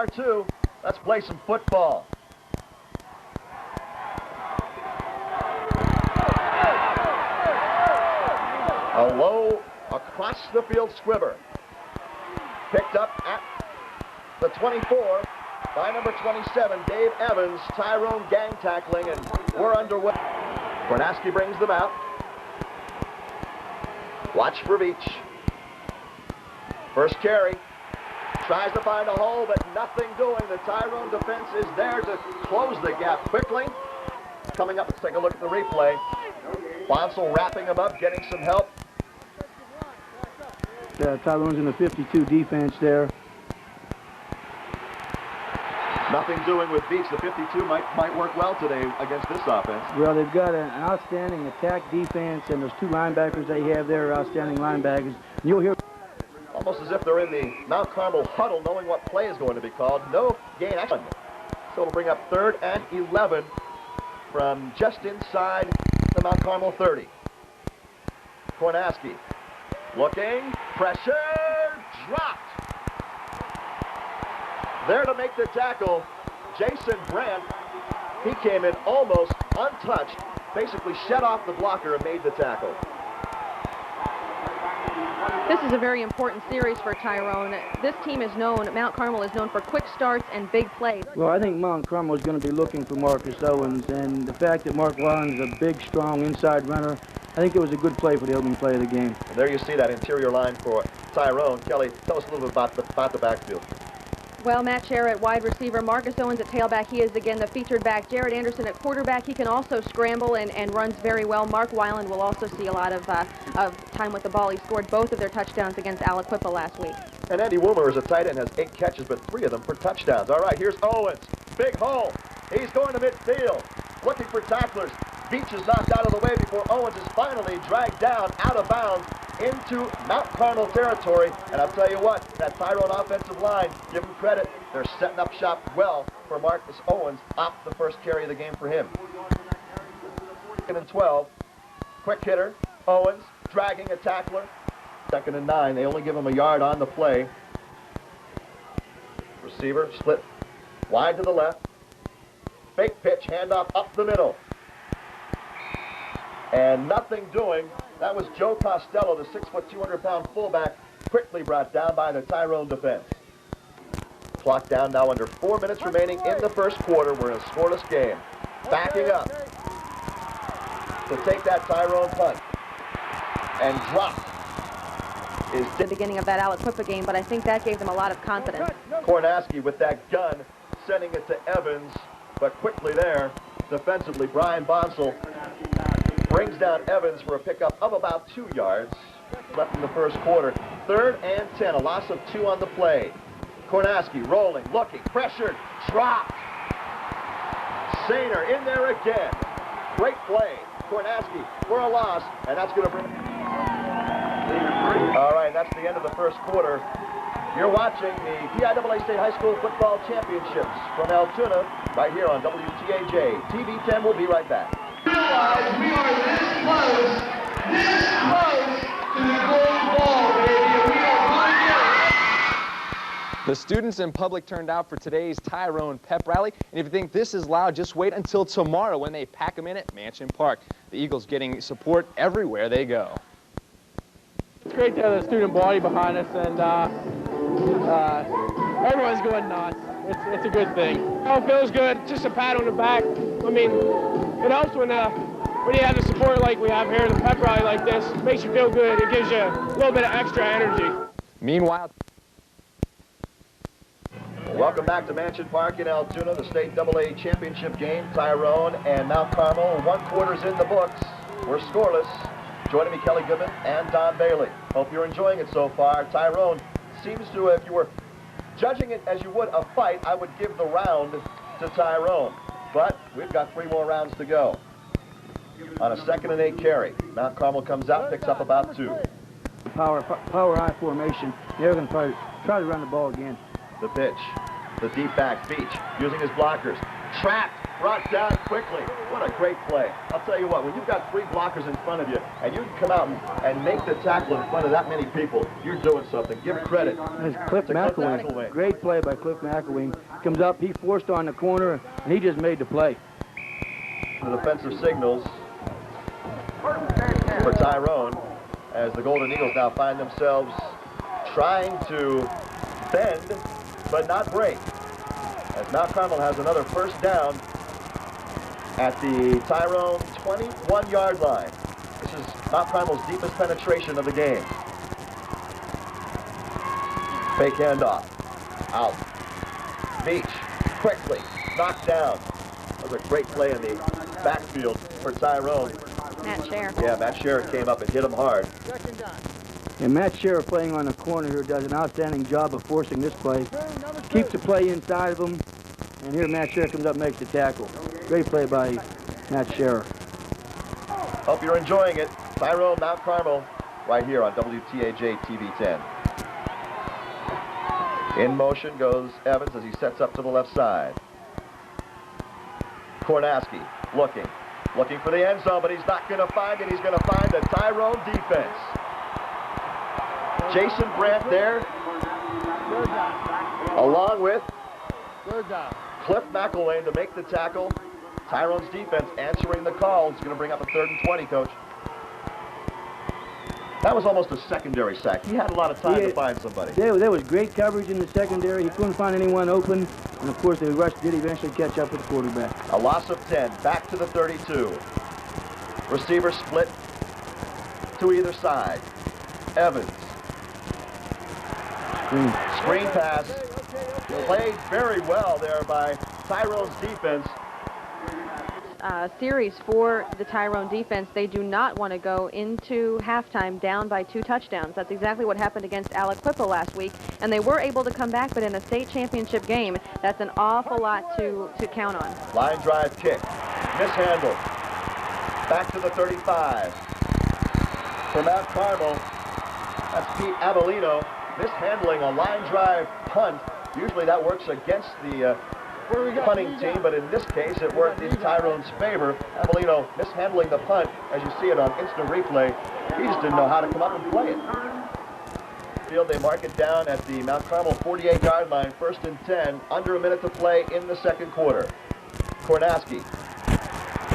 are too. Let's play some football. A low across the field squibber. Picked up at the 24 by number 27, Dave Evans. Tyrone gang tackling, and we're underway. Kornaski brings them out. Watch for Veach. First carry. Tries to find a hole, but nothing doing. The Tyrone defense is there to close the gap quickly. Coming up, let's take a look at the replay. Bonsell wrapping him up, getting some help. Tyrone's in the 52 defense there. Nothing doing with Veach. The 52 might work well today against this offense. Well, they've got an outstanding attack defense, and those two linebackers they have there are outstanding linebackers. You'll hear almost as if they're in the Mount Carmel huddle, knowing what play is going to be called. No gain action. So it'll bring up 3rd and 11 from just inside the Mount Carmel 30. Kornaski looking, pressure, dropped. There to make the tackle, Jason Brandt. He came in almost untouched, basically shut off the blocker and made the tackle. This is a very important series for Tyrone. This team is known, Mount Carmel is known for quick starts and big plays. Well, I think Mount Carmel is going to be looking for Marcus Owens, and the fact that Mark Warren is a big, strong inside runner, I think it was a good play for the opening play of the game. And there you see that interior line for Tyrone. Kelly, tell us a little bit about the backfield. Well, Matt Scher at wide receiver, Marcus Owens at tailback. He is, again, the featured back. Jared Anderson at quarterback. He can also scramble and runs very well. Mark Weiland will also see a lot of time with the ball. He scored both of their touchdowns against Aliquippa last week. And Andy Woomer is a tight end, has 8 catches, but 3 of them for touchdowns. All right, here's Owens. Big hole. He's going to midfield, looking for tacklers. Veach is knocked out of the way before Owens is finally dragged down out of bounds into Mount Carmel territory. And I'll tell you what, that Tyrone offensive line, give them credit. They're setting up shop well for Marcus Owens off the first carry of the game for him. 2nd and 12. Quick hitter. Owens dragging a tackler. 2nd and 9. They only give him a yard on the play. Receiver split wide to the left. Fake pitch, handoff up the middle. And nothing doing. That was Joe Costello, the 6', 200-pound fullback, quickly brought down by the Tyrone defense. Clock down now, under 4 minutes remaining in the first quarter. We're in a scoreless game. Backing up to take that Tyrone punt. And drop is The beginning of that Aliquippa game, but I think that gave them a lot of confidence. Kornaski with that gun, sending it to Evans, but quickly there, defensively, Brian Bonsell brings down Evans for a pickup of about 2 yards left in the first quarter. 3rd and 10, a loss of 2 on the play. Kornaski rolling, looking, pressured, dropped. Sainer in there again. Great play. Kornaski for a loss, and that's going to bring... All right, that's the end of the first quarter. You're watching the PIAA State High School Football Championships from Altoona right here on WTAJ. TV10 will be right back. Realize we are this close to the gold ball, baby. We are going to get it. The students and public turned out for today's Tyrone Pep Rally. And if you think this is loud, just wait until tomorrow when they pack them in at Mansion Park. The Eagles getting support everywhere they go. It's great to have the student body behind us, and everyone's going nuts. It's a good thing. Oh, it feels good. Just a pat on the back. I mean, it helps when you have the support like we have here, the pep rally like this. It makes you feel good. It gives you a little bit of extra energy. Meanwhile, welcome back to Mansion Park in Altoona, the state AA championship game. Tyrone and Mount Carmel, 1 quarter's in the books. We're scoreless. Joining me, Kelly Goodman and Don Bailey. Hope you're enjoying it so far. Tyrone seems to, if you were judging it as you would a fight, I would give the round to Tyrone. But we've got 3 more rounds to go. On a 2nd and 8 carry, Mount Carmel comes out, picks up about 2. Power I formation. They're going to try to run the ball again. The pitch, the deep back, Veach using his blockers. Trapped, brought down quickly. What a great play. I'll tell you what, when you've got 3 blockers in front of you and you can come out and make the tackle in front of that many people, you're doing something. Give credit. There's Cliff McElwain. Great play by Cliff McElwain. Comes up, he forced on the corner, and he just made the play. The defensive signals for Tyrone as the Golden Eagles now find themselves trying to bend but not break. As Mount Carmel has another first down at the Tyrone 21-yard line. This is Mount Carmel's deepest penetration of the game. Fake handoff. Out. Beach. Quickly. Knocked down. That was a great play in the backfield for Tyrone. Matt Scher. Yeah, Matt Scher came up and hit him hard. And Matt Scher playing on the corner here does an outstanding job of forcing this play. Keeps the play inside of him. And here Matt Scher comes up and makes the tackle. Great play by Matt Scher. Hope you're enjoying it. Tyrone, Mount Carmel, right here on WTAJ TV 10. In motion goes Evans as he sets up to the left side. Kornaski looking for the end zone, but he's not going to find it. He's going to find the Tyrone defense. Jason Brandt there, along with Cliff McElwain to make the tackle. Tyrone's defense answering the call. It's going to bring up a 3rd and 20, Coach. That was almost a secondary sack. He had a lot of time to find somebody. There was great coverage in the secondary. He couldn't find anyone open. And, of course, the rush did eventually catch up with the quarterback. A loss of 10. Back to the 32. Receiver split to either side. Evans. Screen pass. Played very well there by Tyrone's defense. Series for the Tyrone defense. They do not want to go into halftime down by 2 touchdowns. That's exactly what happened against Aliquippa last week, and they were able to come back, but in a state championship game, that's an awful lot to count on. Line drive kick, mishandled. Back to the 35. For Mount Carmel, that's Pete Avellino, mishandling a line drive punt. Usually that works against the punting team, but in this case it worked in Tyrone's favor. Avellino mishandling the punt, as you see it on instant replay. He just didn't know how to come up and play it. Field, they mark it down at the Mount Carmel 48-yard line, 1st and 10, under a minute to play in the 2nd quarter. Kornaski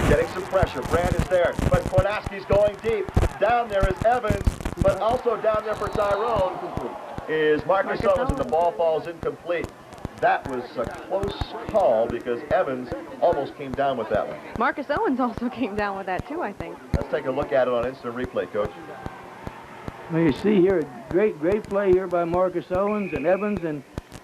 getting some pressure. Brand is there, but Kornaski's going deep. Down there is Evans, but also down there for Tyrone is Marcus Owens, and the ball falls incomplete. That was a close call because Evans almost came down with that one. Marcus Owens also came down with that too, I think. Let's take a look at it on instant replay, Coach. Well, you see here a great play here by Marcus Owens and Evans, and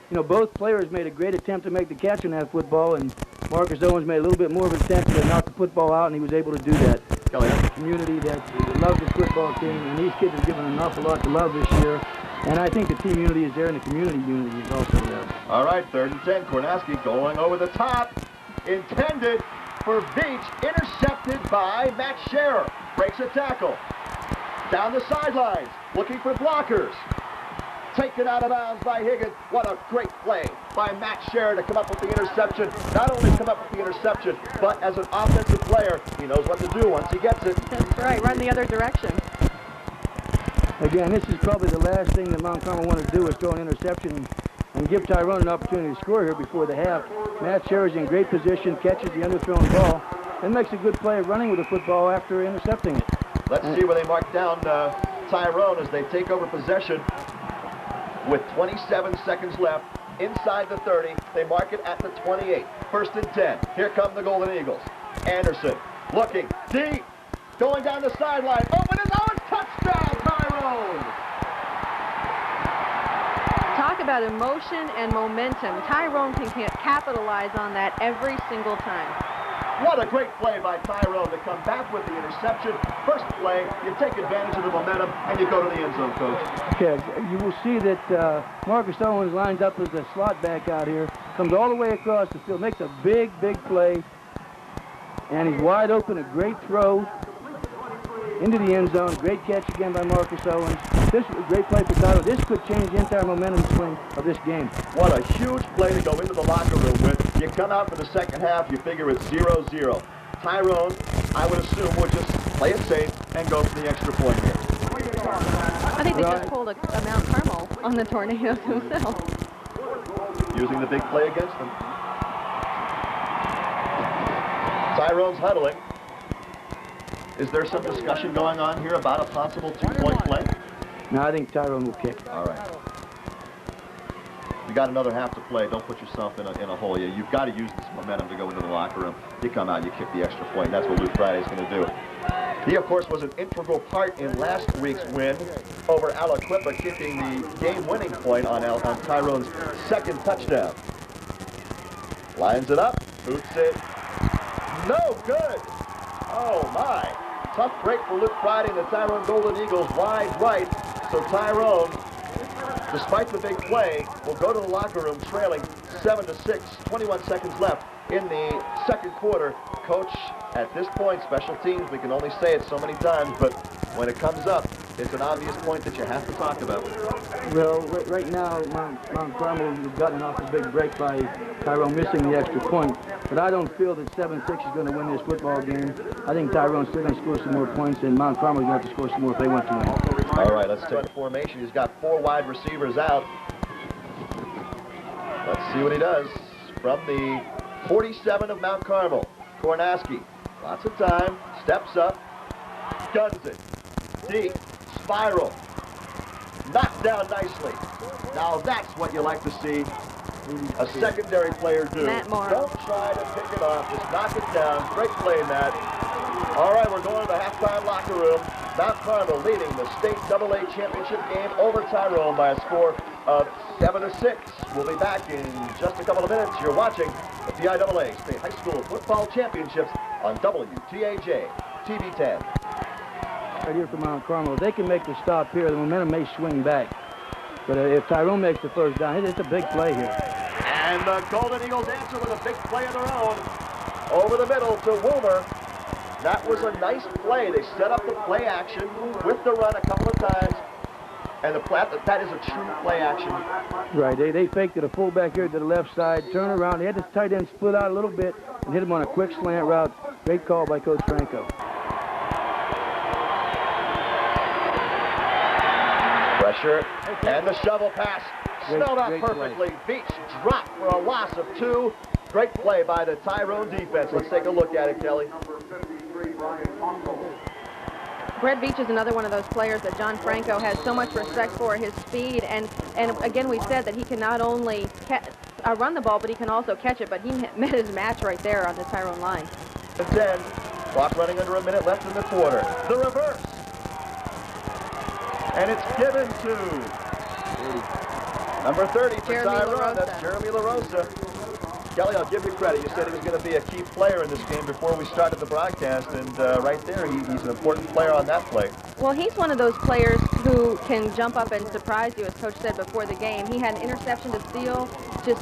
you know both players made a great attempt to make the catch on that football, and Marcus Owens made a little bit more of an attempt to knock the football out, and he was able to do that. Kelly. Community that loves the football team, and these kids have given an awful lot to love this year. And I think the team unity is there, and the community unity is also there. All right, 3rd and 10. Kornaski going over the top. Intended for Beach. Intercepted by Matt Scher. Breaks a tackle. Down the sidelines. Looking for blockers. Taken out of bounds by Higgins. What a great play by Matt Scher to come up with the interception. Not only come up with the interception, but as an offensive player, he knows what to do once he gets it. That's right. Run the other direction. Again, this is probably the last thing that Mount Carmel want to do is throw an interception and give Tyrone an opportunity to score here before the half. Matt Scher is in great position, catches the underthrown ball, and makes a good play of running with the football after intercepting it. Let's see where they mark down Tyrone as they take over possession with 27 seconds left. Inside the 30, they mark it at the 28. 1st and 10. Here come the Golden Eagles. Anderson looking deep, going down the sideline. Open is Owens. Touchdown, Tyrone! Talk about emotion and momentum. Tyrone can capitalize on that every single time. What a great play by Tyrone to come back with the interception. First play, you take advantage of the momentum, and you go to the end zone, Coach. Okay, you will see that Marcus Owens lines up as a slot back out here, comes all the way across the field, makes a big play, and he's wide open, a great throw into the end zone. Great catch again by Marcus Owens. This is a great play for Tyrone. This could change the entire momentum swing of this game. What a huge play to go into the locker room with. You come out for the second half, you figure it's 0-0. Tyrone, I would assume, would just play it safe and go for the extra point here. I think they just pulled a Mount Carmel on the Tornadoes themselves. Using the big play against them. Tyrone's huddling. Is there some discussion going on here about a possible two-point play? No, I think Tyrone will kick. All right. You got another half to play. Don't put yourself in a hole. You've got to use this momentum to go into the locker room. You come out, you kick the extra point. That's what Luke Friday's going to do. He, of course, was an integral part in last week's win over Aliquippa, kicking the game-winning point on Tyrone's second touchdown. Lines it up, boots it. No good. Oh, my. Tough break for Luke Friday and the Tyrone Golden Eagles wide right. So Tyrone, despite the big play, will go to the locker room trailing 7-6, 21 seconds left in the second quarter. Coach, at this point, special teams, we can only say it so many times, but when it comes up, it's an obvious point that you have to talk about. Well, right now, Mount Carmel has gotten off a big break by Tyrone missing the extra point, but I don't feel that 7-6 is going to win this football game. I think Tyrone's still going to score some more points, and Mount Carmel's going to have to score some more if they want to win. All right, let's take the formation. He's got 4 wide receivers out. Let's see what he does from the 47 of Mount Carmel. Kornaski, lots of time, steps up, guns it, deep, spiral, knocked down nicely. Now that's what you like to see a secondary player do. Don't try to pick it off, just knock it down. Great play, Matt. All right, we're going to the halftime locker room. Mount Carmel leading the state AA championship game over Tyrone by a score of 7-6. We'll be back in just a couple of minutes. You're watching the TIAA State High School Football Championships on WTAJ TV 10. Right here for Mount Carmel. If they can make the stop here, the momentum may swing back. But if Tyrone makes the first down, it's a big play here. And the Golden Eagles answer with a big play of their own. Over the middle to Woomer. That was a nice play. They set up the play action with the run a couple of times. And that is a true play action. Right, they faked it, a fullback here to the left side, turn around. They had this tight end split out a little bit and hit him on a quick slant route. Great call by Coach Franco. Pressure and the shovel pass. Smelled out perfectly. Play. Beach dropped for a loss of 2. Great play by the Tyrone defense. Let's take a look at it, Kelly. Brett Beach is another one of those players that John Franco has so much respect for, his speed, and again we said that he can not only run the ball, but he can also catch it, but he met his match right there on the Tyrone line. 10, clock running under a minute left in the quarter. The reverse. And it's given to number 30 for Tyrone. That's Jeremy LaRosa. Kelly, I'll give you credit. You said he was going to be a key player in this game before we started the broadcast, and right there, he's an important player on that play. Well, he's one of those players who can jump up and surprise you, as Coach said before the game. He had an interception to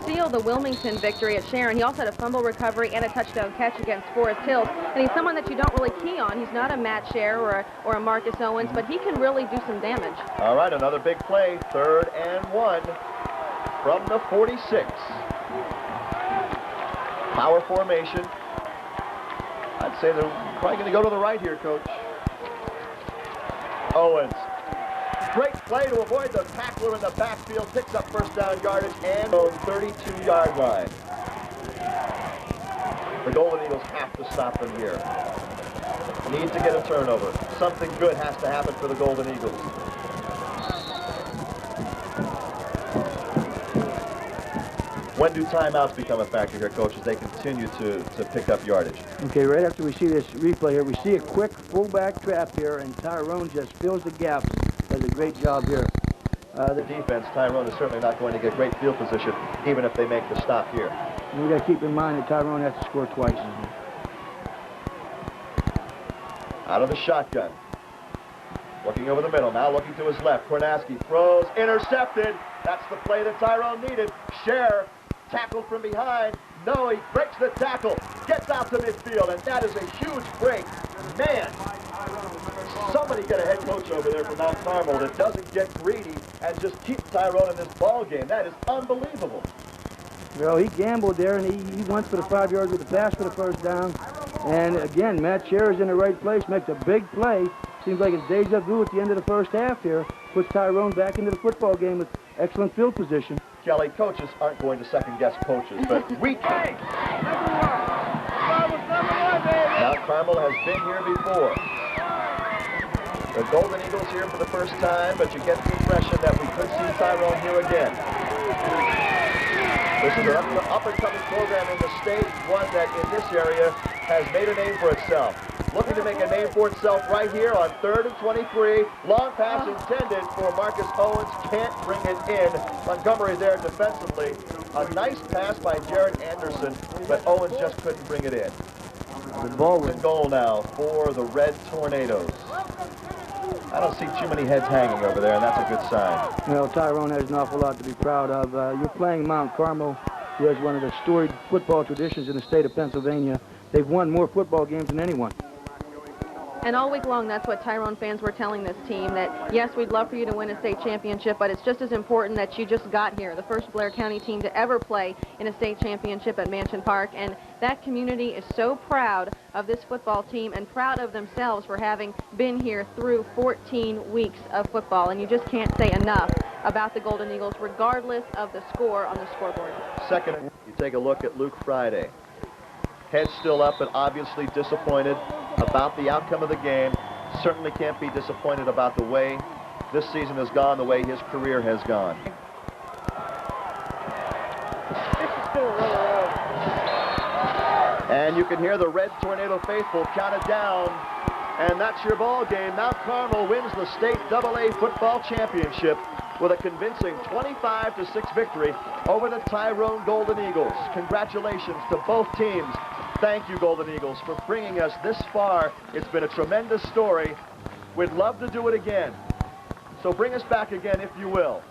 seal the Wilmington victory at Sharon. He also had a fumble recovery and a touchdown catch against Forest Hills, and he's someone that you don't really key on. He's not a Matt Scher or a Marcus Owens, but he can really do some damage. All right, another big play, 3rd and 1 from the 46. Power formation. I'd say they're probably going to go to the right here, Coach. Owens. Great play to avoid the tackler in the backfield. Picks up first down yardage and on 32-yard line. The Golden Eagles have to stop them here. Need to get a turnover. Something good has to happen for the Golden Eagles. When do timeouts become a factor here, Coach, as they continue to pick up yardage? Okay, right after we see this replay here, we see a quick fullback trap here, and Tyrone just fills the gap. Does a great job here. The defense, Tyrone is certainly not going to get great field position, even if they make the stop here. And we got to keep in mind that Tyrone has to score twice. Out of the shotgun. Looking over the middle, now looking to his left. Kornaski throws, intercepted. That's the play that Tyrone needed. Scher tackled from behind. No, he breaks the tackle, gets out to midfield, and that is a huge break. Man, somebody get a head coach over there from Mount Carmel that doesn't get greedy and just keep Tyrone in this ball game. That is unbelievable. Well, he gambled there, and he went for the 5 yards with the pass for the first down. And again, Matt Scherer's in the right place, makes a big play. Seems like it's deja vu at the end of the first half here. Puts Tyrone back into the football game with excellent field position. Kelly, coaches aren't going to second-guess coaches, but we can. Now, Carmel has been here before. The Golden Eagles here for the first time, but you get the impression that we could see Tyrone here again. This is an up-and-coming program in the state, one that in this area has made a name for itself. Looking to make a name for itself right here on 3rd and 23. Long pass intended for Marcus Owens. Can't bring it in. Montgomery there defensively. A nice pass by Jared Anderson, but Owens just couldn't bring it in. The ball was in goal now for the Red Tornadoes. I don't see too many heads hanging over there, and that's a good sign. Well, Tyrone has an awful lot to be proud of. You're playing Mount Carmel, who has one of the storied football traditions in the state of Pennsylvania. They've won more football games than anyone. And all week long, that's what Tyrone fans were telling this team, that yes, we'd love for you to win a state championship, but it's just as important that you just got here, the first Blair County team to ever play in a state championship at Mansion Park. And that community is so proud of this football team and proud of themselves for having been here through 14 weeks of football. And you just can't say enough about the Golden Eagles, regardless of the score on the scoreboard. Second, you take a look at Luke Friday. Head still up, but obviously disappointed about the outcome of the game. Certainly can't be disappointed about the way this season has gone, the way his career has gone. And you can hear the Red Tornado faithful count it down. And that's your ball game. Mount Carmel wins the state AA football championship with a convincing 25-6 victory over the Tyrone Golden Eagles. Congratulations to both teams. Thank you, Golden Eagles, for bringing us this far. It's been a tremendous story. We'd love to do it again. So bring us back again, if you will.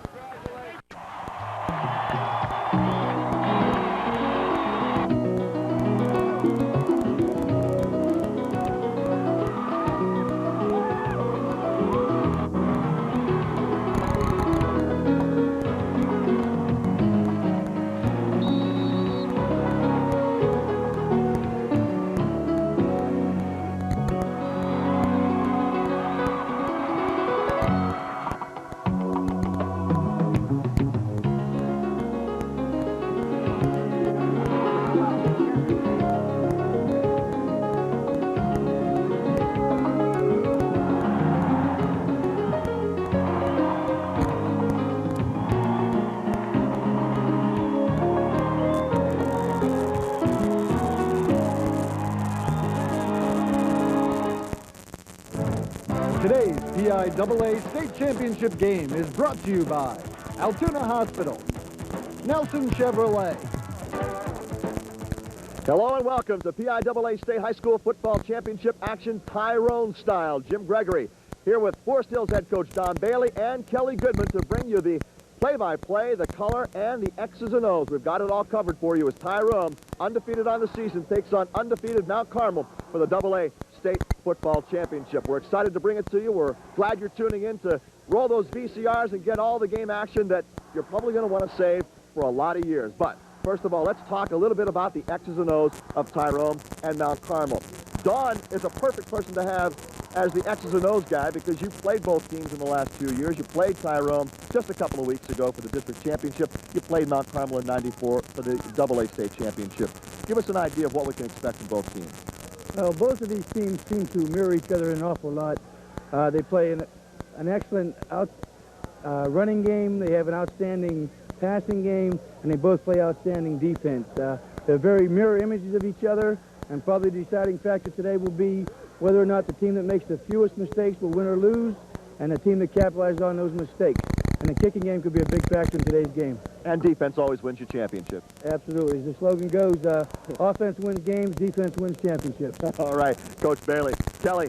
Today's PIAA State Championship game is brought to you by Altoona Hospital, Nelson Chevrolet. Hello and welcome to PIAA State High School Football Championship action Tyrone style. Jim Gregory here with Forest Hills head coach Don Bailey and Kelly Goodman to bring you the play-by-play, the color, and the X's and O's. We've got it all covered for you as Tyrone, undefeated on the season, takes on undefeated Mount Carmel for the AA State Football Championship. We're excited to bring it to you. We're glad you're tuning in to roll those VCRs and get all the game action that you're probably going to want to save for a lot of years. But first of all, let's talk a little bit about the X's and O's of Tyrone and Mount Carmel. Don is a perfect person to have as the X's and O's guy because you played both teams in the last few years. You played Tyrone just a couple of weeks ago for the district championship. You played Mount Carmel in '94 for the AA State championship. Give us an idea of what we can expect from both teams. Well, both of these teams seem to mirror each other an awful lot. They play an excellent running game. They have an outstanding passing game, and they both play outstanding defense. They're very mirror images of each other, and probably the deciding factor today will be whether or not the team that makes the fewest mistakes will win or lose, and the team that capitalizes on those mistakes. And the kicking game could be a big factor in today's game. And defense always wins your championship. Absolutely. As the slogan goes, offense wins games, defense wins championships. All right, Coach Bailey. Kelly,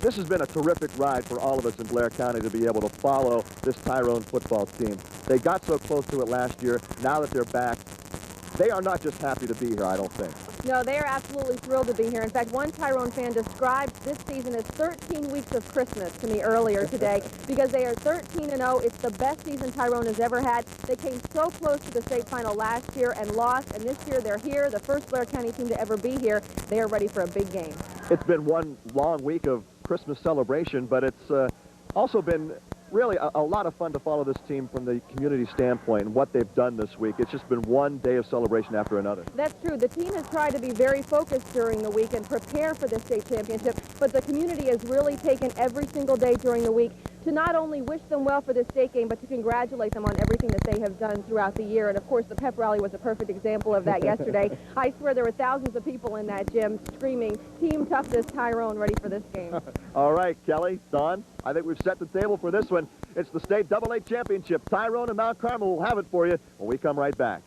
this has been a terrific ride for all of us in Blair County to be able to follow this Tyrone football team. They got so close to it last year. Now that they're back, they are not just happy to be here, I don't think. No, they are absolutely thrilled to be here. In fact, one Tyrone fan described this season as 13 weeks of Christmas to me earlier today because they are 13-0. It's the best season Tyrone has ever had. They came so close to the state final last year and lost, and this year they're here, the first Blair County team to ever be here. They are ready for a big game. It's been one long week of Christmas celebration, but it's also been really a lot of fun to follow this team from the community standpoint and what they've done this week. It's just been one day of celebration after another. That's true. The team has tried to be very focused during the week and prepare for the state championship, but the community has really taken every single day during the week to not only wish them well for the state game, but to congratulate them on everything that they have done throughout the year. And of course, the pep rally was a perfect example of that yesterday. I swear there were thousands of people in that gym screaming, "Team Toughness Tyrone, ready for this game." All right, Kelly, Don, I think we've set the table for this one. It's the state AA championship. Tyrone and Mount Carmel will have it for you when we come right back.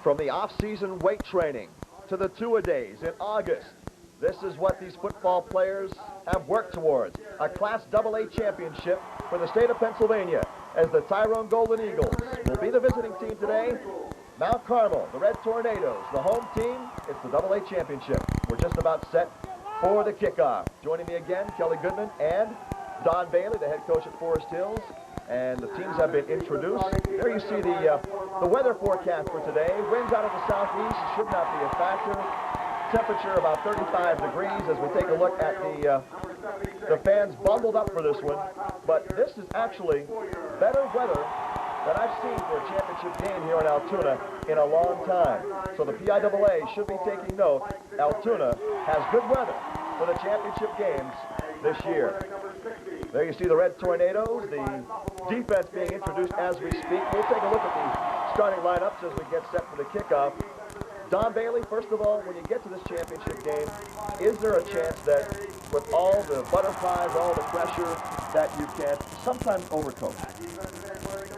From the off-season weight training to the two-a-days in August, this is what these football players have worked towards. A Class AA championship for the state of Pennsylvania as the Tyrone Golden Eagles will be the visiting team today. Mount Carmel, the Red Tornadoes, the home team. It's the AA championship. We're just about set for the kickoff. Joining me again, Kelly Goodman and Don Bailey, the head coach at Forest Hills. And the teams have been introduced. There you see the weather forecast for today. Winds out of the southeast should not be a factor. Temperature about 35 degrees as we take a look at the fans bundled up for this one. But this is actually better weather than I've seen for a championship game here in Altoona in a long time. So the PIAA should be taking note. Altoona has good weather for the championship games this year. There you see the Red Tornadoes, the defense being introduced as we speak. We'll take a look at the starting lineups as we get set for the kickoff. Don Bailey, first of all, when you get to this championship game, is there a chance that with all the butterflies, all the pressure, that you can sometimes overcoach?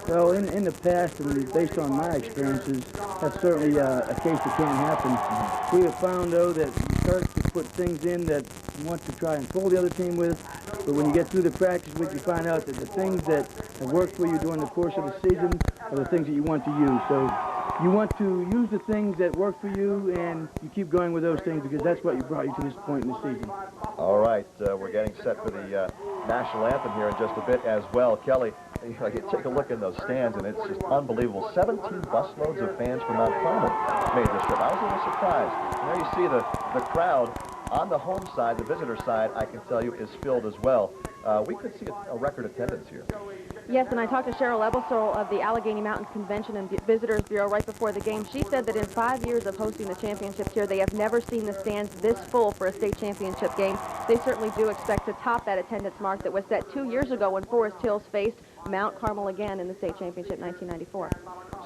Well, in the past, and based on my experiences, that's certainly a case that can happen. We have found, though, that you start to put things in that you want to try and fool the other team with, but when you get through the practice week, you find out that the things that have worked for you during the course of the season are the things that you want to use. So you want to use the things that work for you, and you keep going with those things because that's what brought you to this point in the season. All right, we're getting set for the national anthem here in just a bit as well. Kelly, you take a look in those stands, and it's just unbelievable. 17 busloads of fans from Mount Carmel made this trip. I was a little surprised. And there you see the crowd on the home side, the visitor side, I can tell you, is filled as well. We could see a record attendance here. Yes, and I talked to Cheryl Ebelsol of the Allegheny Mountains Convention and Visitors Bureau right before the game. She said that in 5 years of hosting the championships here, they have never seen the stands this full for a state championship game. They certainly do expect to top that attendance mark that was set 2 years ago when Forest Hills faced Mount Carmel again in the state championship 1994.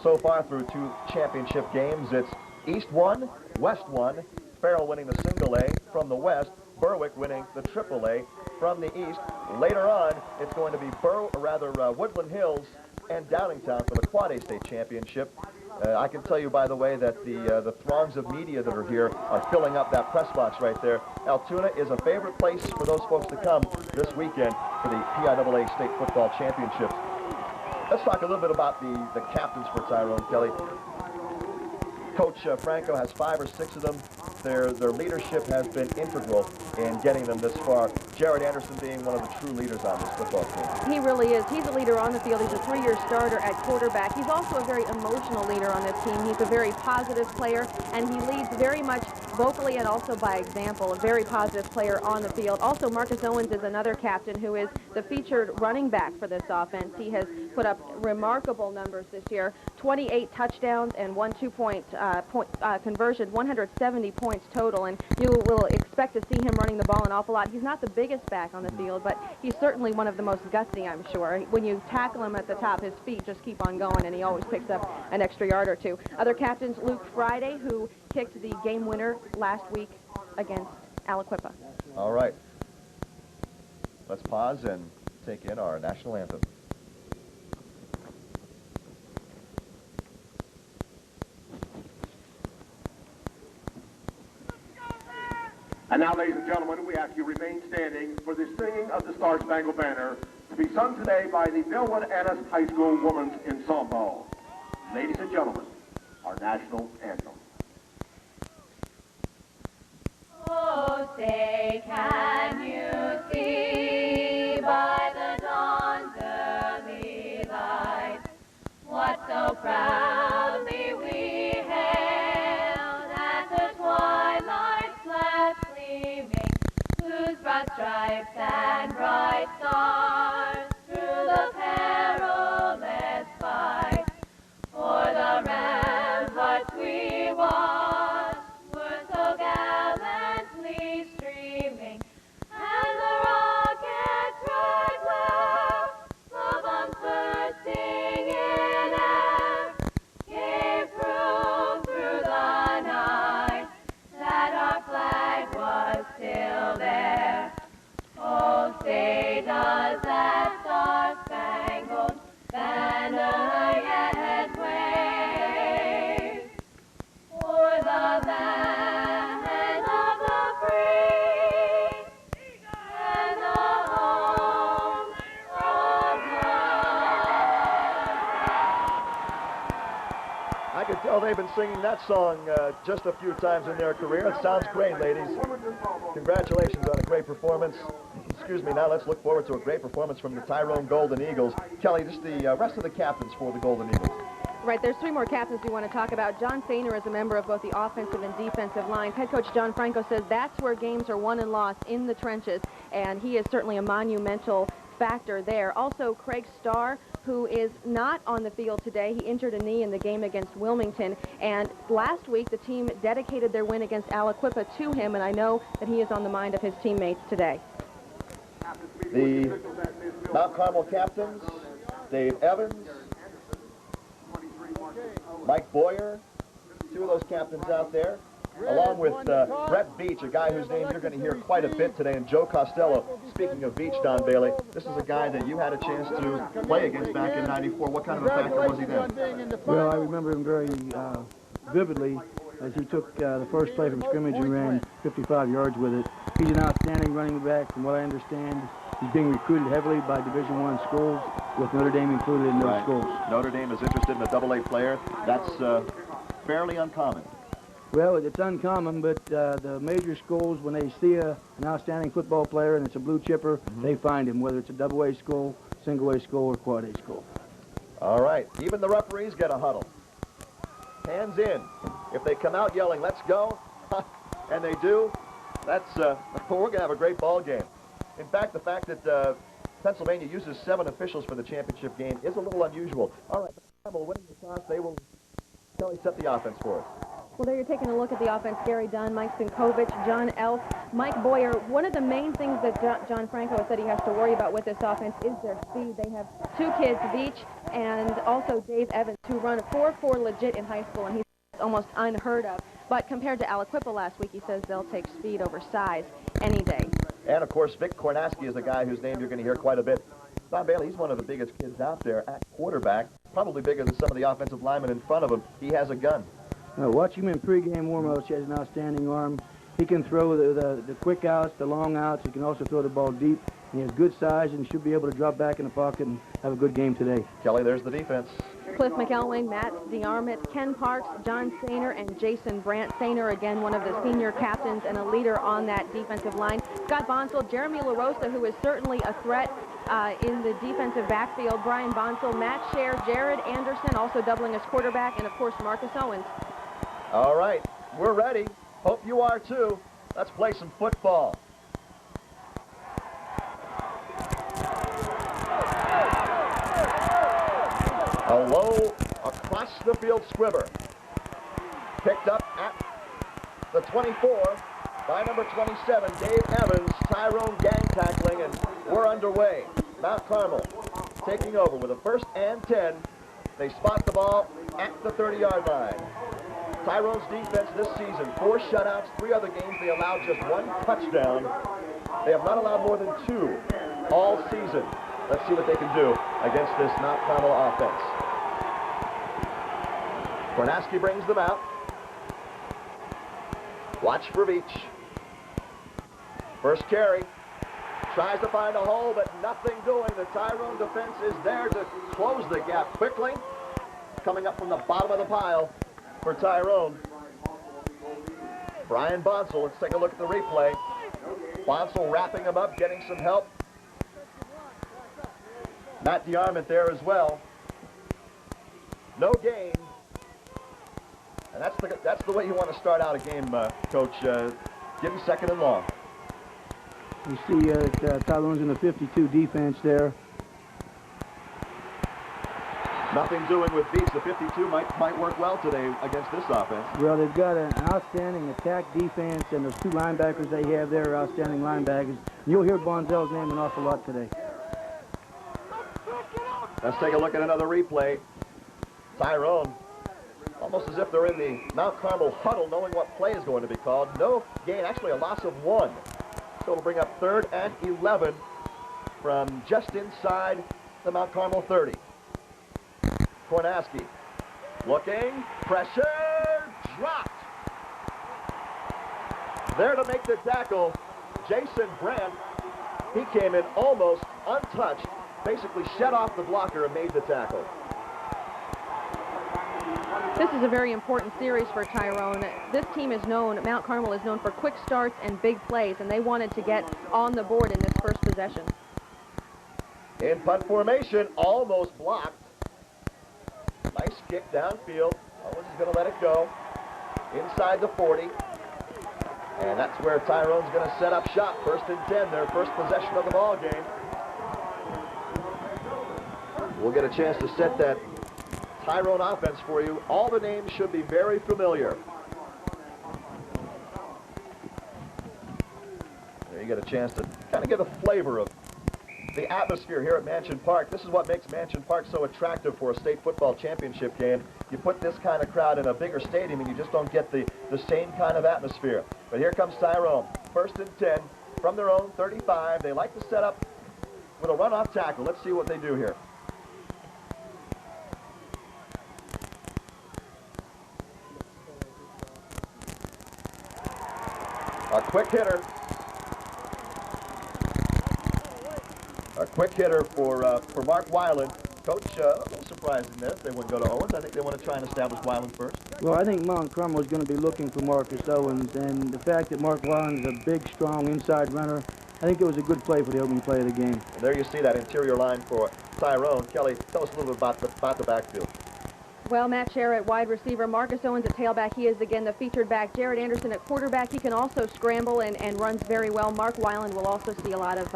So far through two championship games, it's East 1, West 1, Farrell winning the single A from the west, Berwick winning the triple A from the east. Later on, it's going to be Woodland Hills and Downingtown for the Quad A State Championship. I can tell you, by the way, that the throngs of media that are here are filling up that press box right there. Altoona is a favorite place for those folks to come this weekend for the PIAA State Football Championships. Let's talk a little bit about the captains for Tyrone, Kelly. Coach Franco has 5 or 6 of them. Their leadership has been integral in getting them this far. Jared Anderson being one of the true leaders on this football team. He really is. He's a leader on the field. He's a 3-year starter at quarterback. He's also a very emotional leader on this team. He's a very positive player, and he leads very much vocally and also by example. A very positive player on the field. Also, Marcus Owens is another captain who is the featured running back for this offense. He has put up remarkable numbers this year. 28 touchdowns and 1 2-point conversion, 170 points total, and you will expect to see him running the ball an awful lot. He's not the biggest back on the field, but he's certainly one of the most gutsy, I'm sure. When you tackle him at the top, his feet just keep on going, and he always picks up an extra yard or two. Other captains, Luke Friday, who kicked the game winner last week against Aliquippa. All right. Let's pause and take in our national anthem. And now, ladies and gentlemen, we ask you remain standing for the singing of the Star-Spangled Banner to be sung today by the Billwood Annis High School Women's Ensemble. Ladies and gentlemen, our national anthem. Oh, say, can you see by the dawn's early light what so proudly we hailed at the twilight's last gleaming, whose broad stripes and bright stars through the perilous fight o'er the ramparts we watched were so gallantly streaming, and the rockets right well, the bumpers singing air, gave proof through the night that our flag was still there. Oh, say does that star-spangled banner yet wave o'er the land of the free and the home of I can tell they've been singing that song just a few times in their career. It sounds great, ladies. Congratulations on a great performance. Excuse me, now let's look forward to a great performance from the Tyrone Golden Eagles. Kelly, just the rest of the captains for the Golden Eagles. Right, there's three more captains we want to talk about. John Sainer is a member of both the offensive and defensive line. Head coach John Franco says that's where games are won and lost, in the trenches, and he is certainly a monumental factor there. Also, Craig Starr, who is not on the field today. He injured a knee in the game against Wilmington, and last week the team dedicated their win against Aliquippa to him, and I know that he is on the mind of his teammates today. The Mount Carmel captains, Dave Evans, Mike Boyer, two of those captains out there, along with Brett Beach, a guy whose name you're going to hear quite a bit today, and Joe Costello. Speaking of Beach, Don Bailey, this is a guy that you had a chance to play against back in '94. What kind of a factor was he then? Well, I remember him very vividly as he took the first play from scrimmage and ran 55 yards with it. He's an outstanding running back, from what I understand. He's being recruited heavily by Division I schools, with Notre Dame included in those schools. Notre Dame is interested in a AA player. That's fairly uncommon. Well, it's uncommon, but the major schools, when they see an outstanding football player and it's a blue chipper, they find him, whether it's a AA school, single A school, or quad A school. All right, even the referees get a huddle. Hands in. If they come out yelling, "Let's go," and they do, that's we're going to have a great ball game. In fact, the fact that Pennsylvania uses 7 officials for the championship game is a little unusual. All right, winning the toss, they will Kelly set the offense for us. Well, there you're taking a look at the offense. Gary Dunn, Mike Sinkovich, John Elf, Mike Boyer. One of the main things that John Franco said he has to worry about with this offense is their speed. They have 2 kids each, and also Dave Evans, who run a 4.4 legit in high school, and he's almost unheard of. But compared to Aliquippa last week, he says they'll take speed over size any day. And, of course, Vic Kornaski is a guy whose name you're going to hear quite a bit. Don Bailey, he's one of the biggest kids out there at quarterback, probably bigger than some of the offensive linemen in front of him. He has a gun. Watch him in pregame warm-ups. He has an outstanding arm. He can throw the quick outs, the long outs. He can also throw the ball deep. He has good size and should be able to drop back in the pocket and have a good game today. Kelly, there's the defense. Cliff McElwain, Matt DeArmit, Ken Parks, John Sainer, and Jason Brandt. Sainer, again, one of the senior captains and a leader on that defensive line. Scott Bonsell, Jeremy LaRosa, who is certainly a threat in the defensive backfield. Brian Bonsell, Matt Scher, Jared Anderson, also doubling as quarterback, and, of course, Marcus Owens. All right, we're ready. Hope you are, too. Let's play some football. A low, across-the-field squibber. Picked up at the 24 by number 27, Dave Evans. Tyrone gang tackling, and we're underway. Mount Carmel taking over with a 1st and 10. They spot the ball at the 30-yard line. Tyrone's defense this season, 4 shutouts, 3 other games they allowed just 1 touchdown. They have not allowed more than 2 all season. Let's see what they can do against this Mount Carmel offense. Kornaski brings them out. Watch for Veach. First carry. Tries to find a hole, but nothing doing. The Tyrone defense is there to close the gap quickly. Coming up from the bottom of the pile for Tyrone. Brian Bonsell, let's take a look at the replay. Bonsell wrapping him up, getting some help. Matt DeArmond there as well. No gain. And that's the way you want to start out a game, Coach. Give him second and long. You see Tyrone's in the 52 defense there. Nothing doing with Veach. The 52 might work well today against this offense. Well, they've got an outstanding attack defense, and those two linebackers they have there are outstanding linebackers. You'll hear Bonsell's name an awful lot today. Let's take a look at another replay. Tyrone, almost as if they're in the Mount Carmel huddle, knowing what play is going to be called. No gain, actually a loss of 1. So it'll bring up 3rd and 11 from just inside the Mount Carmel 30. Kornaski looking, pressure, dropped. There to make the tackle, Jason Brandt. He came in almost untouched, basically shut off the blocker and made the tackle. This is a very important series for Tyrone. This team is known, Mount Carmel is known for quick starts and big plays, and they wanted to get on the board in this first possession. In punt formation, almost blocked. Nice kick downfield. Owens is going to let it go. Inside the 40. And that's where Tyrone's going to set up shop. 1st and 10, their first possession of the ball game. We'll get a chance to set that Tyrone offense for you. All the names should be very familiar. There you get a chance to kind of get a flavor of the atmosphere here at Mansion Park. This is what makes Mansion Park so attractive for a state football championship game. You put this kind of crowd in a bigger stadium and you just don't get the same kind of atmosphere. But here comes Tyrone. 1st and 10 from their own 35. They like to set up with a run-off tackle. Let's see what they do here. A quick hitter. A quick hitter for Mark Weiland. Coach, a little surprised in this. They wouldn't go to Owens. I think they want to try and establish Weiland first. Well, I think Mount Carmel is going to be looking for Marcus Owens, and the fact that Mark Weiland is a big, strong inside runner, I think it was a good play for the opening play of the game. And there you see that interior line for Tyrone. Kelly, tell us a little bit about the backfield. Well, Matt Sherr at wide receiver, Marcus Owens at tailback. He is again the featured back. Jared Anderson at quarterback. He can also scramble and runs very well. Mark Weiland will also see a lot of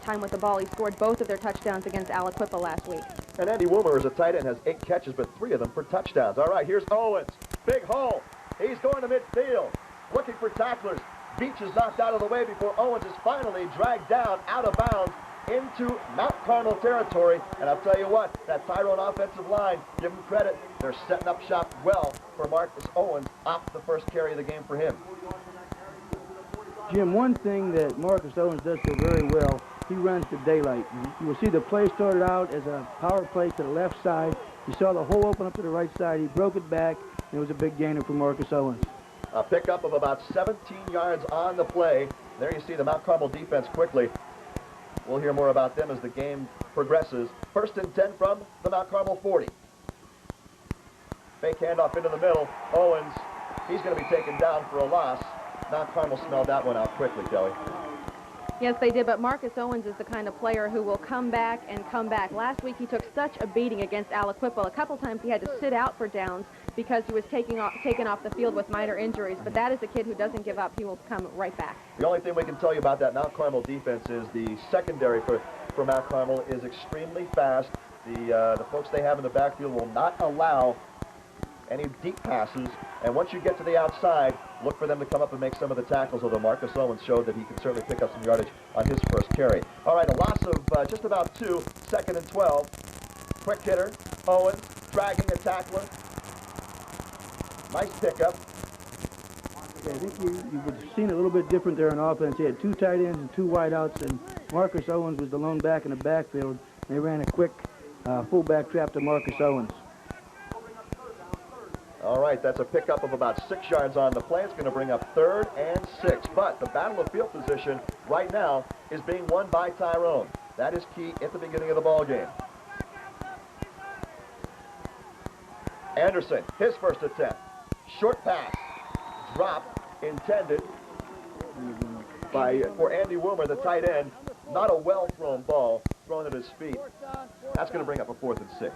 time with the ball. He scored both of their touchdowns against Aliquippa last week. And Andy Woomer is a tight end, has 8 catches, but 3 of them for touchdowns. All right, here's Owens. Big hole. He's going to midfield, looking for tacklers. Veach is knocked out of the way before Owens is finally dragged down out of bounds into Mount Carmel territory. And I'll tell you what, that Tyrone offensive line, give them credit. They're setting up shop well for Marcus Owens off the first carry of the game for him. Jim, one thing that Marcus Owens does so very well, he runs to daylight. You will see the play started out as a power play to the left side. You saw the hole open up to the right side. He broke it back, and it was a big gainer for Marcus Owens. A pickup of about 17 yards on the play. There you see the Mount Carmel defense quickly. We'll hear more about them as the game progresses. 1st and 10 from the Mount Carmel 40. Fake handoff into the middle. Owens, he's going to be taken down for a loss. Mount Carmel smelled that one out quickly, Kelly. Yes, they did, but Marcus Owens is the kind of player who will come back and come back. Last week he took such a beating against Aliquippa. A couple times he had to sit out for downs because he was taken off the field with minor injuries. But that is a kid who doesn't give up. He will come right back. The only thing we can tell you about that Mount Carmel defense is the secondary for Mount Carmel is extremely fast. The folks they have in the backfield will not allow any deep passes, and once you get to the outside, look for them to come up and make some of the tackles, although Marcus Owens showed that he can certainly pick up some yardage on his first carry. All right, a loss of just about 2, 2nd and 12. Quick hitter, Owens, dragging a tackler. Nice pickup. Yeah, I think you would have seen a little bit different there on offense. He had 2 tight ends and 2 wideouts, and Marcus Owens was the lone back in the backfield. They ran a quick fullback trap to Marcus Owens. All right, that's a pickup of about 6 yards on the play. It's going to bring up 3rd and 6. But the battle of field position right now is being won by Tyrone. That is key at the beginning of the ball game. Anderson, his first attempt. Short pass. Drop intended for Andy Wilmer, the tight end. Not a well-thrown ball, thrown at his feet. That's going to bring up a 4th and 6.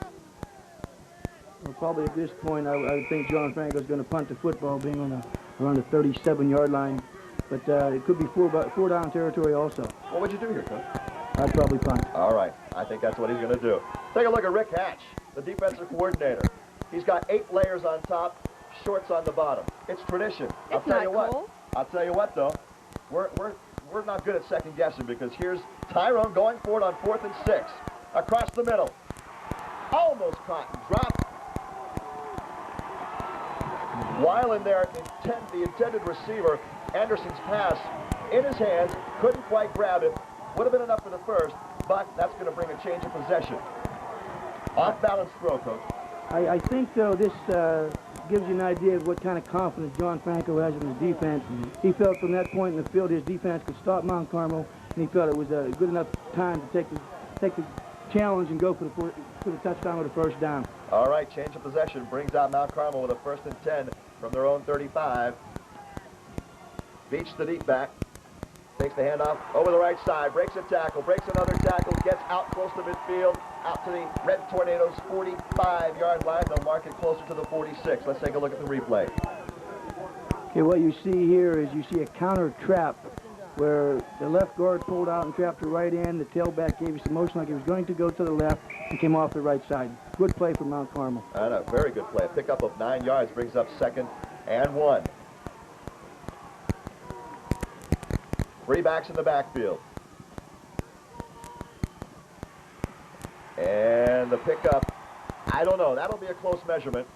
Well, probably at this point, I would think John Franco's going to punt the football, being on around the 37-yard line. But it could be four down territory also. What would you do here, Coach? I'd probably punt. All right, I think that's what he's going to do. Take a look at Rick Hatch, the defensive coordinator. He's got 8 layers on top, shorts on the bottom. It's tradition. I'll tell you what, though, we're not good at second guessing, because here's Tyrone going for it on 4th and 6. Across the middle. Almost caught and dropped. While in there, the intended receiver, Anderson's pass in his hands, couldn't quite grab it. Would have been enough for the first, but that's going to bring a change of possession. Off-balance throw, Coach. I think, though, this gives you an idea of what kind of confidence John Franco has in his defense. He felt from that point in the field his defense could stop Mount Carmel, and he felt it was a good enough time to take the challenge and go for the touchdown with a first down. All right, change of possession brings out Mount Carmel with a 1st and 10 from their own 35. Beach the deep back. Takes the handoff over the right side, breaks a tackle, breaks another tackle, gets out close to midfield, out to the Red Tornadoes' 45-yard line. They'll mark it closer to the 46. Let's take a look at the replay. Okay, what you see here is you see a counter trap where the left guard pulled out and trapped the right end. The tailback gave you some motion like he was going to go to the left and came off the right side. Good play from Mount Carmel. And a very good play. A pickup of 9 yards brings up 2nd and 1. 3 backs in the backfield. And the pickup, I don't know. That'll be a close measurement.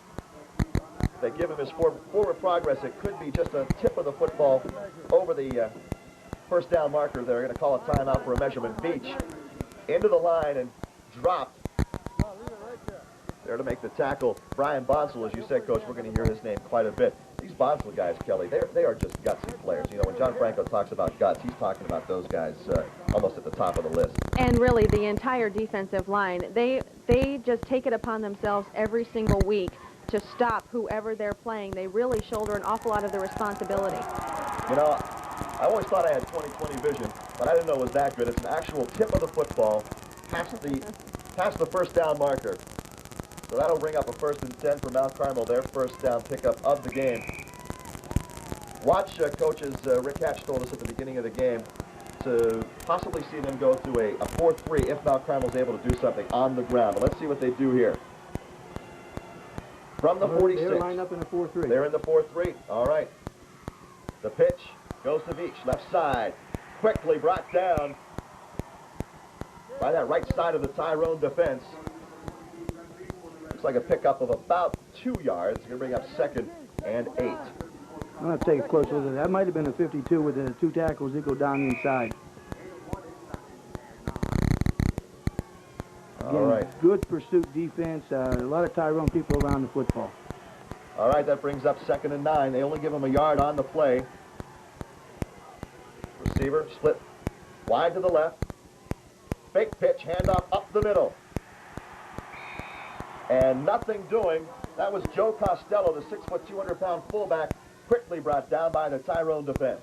They give him his forward progress. It could be just a tip of the football over the first down marker. They're going to call a timeout for a measurement. Beach into the line and dropped. There to make the tackle. Brian Bonsell, as you said, Coach, we're going to hear his name quite a bit. These Bonsell guys, Kelly, they are just gutsy players. You know, when John Franco talks about guts, he's talking about those guys almost at the top of the list. And really, the entire defensive line, they just take it upon themselves every single week to stop whoever they're playing. They really shoulder an awful lot of the responsibility. You know, I always thought I had 20/20 vision, but I didn't know it was that good. It's an actual tip of the football past the first down marker. So that'll bring up a 1st and 10 for Mount Carmel, their first down pickup of the game. Watch, coaches, Rick Hatch told us at the beginning of the game to possibly see them go to a 4-3 if Mount Carmel's able to do something on the ground. But let's see what they do here. From the 46. They're lined up in a 4-3. They're in the 4-3. All right. The pitch goes to Beach, left side. Quickly brought down by that right side of the Tyrone defense. Looks like a pickup of about 2 yards. Going to bring up 2nd and 8. I'm going to take a close look at that. That might have been a 52 with the 2 tackles that go down the inside. Again, all right. Good pursuit defense. A lot of Tyrone people around the football. All right, that brings up 2nd and 9. They only give him a yard on the play. Receiver split wide to the left. Fake pitch, handoff up the middle. And nothing doing. That was Joe Costello, the 6', 200-pound fullback, quickly brought down by the Tyrone defense.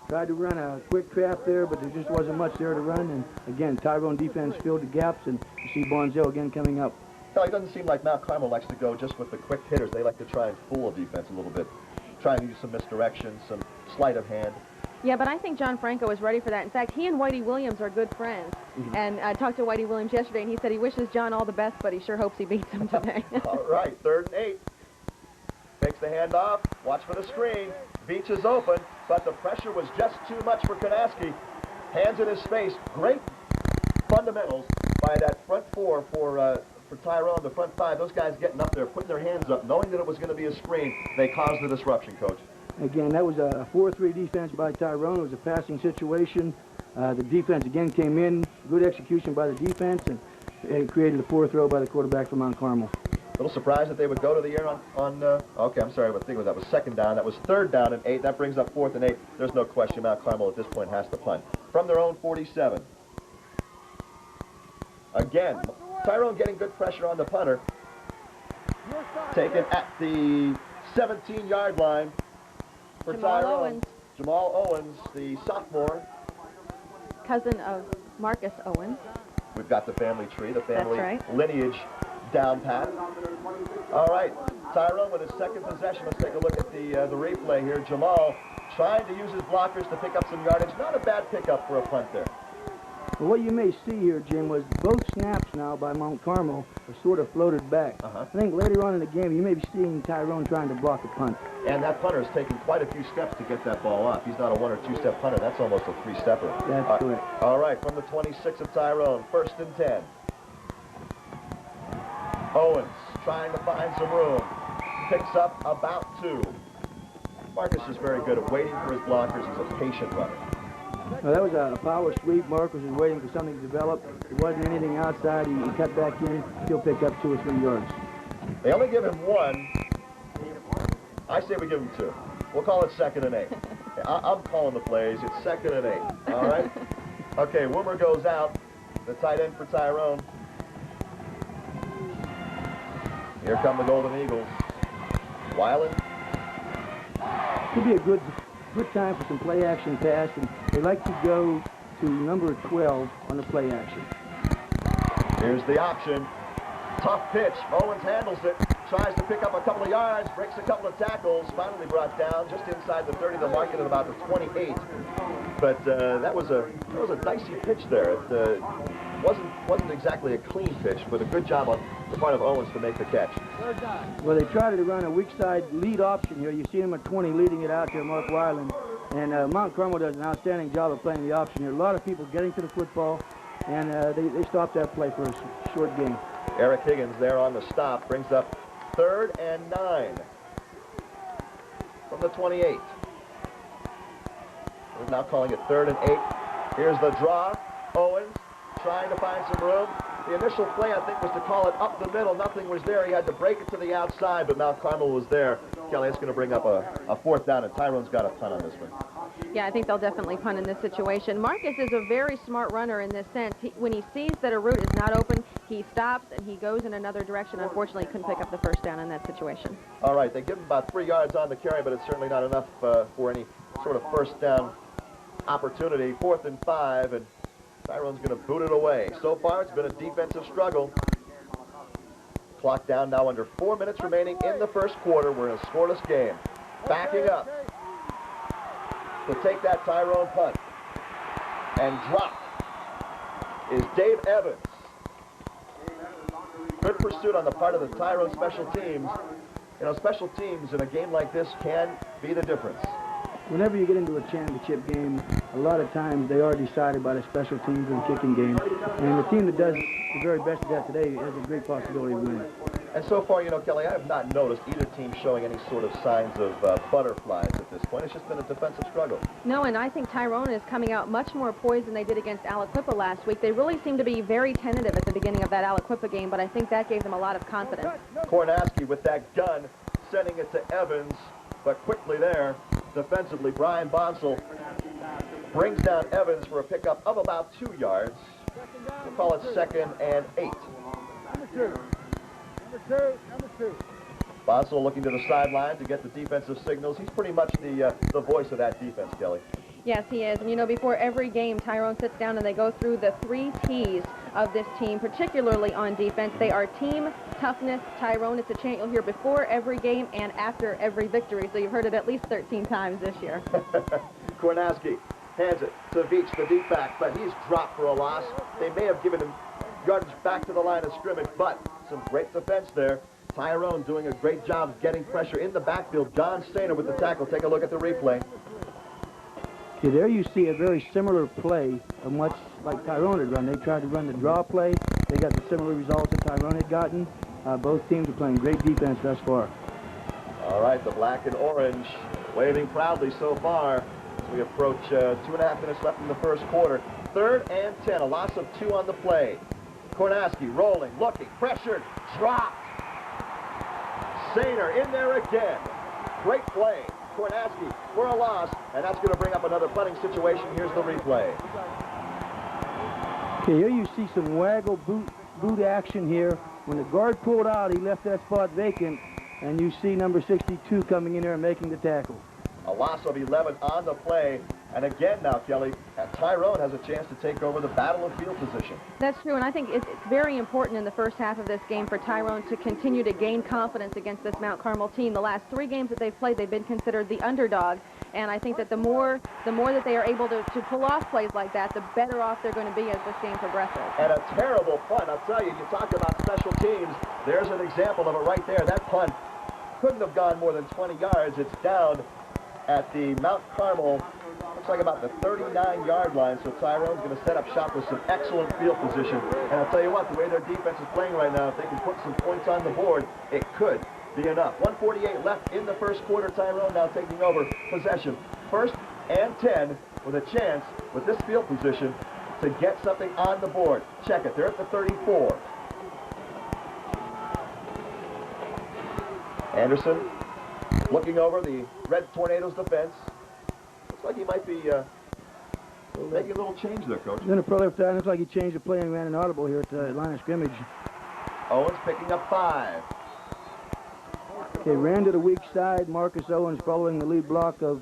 Tried to run a quick trap there, but there just wasn't much there to run. And again, Tyrone defense filled the gaps, and you see Bonsell again coming up. It doesn't seem like Mount Carmel likes to go just with the quick hitters. They like to try and fool a defense a little bit, try and use some misdirection, some sleight of hand. Yeah, but I think John Franco is ready for that. In fact, he and Whitey Williams are good friends. And I talked to Whitey Williams yesterday, and he said he wishes John all the best, but he sure hopes he beats him today. All right, 3rd and 8. Takes the handoff. Watch for the screen. Beach is open, but the pressure was just too much for Kanaski. Hands in his face. Great fundamentals by that front 4 for Tyrone, the front 5. Those guys getting up there, putting their hands up, knowing that it was going to be a screen. They caused the disruption, Coach. Again, that was a 4-3 defense by Tyrone. It was a passing situation. The defense again came in, good execution by the defense, and it created a 4th throw by the quarterback from Mount Carmel. A little surprised that they would go to the air okay, I'm sorry, I think that was 2nd down. That was 3rd down and 8. That brings up 4th and 8. There's no question Mount Carmel at this point has to punt. From their own 47. Again, Tyrone getting good pressure on the punter. Taken at the 17-yard line for Tyrone. Owens. Jamal Owens, the sophomore. Cousin of Marcus Owens. We've got the family tree, the family That's right. lineage down pat. All right, Tyrone with his 2nd possession. Let's take a look at the replay here. Jamal trying to use his blockers to pick up some yardage. Not a bad pickup for a punt there. Well, what you may see here, Jim, was both snaps now by Mount Carmel are sort of floated back. I think later on in the game, you may be seeing Tyrone trying to block a punt. And that punter has taken quite a few steps to get that ball up. He's not a 1- or 2-step punter. That's almost a 3-stepper. That's correct. All right, from the 26 of Tyrone, 1st and 10. Owens trying to find some room. Picks up about 2. Marcus is very good at waiting for his blockers. He's a patient runner. Well, that was a power sweep. Marcus was waiting for something to develop. There wasn't anything outside. He cut back in. He'll pick up 2 or 3 yards. They only give him 1. I say we give him 2. We'll call it 2nd and 8. I'm calling the plays. It's 2nd and 8. All right? Okay, Woomer goes out. The tight end for Tyrone. Here come the Golden Eagles. Weiland. Could be a good time for some play action pass, and they like to go to number 12 on the play action. Here's the option. Tough pitch. Owens handles it. Tries to pick up a couple of yards. Breaks a couple of tackles. Finally brought down just inside the 30. They'll mark it at about the 28. But that was a dicey pitch there. It wasn't exactly a clean pitch, but a good job on the part of Owens to make the catch. Well, they tried to run a weak side lead option here. You see him at 20 leading it out there, Mark Weiland. And Mount Carmel does an outstanding job of playing the option here. A lot of people getting to the football, and they stopped that play for a short gain. Eric Higgins there on the stop brings up 3rd and 9 from the 28. We're now calling it 3rd and 8. Here's the draw. Owens trying to find some room. The initial play, I think, was to call it up the middle. Nothing was there. He had to break it to the outside, but Mount Carmel was there. Kelly, it's going to bring up a 4th down, and Tyrone's got a punt on this one. Yeah, I think they'll definitely punt in this situation. Marcus is a very smart runner in this sense. When he sees that a route is not open, he stops and he goes in another direction. Unfortunately, couldn't pick up the 1st down in that situation. All right, they give him about 3 yards on the carry, but it's certainly not enough for any sort of 1st down opportunity. 4th and 5, and Tyrone's going to boot it away. So far, it's been a defensive struggle. Clock down now under 4 minutes remaining in the 1st quarter. We're in a scoreless game. Backing up to take that Tyrone punt and drop is Dave Evans. Good pursuit on the part of the Tyrone special teams. You know, special teams in a game like this can be the difference. Whenever you get into a championship game, a lot of times they are decided by the special teams and kicking game. And the team that does the very best of that today has a great possibility of winning. And so far, you know, Kelly, I have not noticed either team showing any sort of signs of butterflies at this point. It's just been a defensive struggle. No, and I think Tyrone is coming out much more poised than they did against Aliquippa last week. They really seemed to be very tentative at the beginning of that Aliquippa game, but I think that gave them a lot of confidence. Kornaski with that gun, sending it to Evans, but quickly there, defensively, Brian Bonsell brings down Evans for a pickup of about 2 yards. We'll call it 2nd and 8. Number two. Bonsell looking to the sideline to get the defensive signals. He's pretty much the voice of that defense, Kelly. Yes, he is. And, you know, before every game, Tyrone sits down and they go through the 3 T's of this team, particularly on defense. They are team, toughness, Tyrone. It's a chant you'll hear before every game and after every victory. So you've heard it at least 13 times this year. Kornaski hands it to Veach, the deep back, but he's dropped for a loss. They may have given him yardage back to the line of scrimmage, but some great defense there. Tyrone doing a great job of getting pressure in the backfield. John Stainer with the tackle. Take a look at the replay. Okay, there you see a very similar play of much like Tyrone had run. They tried to run the draw play. They got the similar results that Tyrone had gotten. Both teams are playing great defense thus far. All right, the black and orange Waving proudly so far as we approach 2.5 minutes left in the first quarter. 3rd and 10, a loss of 2 on the play. Kornaski rolling, looking, pressured, dropped. Sainer in there again. Great play. Kornaski for a loss, and that's going to bring up another punting situation. Here's the replay. Okay, here you see some waggle boot action here. When the guard pulled out, he left that spot vacant, and you see number 62 coming in there and making the tackle. A loss of 11 on the play. And again now, Kelly, Tyrone has a chance to take over the battle of field position. That's true, and I think it's very important in the first half of this game for Tyrone to continue to gain confidence against this Mount Carmel team. The last 3 games that they've played, they've been considered the underdog, and I think that the more that they are able to pull off plays like that, the better off they're going to be as this game progresses. And a terrible punt. I'll tell you, you talk about special teams. There's an example of it right there. That punt couldn't have gone more than 20 yards. It's down at the Mount Carmel, looks like about the 39-yard line, so Tyrone's going to set up shop with some excellent field position. And I'll tell you what, the way their defense is playing right now, if they can put some points on the board, it could be enough. 1:48 left in the first quarter. Tyrone now taking over possession. 1st and 10 with a chance with this field position to get something on the board. Check it. They're at the 34. Anderson looking over the Red Tornadoes defense. Looks like he might be making a little change there, Coach. Then a pro left side. Looks like he changed the play and ran an audible here at the line of scrimmage. Owens picking up 5. Okay, ran to the weak side. Marcus Owens following the lead block of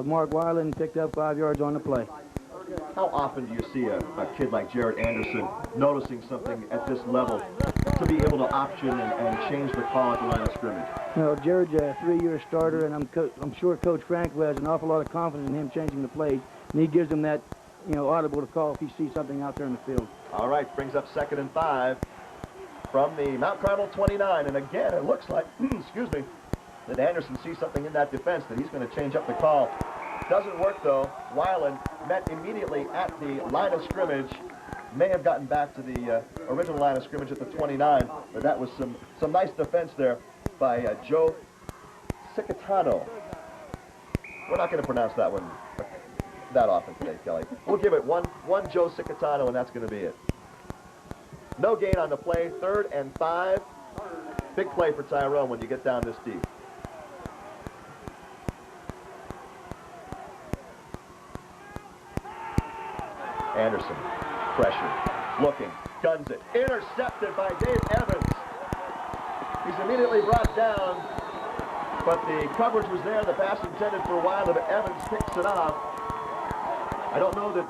Mark Weiland, picked up 5 yards on the play. How often do you see a kid like Jared Anderson noticing something at this level to be able to option and change the call at the line of scrimmage? You know, Jared's a 3-year starter, and I'm sure Coach Frank has an awful lot of confidence in him changing the plays, and he gives him that, you know, audible to call if he sees something out there in the field. All right, brings up 2nd and 5 from the Mount Carmel 29, and again, it looks like, excuse me, that Anderson sees something in that defense that he's going to change up the call. Doesn't work, though. Weiland met immediately at the line of scrimmage. May have gotten back to the original line of scrimmage at the 29, but that was some nice defense there by Joe Cicatano. We're not going to pronounce that one that often today, Kelly. We'll give it one Joe Cicatano, and that's going to be it. No gain on the play. 3rd and 5. Big play for Tyrone when you get down this deep. Anderson, pressure, looking, guns it, intercepted by Dave Evans. He's immediately brought down, but the coverage was there. The pass intended for Weiland, but Evans picks it off. I don't know that,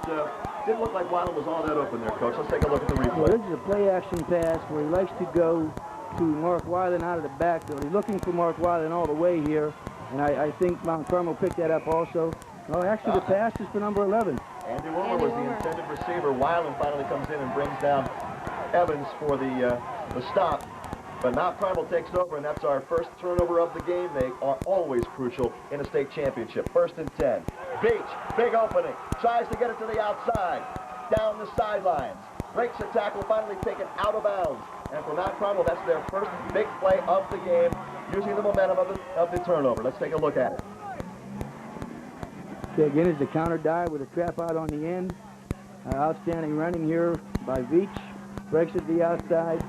didn't look like Weiland was all that open there, Coach. Let's take a look at the replay. Well, this is a play-action pass where he likes to go to Mark Weiland out of the backfield. He's looking for Mark Weiland all the way here, and I think Mount Carmel picked that up also. Well, actually, the pass is for number 11. Andy Wilmer was the intended receiver. Weiland finally comes in and brings down Evans for the stop. But Mount Carmel takes over, and that's our first turnover of the game. They are always crucial in a state championship. 1st and 10. Beach, big opening. Tries to get it to the outside. Down the sidelines. Breaks a tackle, finally taken out of bounds. And for Mount Carmel, that's their first big play of the game, using the momentum of the turnover. Let's take a look at it. Okay, again, is the counter dive with a trap out on the end. Outstanding running here by Veach. Breaks it to the outside.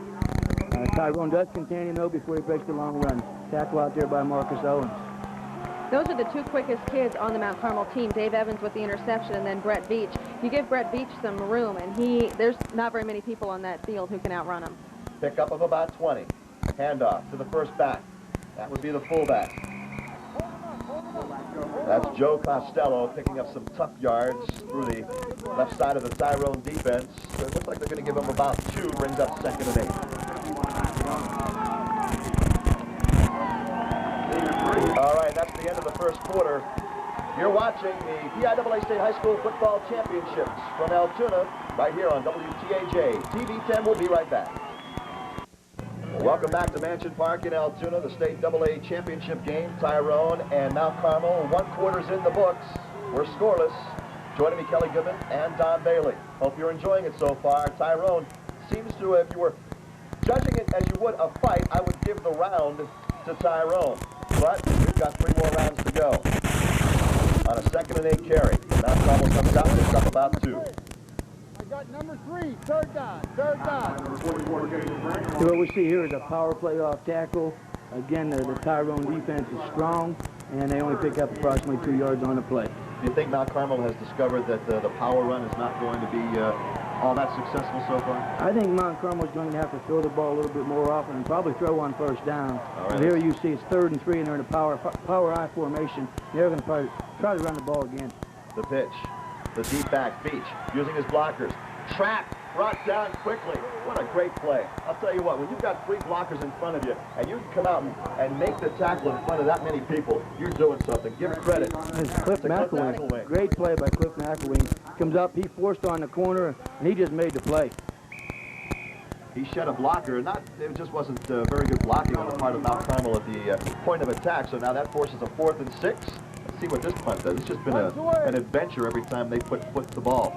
Tyrone does contain him, though, before he breaks the long run. Tackle out there by Marcus Owens. Those are the 2 quickest kids on the Mount Carmel team, Dave Evans with the interception and then Brett Veach. You give Brett Veach some room, and there's not very many people on that field who can outrun him. Pickup of about 20. Handoff to the first back. That would be the fullback. That's Joe Costello picking up some tough yards through the left side of the Tyrone defense. So it looks like they're going to give him about 2, brings up 2nd and 8. All right, that's the end of the first quarter. You're watching the PIAA State High School Football Championships from Altoona right here on WTAJ. TV10 will be right back. Welcome back to Mansion Park in Altoona, the State AA Championship game. Tyrone and Mount Carmel, 1 quarter's in the books. We're scoreless. Joining me, Kelly Goodman and Don Bailey. Hope you're enjoying it so far. Tyrone seems to, if you were judging it as you would a fight, I would give the round to Tyrone. But we've got 3 more rounds to go. on a 2nd and 8 carry. Now Carmel comes out and picks up about 2. I got number 3, third down, third down. So what we see here is a power play off tackle. Again, the Tyrone defense is strong, and they only pick up approximately 2 yards on the play. Do you think Mount Carmel has discovered that the power run is not going to be all that successful so far? I think Mount Carmel is going to have to throw the ball a little bit more often and probably throw on first down. All right. Here you see it's 3rd and 3, and they're in a power I formation. They're going to probably try to run the ball again. The pitch, the deep back, Beach, using his blockers. Trap, brought down quickly. What a great play. I'll tell you what, when you've got 3 blockers in front of you, and you can come out and make the tackle in front of that many people, you're doing something. Give credit. It's Cliff McElwain. Great play by Cliff McElwain. Comes up, he forced on the corner, and he just made the play. He shed a blocker, and it just wasn't very good blocking on the part of Mount Carmel at the point of attack, so now that forces a 4th and 6. Let's see what this punt does. It's just been an adventure every time they put the ball.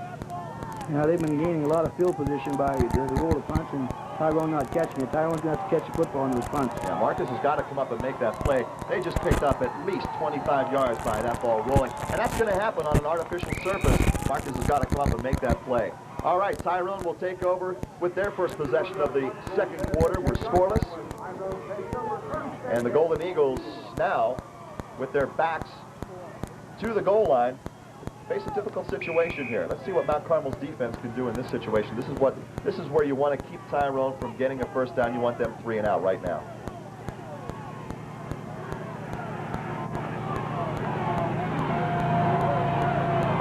Now they've been gaining a lot of field position by the roll of punts, and Tyrone not catching it. Tyrone's going to have to catch the football in those punts. Yeah, Marcus has got to come up and make that play. They just picked up at least 25 yards by that ball rolling, and that's going to happen on an artificial surface. Marcus has got to come up and make that play. All right, Tyrone will take over with their first possession of the 2nd quarter. We're scoreless, and the Golden Eagles now, with their backs to the goal line, face a difficult situation here. Let's see what Mount Carmel's defense can do in this situation. This is where you want to keep Tyrone from getting a first down. You want them 3 and out right now.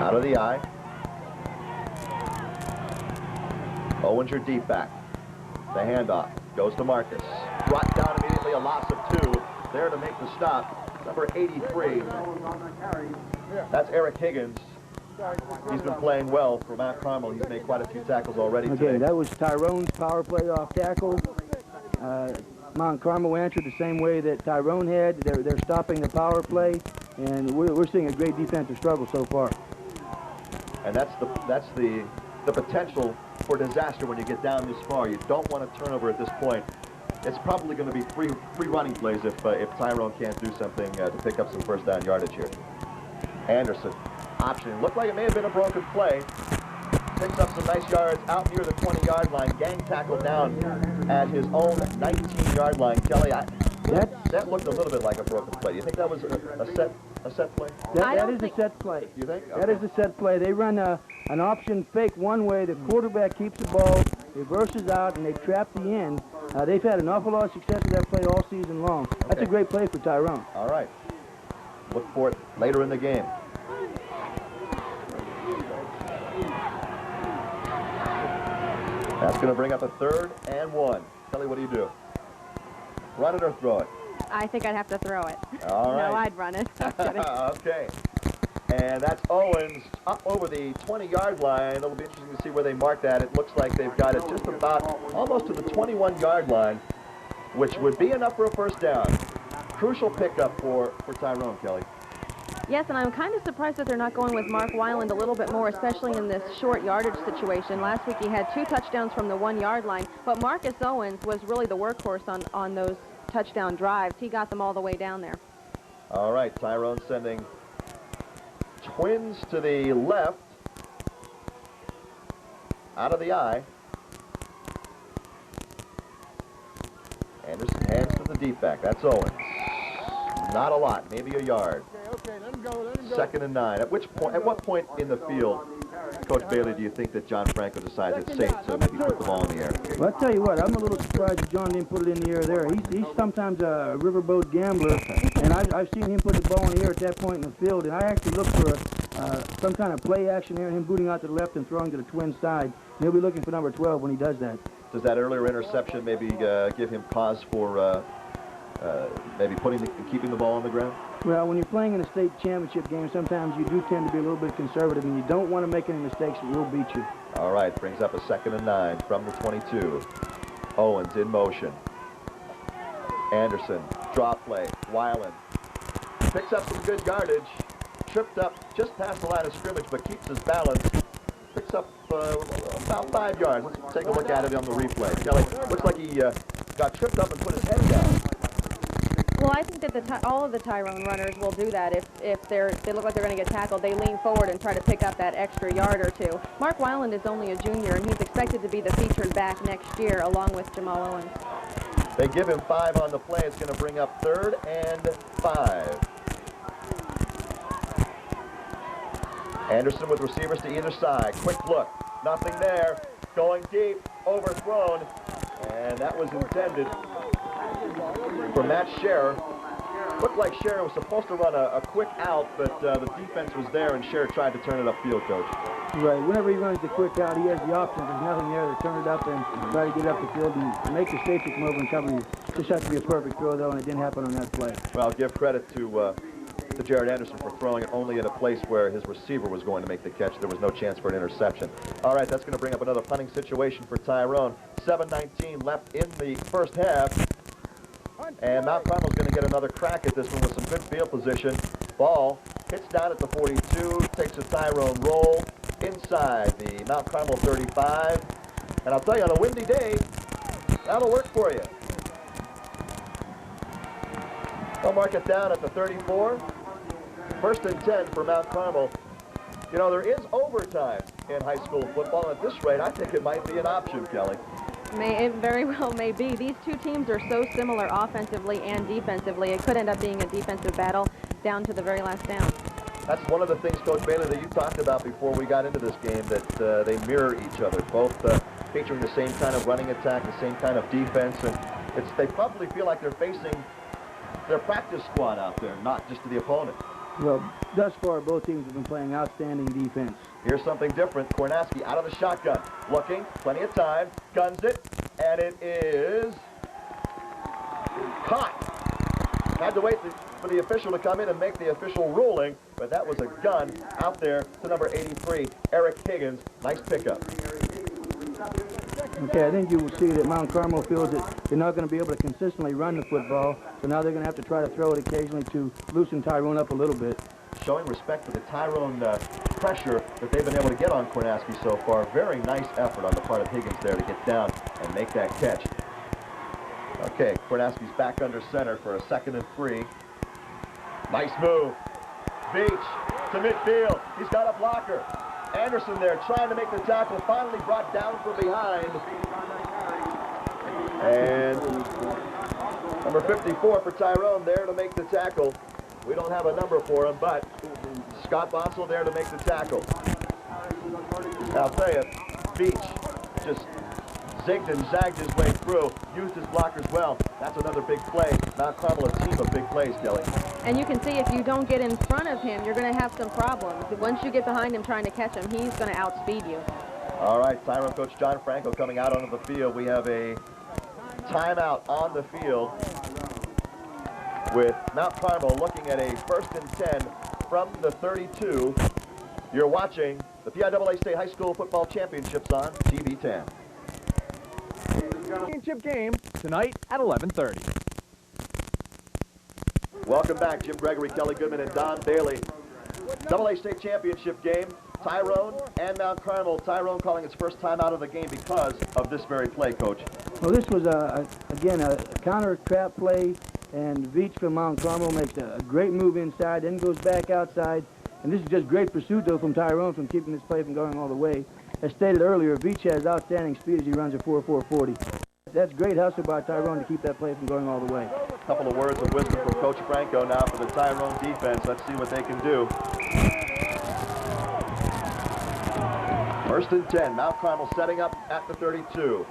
Out of the eye. Owens, your deep back. The handoff goes to Marcus. Brought down immediately, a loss of 2. There to make the stop, number 83. That's Eric Higgins. He's been playing well for Mount Carmel. He's made quite a few tackles already today. Okay, that was Tyrone's power play off tackle. Mount Carmel answered the same way that Tyrone had. They're stopping the power play, and we're seeing a great defensive struggle so far. And that's the potential for disaster when you get down this far. You don't want a turnover at this point. It's probably going to be free running plays if Tyrone can't do something to pick up some first down yardage here. Anderson, option. Looked like it may have been a broken play. Picks up some nice yards out near the 20-yard line. Gang tackle down at his own 19-yard line. Kelly, that looked a little bit like a broken play. Do you think that was a set play? That is a set play. You think? Okay. That is a set play. They run an option fake one way. The quarterback keeps the ball, reverses out, and they trap the end. They've had an awful lot of success with that play all season long. That's a great play for Tyrone. All right. Look for it later in the game. That's going to bring up a 3rd and 1. Kelly, what do you do? Run it or throw it? I think I'd have to throw it. All right. No, I'd run it. Okay. And that's Owens up over the 20-yard line. It'll be interesting to see where they mark that. It looks like they've got it just about almost to the 21-yard line, which would be enough for a first down. Crucial pickup for Tyrone, Kelly. Yes, and I'm kind of surprised that they're not going with Mark Weiland a little bit more, especially in this short yardage situation. Last week he had 2 touchdowns from the 1-yard line, but Marcus Owens was really the workhorse on those touchdown drives. He got them all the way down there. All right, Tyrone sending twins to the left, out of the eye. Anderson hands to the deep back. That's Owens. Not a lot, maybe a yard. Okay, let him go, let him go. 2nd and 9. At what point in the field, Coach Bailey, do you think that John Franco decides it's safe to maybe put the ball in the air? Well, I'll tell you what, I'm a little surprised that John didn't put it in the air there. He's sometimes a riverboat gambler, and I've seen him put the ball in the air at that point in the field, and I actually look for some kind of play action here, him booting out to the left and throwing to the twin side. And he'll be looking for number 12 when he does that. Does that earlier interception maybe give him cause for maybe keeping the ball on the ground? Well, when you're playing in a state championship game, sometimes you do tend to be a little bit conservative, and you don't want to make any mistakes that will beat you. All right, brings up a 2nd and 9 from the 22. Owens in motion. Anderson, draw play. Weiland picks up some good yardage. Tripped up just past the line of scrimmage, but keeps his balance. Picks up about 5 yards. Let's take a look at it on the replay. Kelly, looks like he got tripped up and put his head down. Well, I think that all of the Tyrone runners will do that. If they look like they're going to get tackled, they lean forward and try to pick up that extra yard or two. Mark Weiland is only a junior, and he's expected to be the featured back next year, along with Jamal Owens. They give him 5 on the play. It's going to bring up 3rd and 5. Anderson with receivers to either side. Quick look. Nothing there. Going deep. Overthrown. And that was intended for Matt Scherer. Looked like Scherer was supposed to run a quick out, but the defense was there, and Scherer tried to turn it upfield, Coach. Right. Whenever he runs the quick out, he has the option. There's nothing there to turn it up and try to get up the field and make the safety come over and cover you. Just has to be a perfect throw, though, and it didn't happen on that play. Well, give credit to Jared Anderson for throwing it only in a place where his receiver was going to make the catch. There was no chance for an interception. All right, that's going to bring up another punting situation for Tyrone. 7:19 left in the first half. And Mount Carmel's going to get another crack at this one with some good field position. Ball hits down at the 42, takes a Tyrone roll inside the Mount Carmel 35. And I'll tell you, on a windy day, that'll work for you. They'll mark it down at the 34. 1st and 10 for Mount Carmel. You know, there is overtime in high school football. At this rate, I think it might be an option, Kelly. It very well may be. These two teams are so similar offensively and defensively. It could end up being a defensive battle down to the very last down. That's one of the things, Coach Bailey, that you talked about before we got into this game, that they mirror each other, both featuring the same kind of running attack, the same kind of defense, and they probably feel like they're facing their practice squad out there, not just the opponent. Well, thus far, both teams have been playing outstanding defense. Here's something different. Kornaski out of the shotgun. Looking, plenty of time, guns it, and it is caught. Had to wait for the official to come in and make the official ruling, but that was a gun out there to number 83, Eric Higgins. Nice pickup. Okay, I think you will see that Mount Carmel feels that they're not going to be able to consistently run the football, so now they're going to have to try to throw it occasionally to loosen Tyrone up a little bit. Showing respect for the Tyrone pressure that they've been able to get on Kornaski so far. Very nice effort on the part of Higgins there to get down and make that catch. Okay, Kornaski's back under center for a 2nd and 3. Nice move. Beach to midfield. He's got a blocker. Anderson there trying to make the tackle, finally brought down from behind. And number 54 for Tyrone there to make the tackle. We don't have a number for him, but Scott Bonsell there to make the tackle. I'll tell you, Beach just zigged and zagged his way through, used his blockers well. That's another big play. Mount Carmel, a team of big plays, Kelly. And you can see if you don't get in front of him, you're going to have some problems. Once you get behind him trying to catch him, he's going to outspeed you. All right, Tyrone coach John Franco coming out onto the field. We have a timeout on the field with Mount Carmel looking at a 1st and 10 from the 32. You're watching the PIAA State High School Football Championships on TV 10. Championship game tonight at 11:30. Welcome back, Jim Gregory, Kelly Goodman, and Don Bailey. AA State Championship game, Tyrone and Mount Carmel. Tyrone calling its first time out of the game because of this very play, Coach. Well, this was, again, a counter trap play, and Veach from Mount Carmel makes a great move inside, then goes back outside. And this is just great pursuit, though, from Tyrone from keeping this play from going all the way. As stated earlier, Veach has outstanding speed as he runs a 4.440. That's great hustle by Tyrone to keep that play from going all the way. A couple of words of wisdom from Coach Franco now for the Tyrone defense. Let's see what they can do. 1st and 10. Mount Carmel setting up at the 32.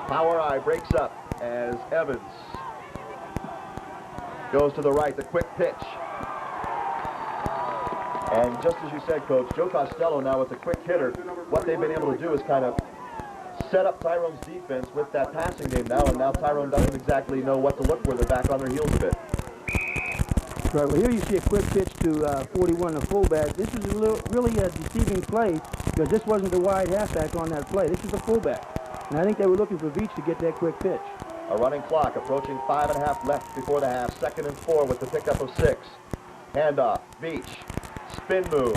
Power I breaks up as Evans goes to the right. The quick pitch. And just as you said, Coach, Joe Costello now with the quick hitter. What they've been able to do is kind of set up Tyrone's defense with that passing game now, and now Tyrone doesn't exactly know what to look for. They're back on their heels a bit. Right, well, here you see a quick pitch to 41, the fullback. This is really a deceiving play because this wasn't the wide halfback on that play. This is the fullback. And I think they were looking for Veach to get that quick pitch. A running clock approaching 5.5 left before the half. 2nd and 4 with the pickup of 6. Handoff, Veach, spin move.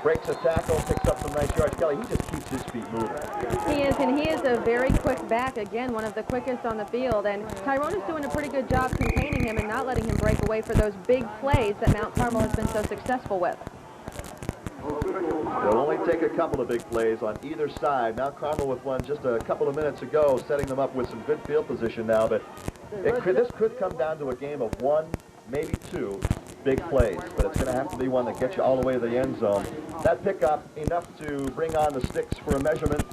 Breaks a tackle, picks up some nice yards. Kelly, he just keeps his feet moving. He is, and he is a very quick back. Again, one of the quickest on the field. And Tyrone is doing a pretty good job containing him and not letting him break away for those big plays that Mount Carmel has been so successful with. It'll only take a couple of big plays on either side. Mount Carmel with one just a couple of minutes ago, setting them up with some good field position now. But this could come down to a game of one, maybe two big plays, but it's going to have to be one that gets you all the way to the end zone. That pickup enough to bring on the sticks for a measurement.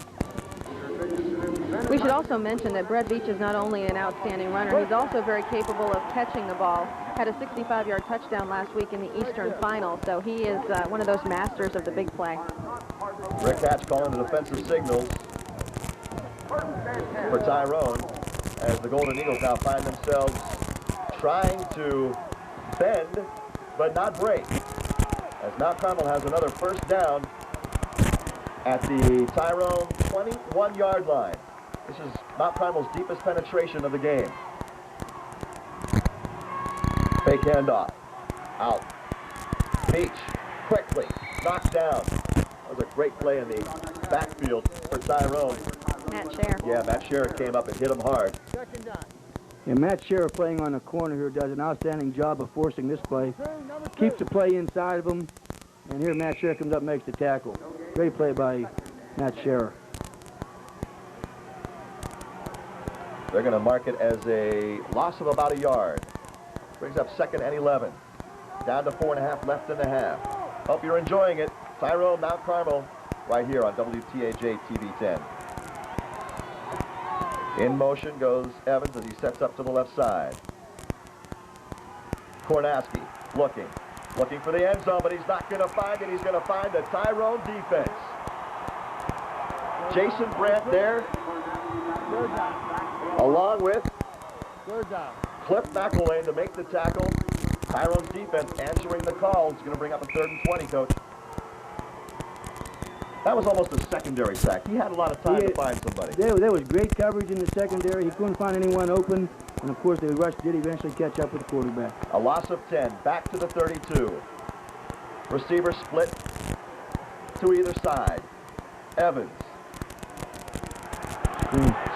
We should also mention that Brett Beach is not only an outstanding runner, he's also very capable of catching the ball. Had a 65-yard touchdown last week in the Eastern Final, so he is one of those masters of the big play. Rick Hatch calling the defensive signals for Tyrone as the Golden Eagles now find themselves trying to bend but not break, as Mount Carmel has another first down at the Tyrone 21-yard line. This is Mount Carmel's deepest penetration of the game. Fake handoff. Out. Beach. Quickly. Knocked down. That was a great play in the backfield for Tyrone. Matt Scher. Yeah, Matt Scher came up and hit him hard. Yeah, Matt Scher playing on the corner here does an outstanding job of forcing this play. Keeps the play inside of him. And here Matt Scher comes up and makes the tackle. Great play by Matt Scher. They're going to mark it as a loss of about a yard. Brings up 2nd and 11. Down to 4.5 left in the half. Hope you're enjoying it. Tyrone, Mount Carmel, right here on WTAJ TV 10. In motion goes Evans as he sets up to the left side. Kornaski looking for the end zone, but he's not going to find it. He's going to find the Tyrone defense. Jason Brandt there, along with Cliff McElwain to make the tackle. Tyrone's defense answering the call. It's going to bring up a 3rd and 20, Coach. That was almost a secondary sack. He had a lot of time to find somebody. There was great coverage in the secondary. He couldn't find anyone open. And, of course, the rush did eventually catch up with the quarterback. A loss of 10. Back to the 32. Receiver split to either side. Evans.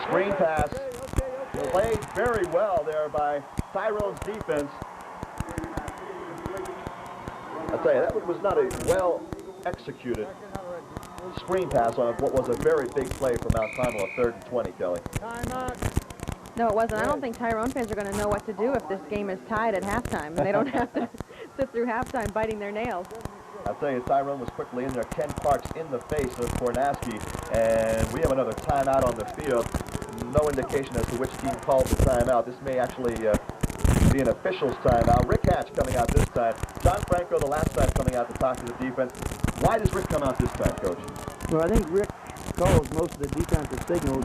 Screen pass. Played very well there by Tyrone's defense. I'll tell you, that was not a well-executed screen pass on what was a very big play for Mount Carmel, a 3rd and 20, Kelly. No, it wasn't. I don't think Tyrone fans are going to know what to do if this game is tied at halftime, and they don't have to sit through halftime biting their nails. I'll tell you, Tyrone was quickly in there. Ken Parks in the face of Kornaski, and we have another timeout on the field. No indication as to which team called the timeout. This may actually be an official's timeout. Rick Hatch coming out this time. John Franco the last time coming out to talk to the defense. Why does Rick come out this time, Coach? Well, I think Rick calls most of the defensive signals,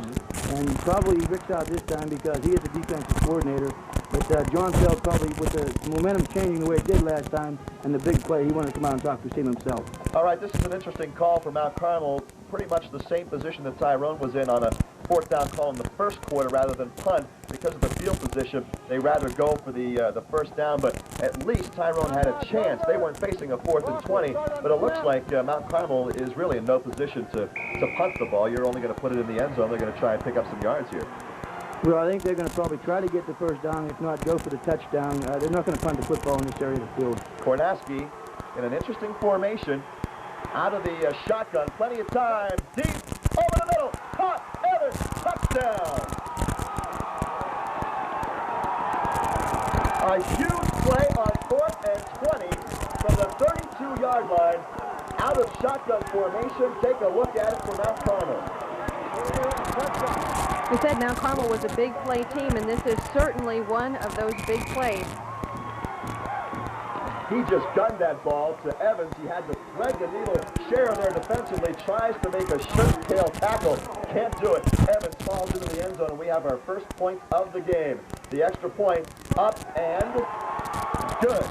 and probably Rick's out this time because he is the defensive coordinator. But John felt probably with the momentum changing the way it did last time and the big play, he wanted to come out and talk to the team himself. All right, this is an interesting call for Mount Carmel. Pretty much the same position that Tyrone was in on a 4th down call in the first quarter rather than punt. Because of the field position, they rather go for the first down, but at least Tyrone had a chance. They weren't facing a 4th and 20, but it looks like Mount Carmel is really in no position to punt the ball. You're only going to put it in the end zone. They're going to try and pick up some yards here. Well, I think they're going to probably try to get the first down, if not go for the touchdown. They're not going to punt the football in this area of the field. Kornaski in an interesting formation, out of the shotgun, plenty of time, deep, over the middle, caught, Evans, touchdown. A huge play on 4th and 20 from the 32-yard line, out of shotgun formation. Take a look at it for Mount Carmel. We said Mount Carmel was a big play team, and this is certainly one of those big plays. He just gunned that ball to Evans. He had to thread the needle. Scher there defensively tries to make a shirt tail tackle. Can't do it. Evans falls into the end zone, and we have our first point of the game. The extra point up and good.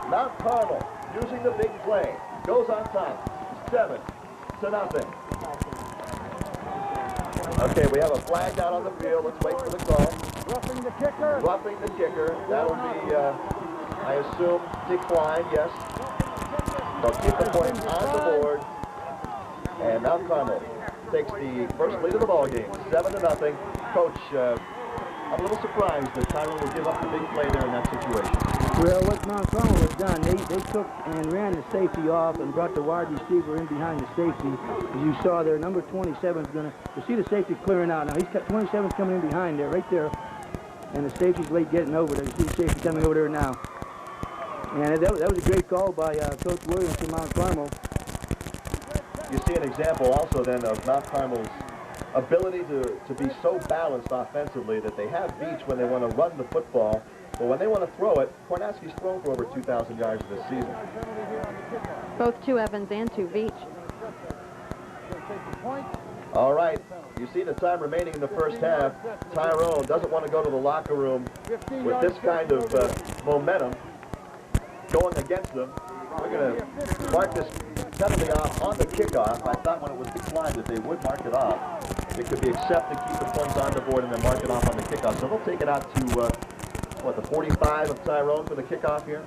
Mount Carmel using the big play. Goes on top. 7-0. Okay, we have a flag down on the field. Let's wait for the call. Roughing the kicker. Roughing the kicker. That'll be, I assume, declined, yes. They'll keep the points on the board. And now Carmel takes the first lead of the ball game, 7-0. Coach, I'm a little surprised that Tyrone will give up the big play there in that situation. Well, what Mount Carmel has done, they took and ran the safety off and brought the wide receiver in behind the safety. As you saw there, number 27 is going to, you see the safety clearing out. Now, he's got 27 coming in behind there, right there. And the safety's late getting over there. You see the safety coming over there now. And that was a great call by Coach Williams to Mount Carmel. You see an example also then of Mount Carmel's ability to be so balanced offensively that they have Beach when they want to run the football, but when they want to throw it, Kornaski's thrown for over 2,000 yards this season. Both 2 Evans and 2 Beach. All right, you see the time remaining in the first half. Tyrone doesn't want to go to the locker room with this kind of momentum going against them. We're going to mark this penalty off on the kickoff. I thought when it was declined that they would mark it off. It could be accepted, keep the points on the board, and then mark it off on the kickoff. So they'll take it out to, what, the 45 of Tyrone for the kickoff here?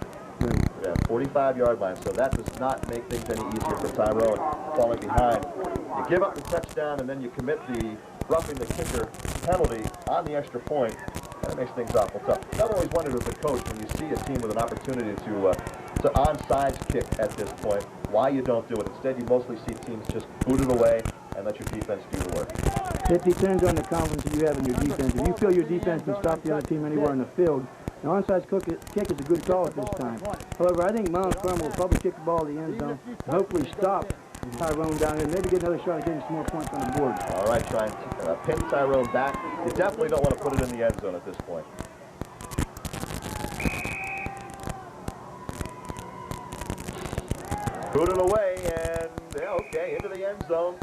Yeah, 45-yard line. So that does not make things any easier for Tyrone falling behind. You give up the touchdown, and then you commit the roughing the kicker penalty on the extra point, and it makes things awful tough. I've always wondered as a coach, when you see a team with an opportunity to onside kick at this point, why you don't do it. Instead, you mostly see teams just boot it away and let your defense do the work. It depends on the confidence that you have in your defense. If you feel your defense can stop the other team anywhere in the field, the onside kick is a good call at this time. However, I think Mount Carmel will probably kick the ball to the end zone and hopefully stop Tyrone down here, maybe get another shot at getting some more points on the board. All right, try and pin Tyrone back. You definitely don't want to put it in the end zone at this point. Booted away, and yeah, okay, into the end zone.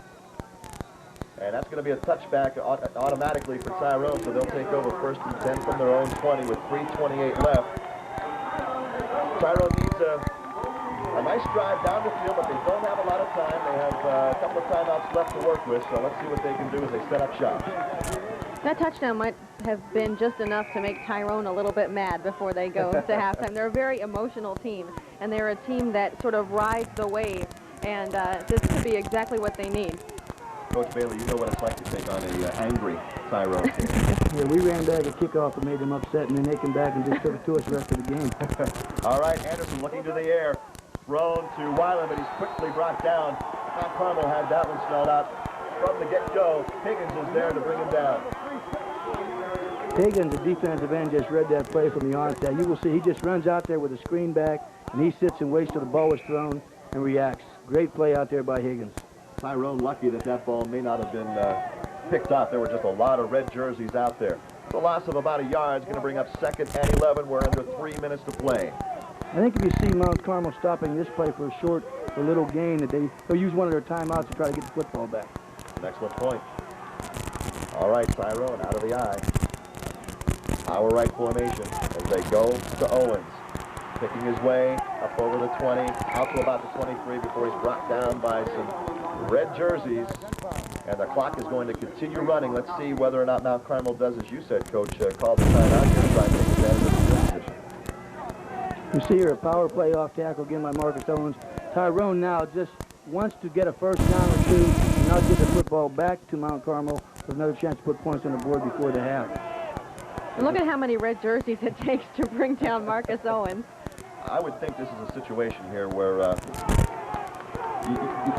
And that's going to be a touchback automatically for Tyrone, so they'll take over 1st and 10 from their own 20 with 3:28 left. Tyrone needs a nice drive down the field, but they don't have a lot of time. They have a couple of timeouts left to work with, so let's see what they can do as they set up shop. That touchdown might have been just enough to make Tyrone a little bit mad before they go to halftime. They're a very emotional team, and they're a team that sort of rides the wave, and this could be exactly what they need. Coach Bailey, you know what it's like to take on an angry Tyrone team. Yeah, we ran back a kickoff and made them upset, and then they came back and just took it to us the rest of the game. All right, Anderson looking to the air. Thrown to Weiland, but he's quickly brought down. Mount Carmel had that one spelled out from the get-go. Higgins is there to bring him down. Higgins, the defensive end, just read that play from the onset. You will see he just runs out there with a screen back, and he sits and waits till the ball is thrown and reacts. Great play out there by Higgins. Tyrone lucky that ball may not have been picked up. There were just a lot of red jerseys out there. The loss of about a yard is going to bring up 2nd and 11. We're under 3 minutes to play. I think if you see Mount Carmel stopping this play for a little gain, that they'll use one of their timeouts to try to get the football back. An excellent point. All right, Tyrone out of the eye. Our right formation as they go to Owens. Picking his way up over the 20, out to about the 23 before he's brought down by some red jerseys. And the clock is going to continue running. Let's see whether or not Mount Carmel does, as you said, Coach, call the timeout here and try and take advantage of the field position. You see here a power play off tackle again by Marcus Owens. Tyrone now just wants to get a first down or two and now get the football back to Mount Carmel with another chance to put points on the board before the half. And look at how many red jerseys it takes to bring down Marcus Owens. I would think this is a situation here where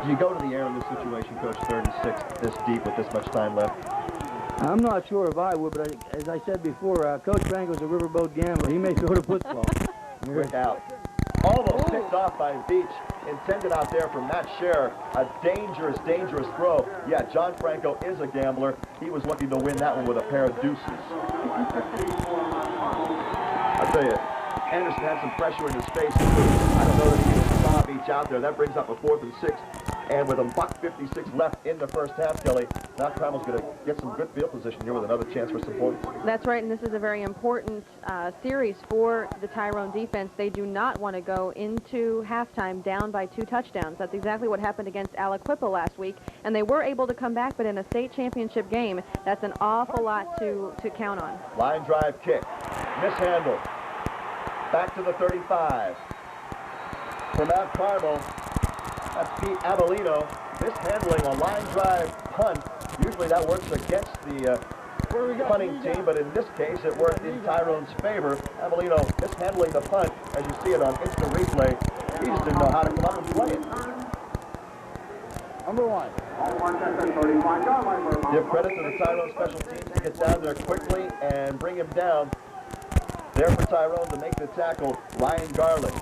you go to the air in this situation, Coach, 3rd and 6 this deep with this much time left. I'm not sure if I would, but as I said before, Coach Franco's a riverboat gambler. He may throw the football. Quick out. Almost picked off by Beach. Intended out there for Matt Scherer. A dangerous, dangerous throw. Yeah, John Franco is a gambler. He was looking to win that one with a pair of deuces. I'll tell you, Anderson had some pressure in his face. I don't know that he can saw Beach out there. That brings up a 4th and 6. And with a $1:56 left in the first half, Kelly, Mount Carmel's going to get some good field position here with another chance for some points. That's right, and this is a very important series for the Tyrone defense. They do not want to go into halftime down by 2 touchdowns. That's exactly what happened against Aliquippa last week, and they were able to come back, but in a state championship game, that's an awful lot to count on. Line drive kick, mishandled. Back to the 35. For Mount Carmel, That's Pete Avellino mishandling a line drive punt. Usually that works against the punting team, but in this case it worked in Tyrone's favor. Avellino mishandling the punt, as you see it on instant replay. He just didn't know how to come up and play it. Number 1. Give credit to the Tyrone special teams to get down there quickly and bring him down. There for Tyrone to make the tackle, Ryan Garlick.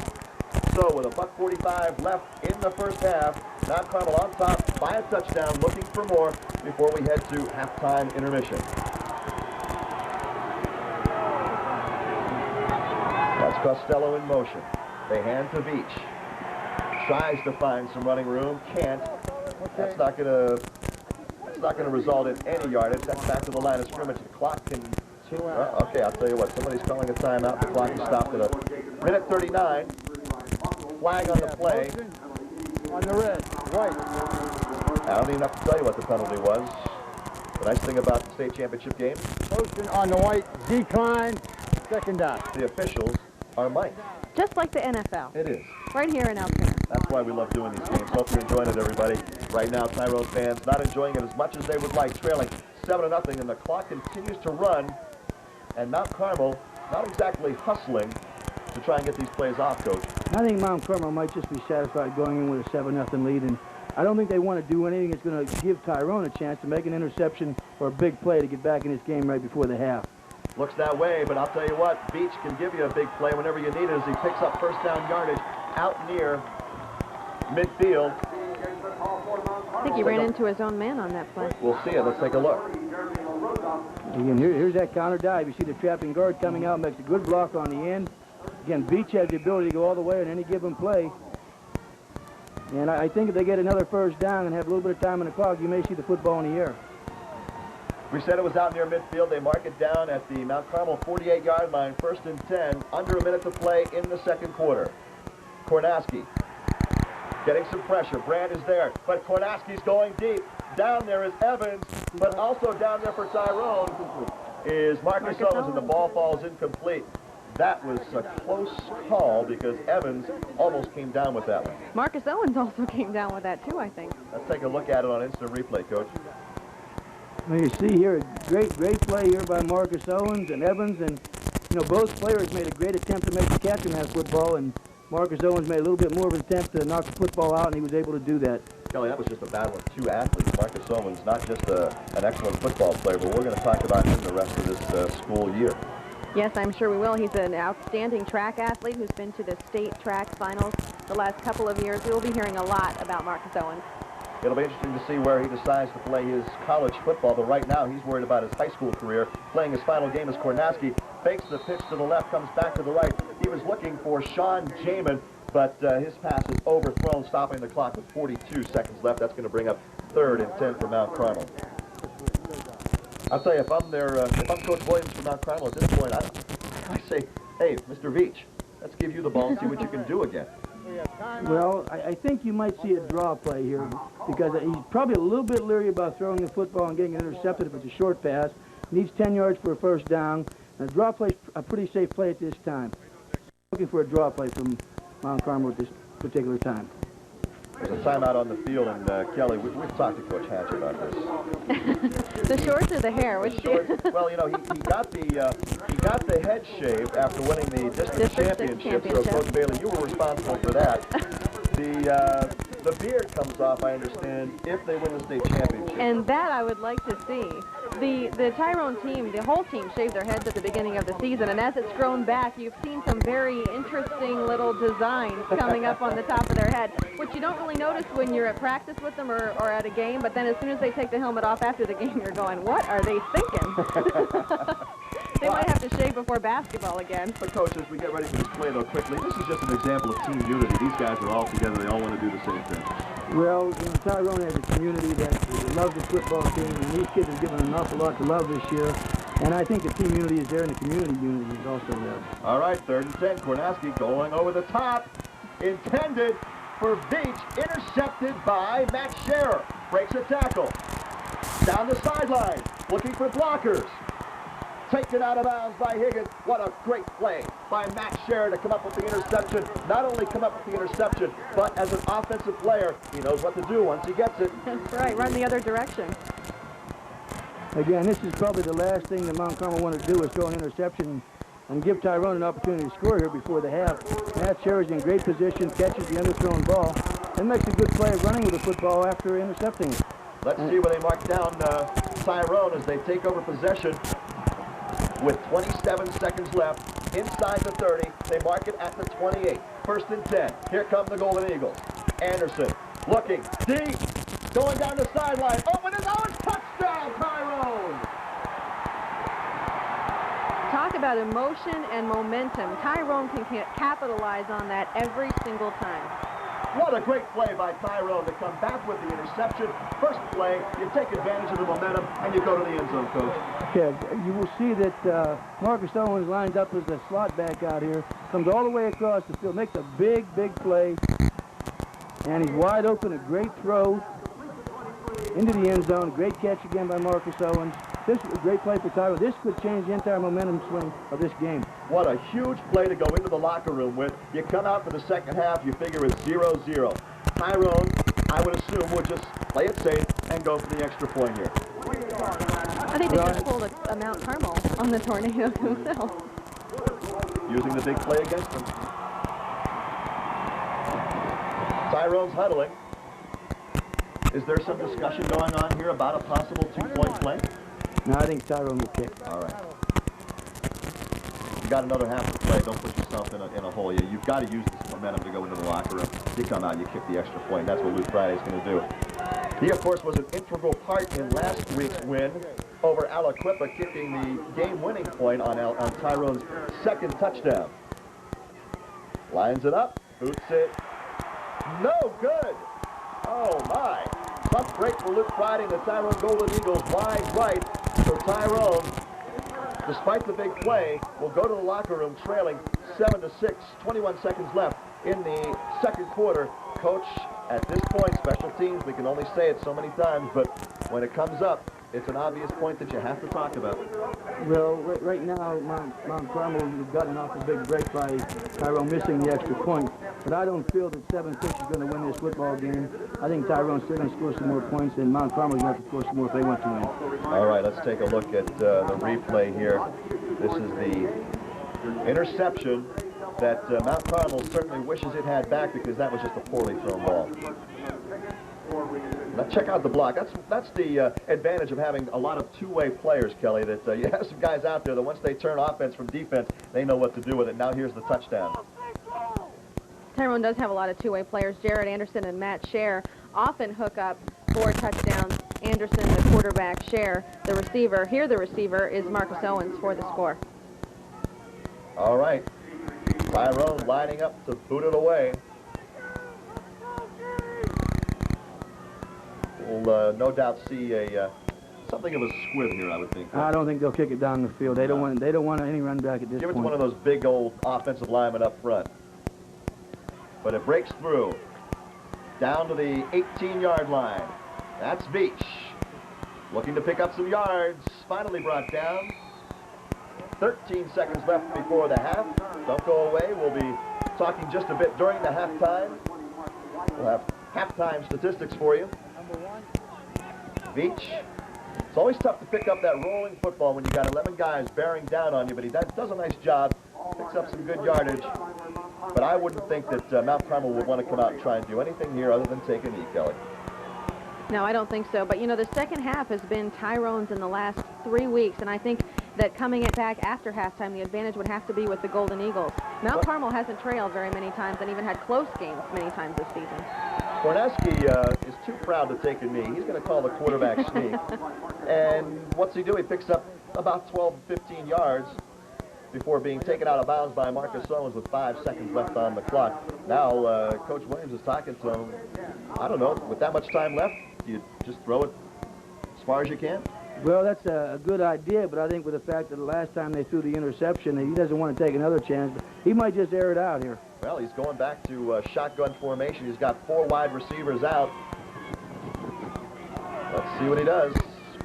So with $1:45 left in the first half, Mount Carmel on top by a touchdown, looking for more before we head to halftime intermission. That's Costello in motion. They hand to Beach. Tries to find some running room, can't. That's not gonna result in any yardage. That's back to the line of scrimmage. The clock can. Okay, I'll tell you what. Somebody's calling a timeout. The clock is stopped at a minute 39. Flag on the play. On the red, right. I don't even have to tell you what the penalty was. The nice thing about the state championship game, Motion on the white, decline, second down. the officials are mic'd. Just like the NFL. It is. Right here in Altoona. That's why we love doing these games. Hope you're enjoying it, everybody. Right now, Tyrone fans not enjoying it as much as they would like, trailing 7-0, and the clock continues to run. And Mount Carmel not exactly hustling to try and get these plays off, Coach. I think Mount Carmel might just be satisfied going in with a 7-0 lead, and I don't think they want to do anything that's going to give Tyrone a chance to make an interception or a big play to get back in this game right before the half. Looks that way, but I'll tell you what, Beach can give you a big play whenever you need it as he picks up first down yardage out near midfield. I think he ran into his own man on that play. We'll see it. Let's take a look. Again, here's that counter dive. You see the trapping guard coming out, makes a good block on the end. Again, Beach has the ability to go all the way on any given play. And I think if they get another first down and have a little bit of time on the clock, you may see the football in the air. We said it was out near midfield. They mark it down at the Mount Carmel 48-yard line, 1st and 10, under a minute to play in the second quarter. Kornaski getting some pressure. Brand is there, but Kornaski's going deep. Down there is Evans, but also down there for Tyrone is Marcus Owens, and the ball falls incomplete. That was a close call because Evans almost came down with that one. Marcus Owens also came down with that too, I think. Let's take a look at it on instant replay, Coach. Well, you see here a great play here by Marcus Owens and Evans, and you know both players made a great attempt to make the catch on that football, and Marcus Owens made a little bit more of an attempt to knock the football out, and he was able to do that. Kelly, that was just a battle of two athletes. Marcus Owens, not just an excellent football player, but we're going to talk about him the rest of this school year. Yes, I'm sure we will. He's an outstanding track athlete who's been to the state track finals the last couple of years. We'll be hearing a lot about Marcus Owens. It'll be interesting to see where he decides to play his college football, but right now he's worried about his high school career. Playing his final game as Kornaski fakes the pitch to the left, comes back to the right. He was looking for Sean Jamin, but his pass is overthrown, stopping the clock with 42 seconds left. That's going to bring up 3rd and 10 for Mount Carmel. I'll tell you, if I'm Coach Williams from Mount Carmel at this point, I say, hey, Mr. Veach, let's give you the ball and see what you can do again. Well, I think you might see a draw play here because he's probably a little bit leery about throwing the football and getting it intercepted if it's a short pass. Needs 10 yards for a first down. And a draw play is a pretty safe play at this time. Looking for a draw play from Mount Carmel at this particular time. There's a timeout on the field, and Kelly, we've talked to Coach Hatch about this. The shorts or the hair? Which well, you know, he got the head shaved after winning the district championship. So, Coach Bailey, you were responsible for that. The beard comes off, I understand, if they win the state championship. And that I would like to see. The Tyrone team, the whole team shaved their heads at the beginning of the season, and as it's grown back, you've seen some very interesting little designs coming up on the top of their head, which you don't really notice when you're at practice with them or at a game, but then as soon as they take the helmet off after the game, you're going, what are they thinking? They might have to shave before basketball again. But, Coach, as we get ready for this play, though, quickly, this is just an example of team unity. These guys are all together. They all want to do the same thing. Well, you know, Tyrone has a community that loves the football team, and these kids have given an awful lot to love this year. And I think the team unity is there, and the community unity is also there. All right, 3rd and 10. Kornaski going over the top. Intended for Beach. Intercepted by Matt Scherer. Breaks a tackle. Down the sideline. Looking for blockers. Taken out of bounds by Higgins. What a great play by Matt Sherritt to come up with the interception. Not only come up with the interception, but as an offensive player, he knows what to do once he gets it. That's right, run the other direction. Again, this is probably the last thing that Mount Carmel wanted to do is throw an interception and give Tyrone an opportunity to score here before the half. Matt Sherritt's in great position, catches the underthrown ball, and makes a good play running with the football after intercepting it. Let's see where they mark down Tyrone as they take over possession with 27 seconds left. Inside the 30, they mark it at the 28. First and 10. Here come the Golden Eagles. Anderson looking deep, going down the sideline. Open is Owens, touchdown, Tyrone! Talk about emotion and momentum. Tyrone can capitalize on that every single time. What a great play by Tyrone to come back with the interception. First play, you take advantage of the momentum, and you go to the end zone, Coach. Yeah, you will see that Marcus Owens lines up as a slot back out here, comes all the way across the field, makes a big, big play, and he's wide open, a great throw into the end zone. Great catch again by Marcus Owens. This is a great play for Tyrone. This could change the entire momentum swing of this game. What a huge play to go into the locker room with. You come out for the second half, you figure it's 0-0. Tyrone, I would assume, will just play it safe and go for the extra point here. I think they just pulled a Mount Carmel on the tornado himself. Using the big play against them. Tyrone's huddling. Is there some discussion going on here about a possible two-point play? No, I think Tyrone will kick. All right. You got another half to play. Don't put yourself in a hole. You've got to use this momentum to go into the locker room. You come out, you kick the extra point. That's what Luke Friday's going to do. He, of course, was an integral part in last week's win over Aliquippa, kicking the game-winning point on Tyrone's second touchdown. Lines it up, boots it. No good. Oh, my. Tough break for Luke Friday and the Tyrone Golden Eagles wide right. So Tyrone, despite the big play, will go to the locker room trailing 7-6, 21 seconds left in the second quarter. Coach, at this point, special teams, we can only say it so many times, but when it comes up, it's an obvious point that you have to talk about. Well, right now, Mount Carmel has gotten off a big break by Tyrone missing the extra point. But I don't feel that 7-6 is going to win this football game. I think Tyrone's still going to score some more points, and Mount Carmel's going to have to score some more if they want to win. All right, let's take a look at the replay here. This is the interception that Mount Carmel certainly wishes it had back because that was just a poorly thrown ball. Now check out the block. That's the advantage of having a lot of two-way players, Kelly, that you have some guys out there that once they turn offense from defense, they know what to do with it. Now here's the touchdown. Tyrone does have a lot of two-way players. Jared Anderson and Matt Sherritt often hook up for touchdowns. Anderson, the quarterback, Sherritt, the receiver. Here the receiver is Marcus Owens for the score. All right. Tyrone lining up to boot it away. We'll no doubt see something of a squib here, I would think. I don't think they'll kick it down the field. They don't want any run back at this point. Give it to one of those big old offensive linemen up front. But it breaks through down to the 18-yard line. That's Beach looking to pick up some yards. Finally brought down. 13 seconds left before the half. Don't go away. We'll be talking just a bit during the halftime. We'll have halftime statistics for you. Beach. It's always tough to pick up that rolling football when you got 11 guys bearing down on you, but he does a nice job. Picks up some good yardage. But I wouldn't think that Mount Carmel would want to come out and try and do anything here other than take a knee, Kelly. No, I don't think so. But, you know, the second half has been Tyrone's in the last 3 weeks, and I think that coming back after halftime, the advantage would have to be with the Golden Eagles. Mount Carmel hasn't trailed very many times and even had close games many times this season. Korneski is too proud to take a knee. He's going to call the quarterback sneak. And what's he do? He picks up about 12, 15 yards before being taken out of bounds by Marcus Owens with 5 seconds left on the clock. Now, Coach Williams is talking to him. I don't know, with that much time left, do you just throw it as far as you can? Well, that's a good idea, but I think with the fact that the last time they threw the interception, he doesn't want to take another chance. But he might just air it out here. Well, he's going back to shotgun formation. He's got 4 wide receivers out. Let's see what he does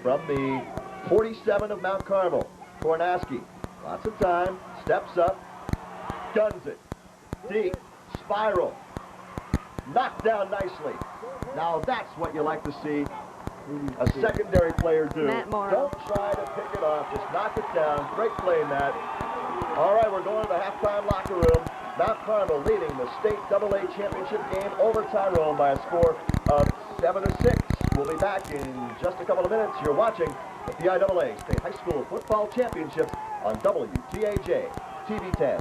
from the 47 of Mount Carmel. Kornaski, lots of time, steps up, guns it, deep, spiral, knocked down nicely. Now that's what you like to see a secondary player do. Don't try to pick it off, just knock it down. Great play, Matt. All right, we're going to the halftime locker room. Mount Carmel leading the state AA championship game over Tyrone by a score of 7-6. We'll be back in just a couple of minutes. You're watching the TIAA State High School Football Championships on WTAJ TV 10.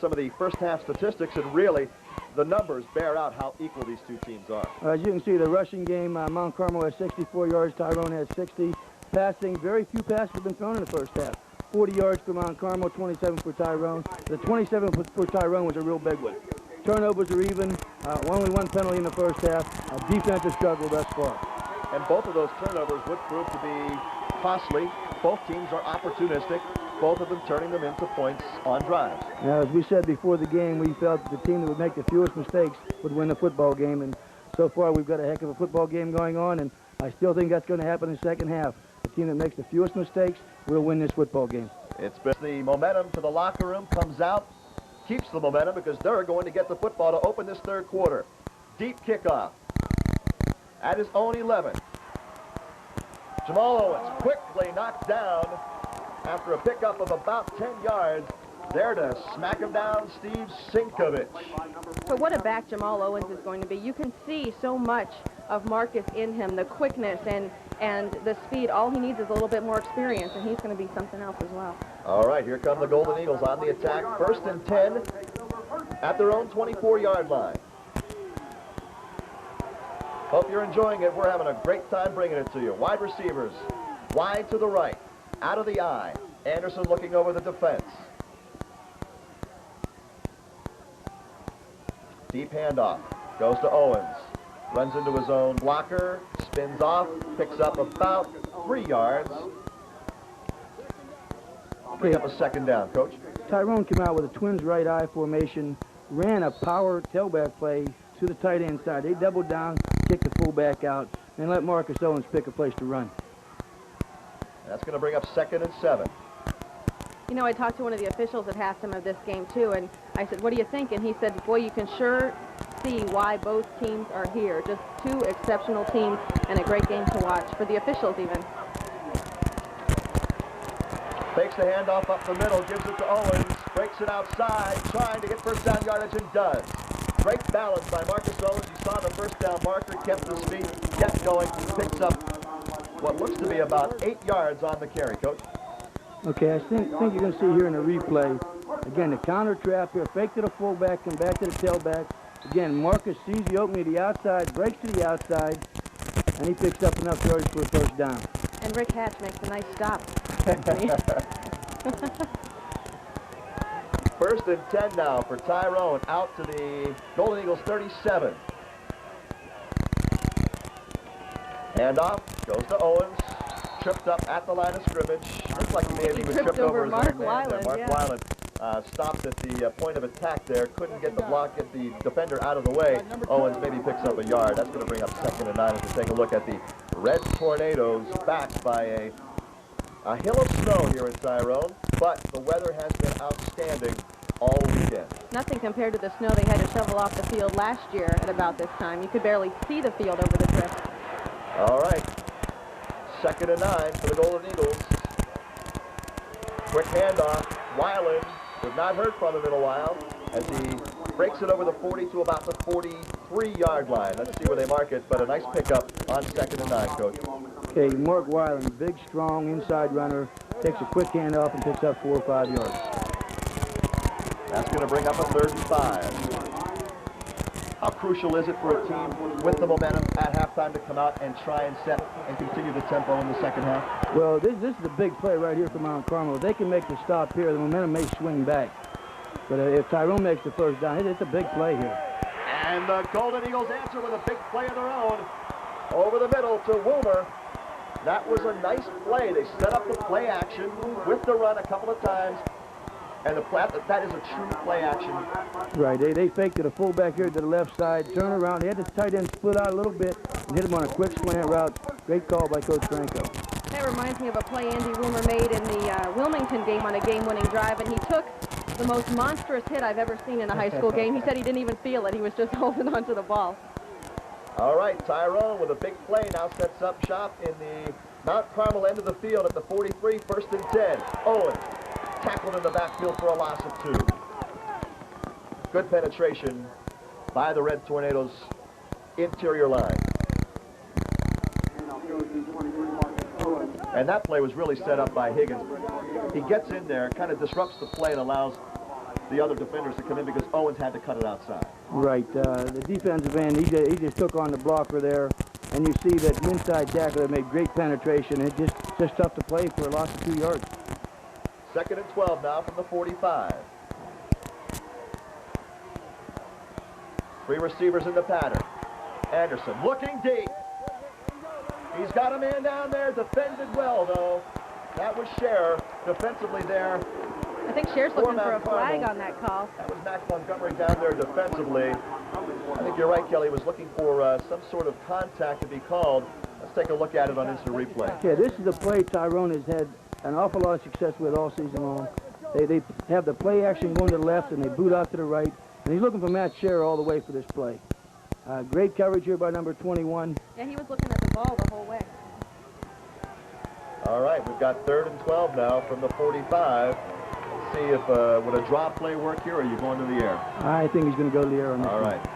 Some of the first half statistics, and really the numbers bear out how equal these two teams are. As you can see, the rushing game, Mount Carmel has 64 yards, Tyrone has 60. Passing, very few passes have been thrown in the first half. 40 yards for Mount Carmel, 27 for Tyrone. The 27 for Tyrone was a real big one. Turnovers are even, only one penalty in the first half. A defensive struggle thus far. And both of those turnovers would prove to be costly. Both teams are opportunistic, both of them turning them into points on drives. Now, as we said before the game, we felt the team that would make the fewest mistakes would win the football game, and so far we've got a heck of a football game going on, and I still think that's going to happen in the second half. The team that makes the fewest mistakes will win this football game. It's been the momentum to the locker room, comes out, keeps the momentum because they're going to get the football to open this third quarter. Deep kickoff at his own 11. Jamal Owens quickly knocked down after a pickup of about 10 yards. There to smack him down, Steve Sinkovich. But what a back Jamal Owens is going to be. You can see so much of Marcus in him, the quickness and the speed. All he needs is a little bit more experience, and he's going to be something else as well. All right, here come the Golden Eagles on the attack. 1st and 10 at their own 24-yard line. Hope you're enjoying it. We're having a great time bringing it to you. Wide receivers, wide to the right, out of the eye. Anderson looking over the defense. Deep handoff, goes to Owens. Runs into his own blocker, spins off, picks up about 3 yards. Bring up a second down, Coach. Tyrone came out with a twins right eye formation, ran a power tailback play to the tight end side. They doubled down, kicked the fullback out, and let Marcus Owens pick a place to run. That's going to bring up 2nd and 7. You know, I talked to one of the officials at halftime of this game, too, and I said, what do you think? And he said, boy, you can sure see why both teams are here. Just two exceptional teams and a great game to watch, for the officials even. Fakes the handoff up the middle, gives it to Owens, breaks it outside, trying to get first down yardage, and does. Great balance by Marcus Owens. He saw the first down marker, kept his feet, kept going, picks up what looks to be about 8 yards on the carry, Coach. Okay, I think you're going to see here in the replay, again, the counter trap here, fake to the fullback, come back to the tailback. Again, Marcus sees the opening to the outside, breaks to the outside, and he picks up enough yards for a first down. And Rick Hatch makes a nice stop. 1st and 10 now for Tyrone, out to the Golden Eagles 37. Handoff, goes to Owens, tripped up at the line of scrimmage. Looks like he was tripped over his Mark own man. Weiland, Mark yeah. Weiland stopped at the point of attack there, couldn't get the block, get the defender out of the way. Owens maybe picks up a yard. That's going to bring up 2nd and 9 as we take a look at the Red Tornadoes, backed by a hill of snow here in Tyrone, but the weather has been outstanding all weekend. Nothing compared to the snow they had to shovel off the field last year at about this time. You could barely see the field over the drift. All right, 2nd and 9 for the Golden Eagles. Quick handoff. Weiland, we've not heard from him in a while, as he breaks it over the 40 to about the 43-yard line. Let's see where they mark it, but a nice pickup on 2nd and 9, Coach. Okay, Mark Weiland, big, strong inside runner, takes a quick handoff and picks up 4 or 5 yards. That's going to bring up a 3rd and 5. How crucial is it for a team with the momentum at halftime to come out and try and set and continue the tempo in the second half? Well, this is a big play right here for Mount Carmel. If they can make the stop here, the momentum may swing back. But if Tyrone makes the first down, it's a big play here. And the Golden Eagles answer with a big play of their own. Over the middle to Woomer. That was a nice play. They set up the play action with the run a couple of times. And that is a true play action. Right, they faked it a fullback here to the left side, turn around. They had the tight end split out a little bit and hit him on a quick slant route. Great call by Coach Franco. They that reminds me of a play Andy Rumer made in the Wilmington game on a game-winning drive, and he took the most monstrous hit I've ever seen in a high school game. He said he didn't even feel it. He was just holding on to the ball. All right, Tyrone with a big play now sets up shop in the Mount Carmel end of the field at the 43, 1st and 10. Owens tackled in the backfield for a loss of 2. Good penetration by the Red Tornadoes' interior line. And that play was really set up by Higgins. He gets in there, kind of disrupts the play and allows the other defenders to come in because Owens had to cut it outside. Right. The defensive end, he just took on the blocker there, and you see that the inside tackler made great penetration. It's just tough to play for a loss of 2 yards. 2nd and 12 now from the 45. 3 receivers in the pattern. Anderson looking deep. He's got a man down there, defended well, though. That was Scherer defensively there. I think Scherer's looking for a flag on that call. That was Max Montgomery down there defensively. I think you're right, Kelly, was looking for some sort of contact to be called. Let's take a look at it on instant replay. Yeah, this is a play Tyrone has had an awful lot of success with all season long. They have the play action going to the left, and they boot out to the right. And he's looking for Matt Scherer all the way for this play. Great coverage here by number 21. Yeah, he was looking at the ball the whole way. All right, we've got 3rd and 12 now from the 45. Let's see if, would a drop play work here, or are you going to the air? I think he's going to go to the air on this All one. right.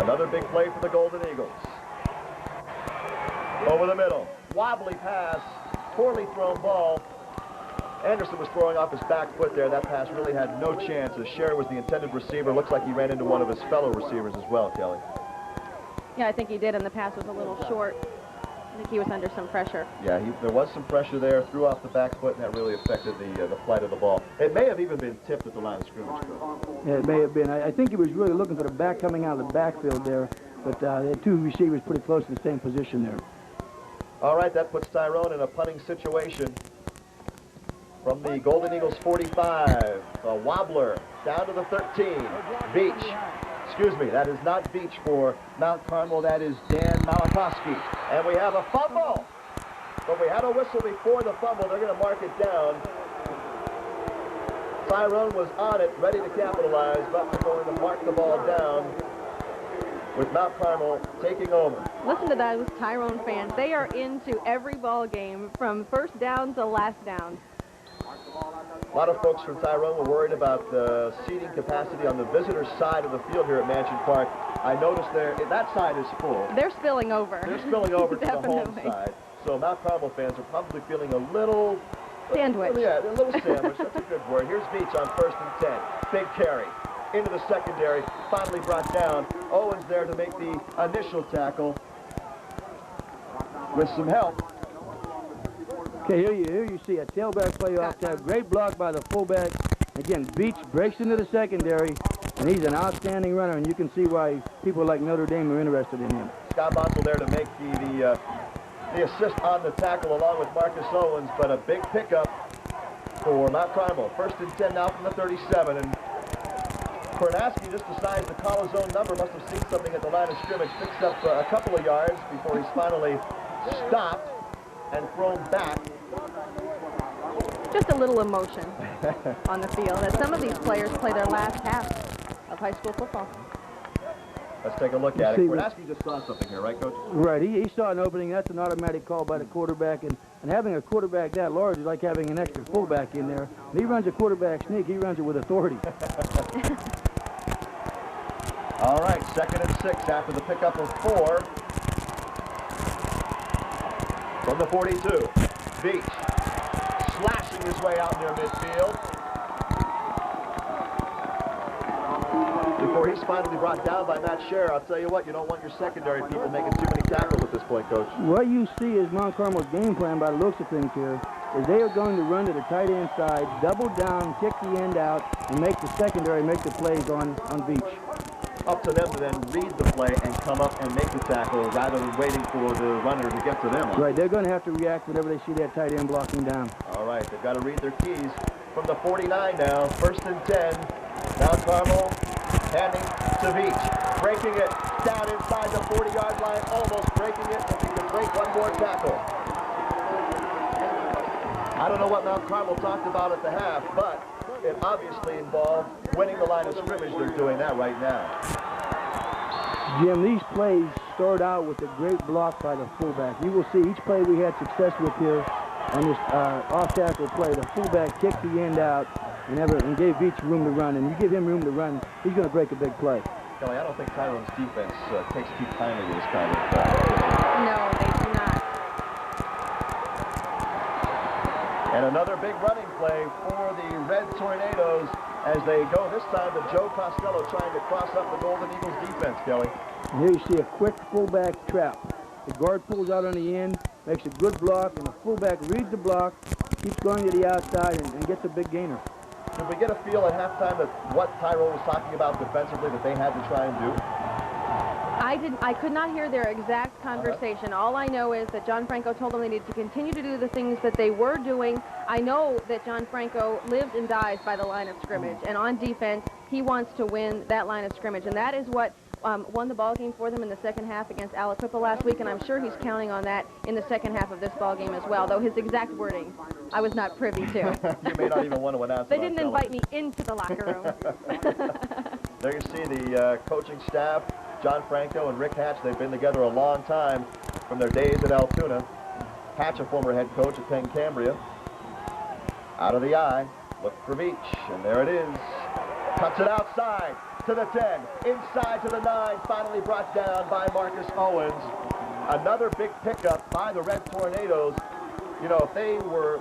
Another big play for the Golden Eagles. Over the middle. Wobbly pass. Poorly thrown ball. Anderson was throwing off his back foot there. That pass really had no chance as Scherer was the intended receiver. Looks like he ran into one of his fellow receivers as well, Kelly. Yeah, I think he did, and the pass was a little short. I think he was under some pressure. Yeah, there was some pressure there. Threw off the back foot, and that really affected the flight of the ball. It may have even been tipped at the line of scrimmage. Yeah, it may have been. I think he was really looking for the back coming out of the backfield there, but they had 2 receivers pretty close to the same position there. All right, that puts Tyrone in a punting situation. From the Golden Eagles 45, a wobbler down to the 13. Beach. Excuse me, that is not Beach for Mount Carmel. That is Dan Malakowski. And we have a fumble. But we had a whistle before the fumble. They're going to mark it down. Tyrone was on it, ready to capitalize, but they're going to mark the ball down with Mount Carmel taking over. Listen to those Tyrone fans. They are into every ball game from first down to last down. A lot of folks from Tyrone were worried about the seating capacity on the visitor side of the field here at Mansion Park. I noticed that side is full. They're spilling over. They're spilling over to the home side. So Mount Carmel fans are probably feeling a little... Sandwich. Yeah, a little sandwich. That's a good word. Here's Beach on 1st and 10. Big carry. Into the secondary. Finally brought down. Owens there to make the initial tackle. With some help. Okay, here you see a tailback play off tap. Great block by the fullback. Again, Beach breaks into the secondary, and he's an outstanding runner, and you can see why people like Notre Dame are interested in him. Scott Bonsell there to make the assist on the tackle along with Marcus Owens, but a big pickup for Mount Carmel. 1st and 10 now from the 37, and Kornaski just decides to call his own number. Must have seen something at the line of scrimmage. Picks up a couple of yards before he's finally stopped and thrown back. Just a little emotion on the field as some of these players play their last half of high school football. Let's take a look at it. Kornaski just saw something here, right, Coach? Right. He saw an opening. That's an automatic call by the quarterback. And having a quarterback that large is like having an extra fullback in there. When he runs a quarterback sneak, he runs it with authority. All right, 2nd and 6 after the pickup of 4. From the 42, Beach slashing his way out near midfield. Before he's finally brought down by Matt Scherer, I'll tell you what, you don't want your secondary people making too many tackles at this point, Coach. What you see is Mount Carmel's game plan by the looks of things here is they are going to run to the tight end side, double down, kick the end out, and make the secondary make the plays on Beach. Up to them to then read the play and come up and make the tackle rather than waiting for the runner to get to them. Right, they're going to have to react whenever they see that tight end blocking down. All right, they've got to read their keys. From the 49 now, 1st and 10. Mount Carmel handing to Beach. Breaking it down inside the 40-yard line, almost breaking it. If he can break one more tackle. don't know what Mount Carmel talked about at the half, but it obviously involved winning the line of scrimmage. They're doing that right now. Jim, these plays start out with a great block by the fullback. You will see each play we had success with here on this off-tackle play. The fullback kicked the end out and gave Beach room to run. And you give him room to run, he's going to break a big play. Kelly, I don't think Tyrone's defense takes too kindly to this kind of No, they do not. And another big running play for the Red Tornadoes as they go this time to Joe Costello trying to cross up the Golden Eagles defense, Kelly. And here you see a quick fullback trap. The guard pulls out on the end, makes a good block, and the fullback reads the block, keeps going to the outside, and gets a big gainer. Did we get a feel at halftime that what Tyrone was talking about defensively that they had to try and do? I could not hear their exact conversation. All I know is that John Franco told them they needed to continue to do the things that they were doing. I know that John Franco lives and dies by the line of scrimmage, and on defense, he wants to win that line of scrimmage, and that is what won the ball game for them in the second half against ALTOONA last week, and I'm sure he's counting on that in the second half of this ball game as well, though his exact wording I was not privy to. You may not even want to announce it. They didn't invite me into the locker room. There you see the coaching staff, John Franco and Rick Hatch. They've been together a long time from their days at Altoona. Hatch, a former head coach at Penn Cambria. Out of the eye, look for Beach, and there it is. Cuts it outside to the 10, inside to the 9, finally brought down by Marcus Owens. Another big pickup by the Red Tornadoes. You know, if they were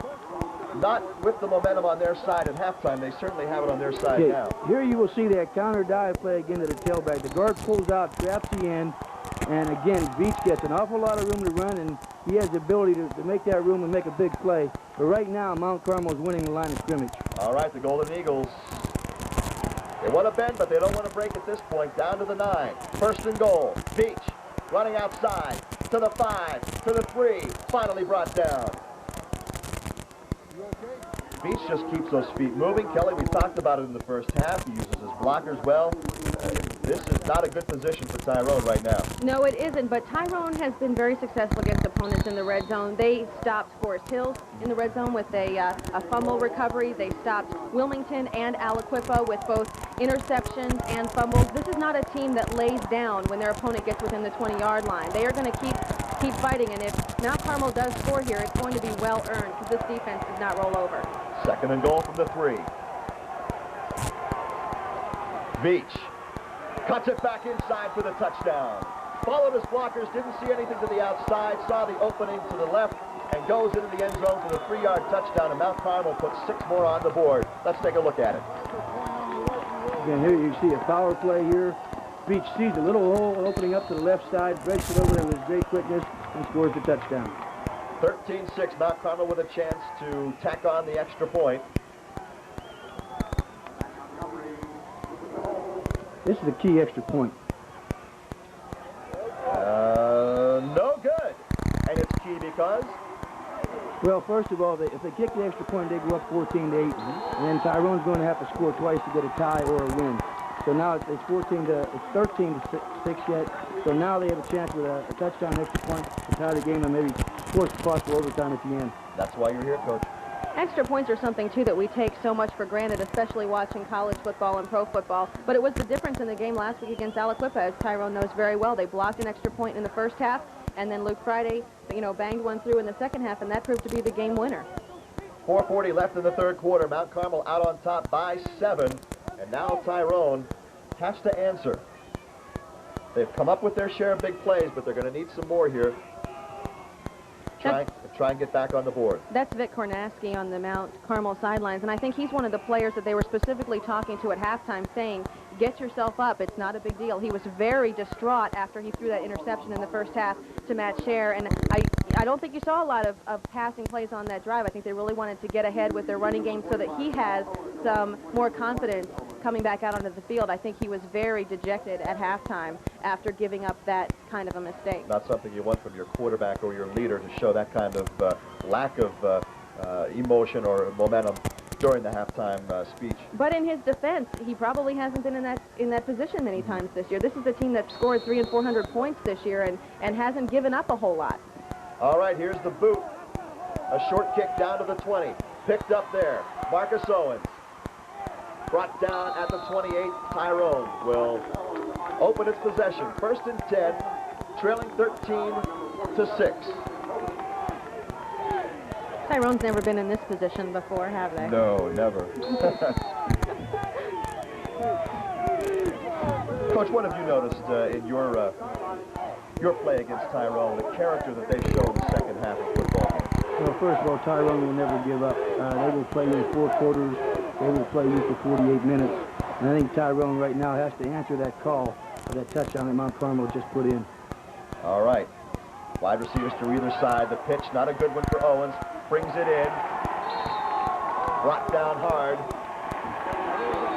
not with the momentum on their side at halftime, they certainly have it on their side now. Here you will see that counter dive play again to the tailback. The guard pulls out, traps the end, and again, Beach gets an awful lot of room to run, and he has the ability to make that room and make a big play. But right now, Mount Carmel is winning the line of scrimmage. All right, the Golden Eagles. They want to bend, but they don't want to break at this point. Down to the 9. First and goal. Beach running outside to the 5, to the 3. Finally brought down. Beach just keeps those feet moving. Kelly, we talked about it in the first half. He uses his blockers well. This is not a good position for Tyrone right now. No, it isn't, but Tyrone has been very successful against opponents in the red zone. They stopped Forest Hills in the red zone with a fumble recovery. They stopped Wilmington and Aliquippa with both interceptions and fumbles. This is not a team that lays down when their opponent gets within the 20-yard line. They are going to keep fighting, and if Mount Carmel does score here, it's going to be well earned because this defense does not roll over. Second and goal from the 3. Beach cuts it back inside for the touchdown. Followed his blockers, didn't see anything to the outside, saw the opening to the left, and goes into the end zone for the 3-yard touchdown, and Mount Carmel puts 6 more on the board. Let's take a look at it. Again, here you see a power play here. Beach sees a little hole opening up to the left side, breaks it over there with great quickness, and scores the touchdown. 13-6, Mount Carmel with a chance to tack on the extra point. This is the key extra point. No good. And it's key because? Well, first of all, if they kick the extra point, they go up 14-8, and then Tyrone's going to have to score twice to get a tie or a win. So now it's 13-6 yet. So now they have a chance with a touchdown extra point to tie the game and maybe force the possible overtime at the end. That's why you're here, Coach. Extra points are something, too, that we take so much for granted, especially watching college football and pro football. But it was the difference in the game last week against Aliquippa, as Tyrone knows very well. They blocked an extra point in the first half, and then Luke Friday, banged one through in the second half, and that proved to be the game winner. 4:40 left in the third quarter. Mount Carmel out on top by 7, and now Tyrone has to answer. They've come up with their share of big plays, but they're going to need some more here. Try and get back on the board. That's Vic Kornaski on the Mount Carmel sidelines, and I think he's one of the players that they were specifically talking to at halftime, saying, get yourself up, it's not a big deal. He was very distraught after he threw that interception in the first half to Matt Scher, and I don't think you saw a lot of passing plays on that drive. I think they really wanted to get ahead with their running game so that he has some more confidence coming back out onto the field. I think he was very dejected at halftime after giving up that kind of a mistake. Not something you want from your quarterback or your leader, to show that kind of lack of emotion or momentum during the halftime speech. But in his defense, he probably hasn't been in that position many times this year. This is a team that scored 300 and 400 points this year and hasn't given up a whole lot. All right, here's the boot. A short kick down to the 20. Picked up there. Marcus Owens. Brought down at the 28. Tyrone will open its possession. 1st and 10, trailing 13-6. Tyrone's never been in this position before, have they? No, never. Coach, what have you noticed in your play against Tyrone, the character that they show in the second half of football? Well, first of all, Tyrone will never give up. They will play in 4 quarters. They will play you for 48 minutes. And I think Tyrone right now has to answer that call for that touchdown that Mount Carmel just put in. All right. Wide receivers to either side. The pitch, not a good one for Owens. Brings it in. Brought down hard.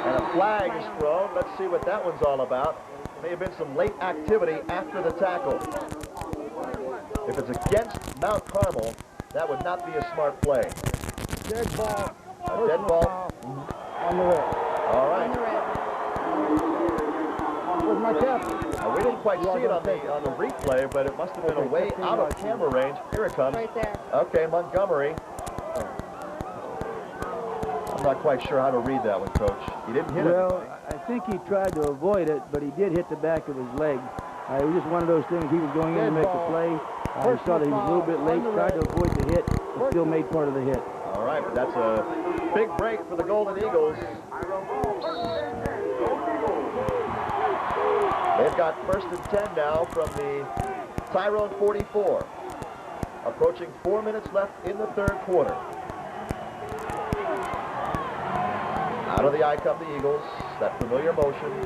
And a flag is thrown. Let's see what that one's all about. May have been some late activity after the tackle. If it's against Mount Carmel, that would not be a smart play. Dead ball. A dead ball. On the red. All right. With my captain. We didn't quite see it on the replay, but it must have been away out of camera range. Here it comes. Right there. Okay, Montgomery. I'm not quite sure how to read that one, Coach. He didn't hit it. Well, I think he tried to avoid it, but he did hit the back of his leg. It was just one of those things. He was going in to make the play. He saw that he was a little bit late, tried to avoid the hit, but still made part of the hit. All right, but that's a big break for the Golden Eagles. They've got 1st and 10 now from the Tyrone 44. Approaching 4 minutes left in the 3rd quarter. Out of the eye come the Eagles. That familiar motion,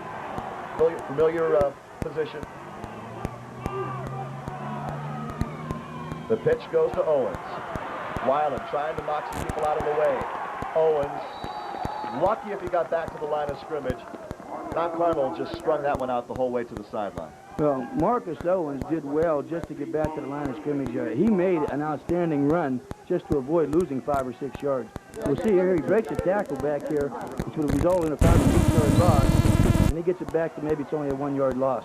familiar position. The pitch goes to Owens. Weiland trying to knock some people out of the way. Owens, lucky if he got back to the line of scrimmage. Mount Carmel just strung that one out the whole way to the sideline. Well, Marcus Owens did well just to get back to the line of scrimmage. He made an outstanding run just to avoid losing 5 or 6 yards. We'll see here, he breaks a tackle back here, which would result in a 5 or 6 yard loss, and he gets it back to maybe it's only a 1 yard loss.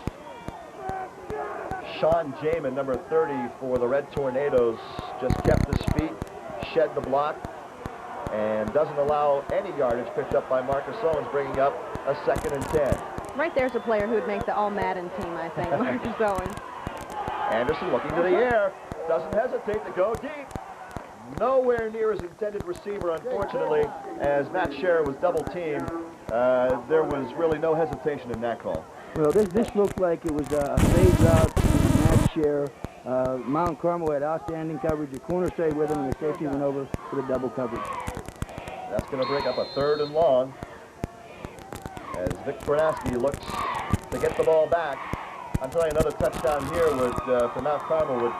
Sean Jamin, number 30 for the Red Tornadoes, just kept his feet, shed the block, and doesn't allow any yardage picked up by Marcus Owens, bringing up a 2nd and 10. Right there's a player who would make the All-Madden team, I think, Marcus Owens. Anderson looking to the air, doesn't hesitate to go deep. Nowhere near his intended receiver, unfortunately, as Matt Scherer was double-teamed. There was really no hesitation in that call. Well, this looked like it was a phase out to Matt Scherer. Mount Carmel had outstanding coverage. The corner stayed with him, and the safety went over for the double coverage. That's going to bring up a 3rd and long, as Vic Bernaski looks to get the ball back. I'm telling you, another touchdown here would, for Mount Carmel would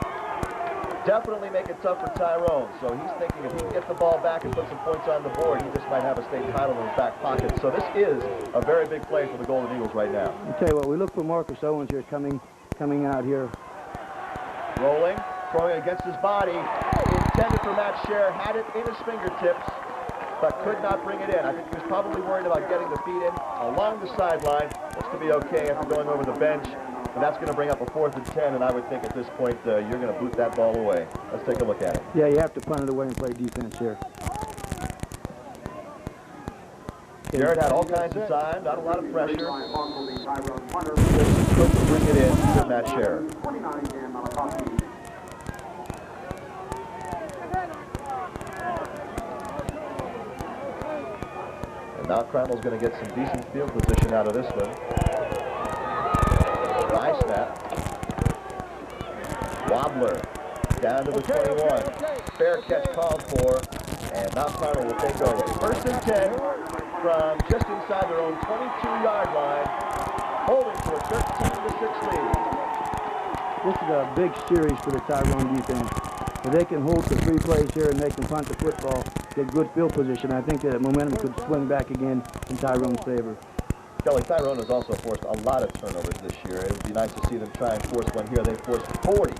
definitely make it tough for Tyrone. So he's thinking if he can get the ball back and put some points on the board, he just might have a state title in his back pocket. So this is a very big play for the Golden Eagles right now. I'll tell you what, we look for Marcus Owens here coming out here. Rolling, throwing against his body. Intended for Matt Scherer, had it in his fingertips, but could not bring it in. I think he was probably worried about getting the feet in along the sideline. Looks to be okay after going over the bench. And that's going to bring up a 4th and 10, and I would think at this point you're going to boot that ball away. Let's take a look at it. Yeah, you have to punt it away and play defense here. Jarrett had all kinds of time, not a lot of pressure. Couldn't bring it in to Matt Scherer. And now Carmel's going to get some decent field position out of this one. High snap. Wobbler down to the 21. Fair catch called for, and Mount Carmel will take over. 1st and 10 from just inside their own 22-yard line, holding for a 13-6 lead. This is a big series for the Tyrone defense. If they can hold for 3 plays here and they can punt the football, get good field position, I think that momentum could swing back again in Tyrone's favor. Kelly, Tyrone has also forced a lot of turnovers this year. It would be nice to see them try and force one here. They forced 40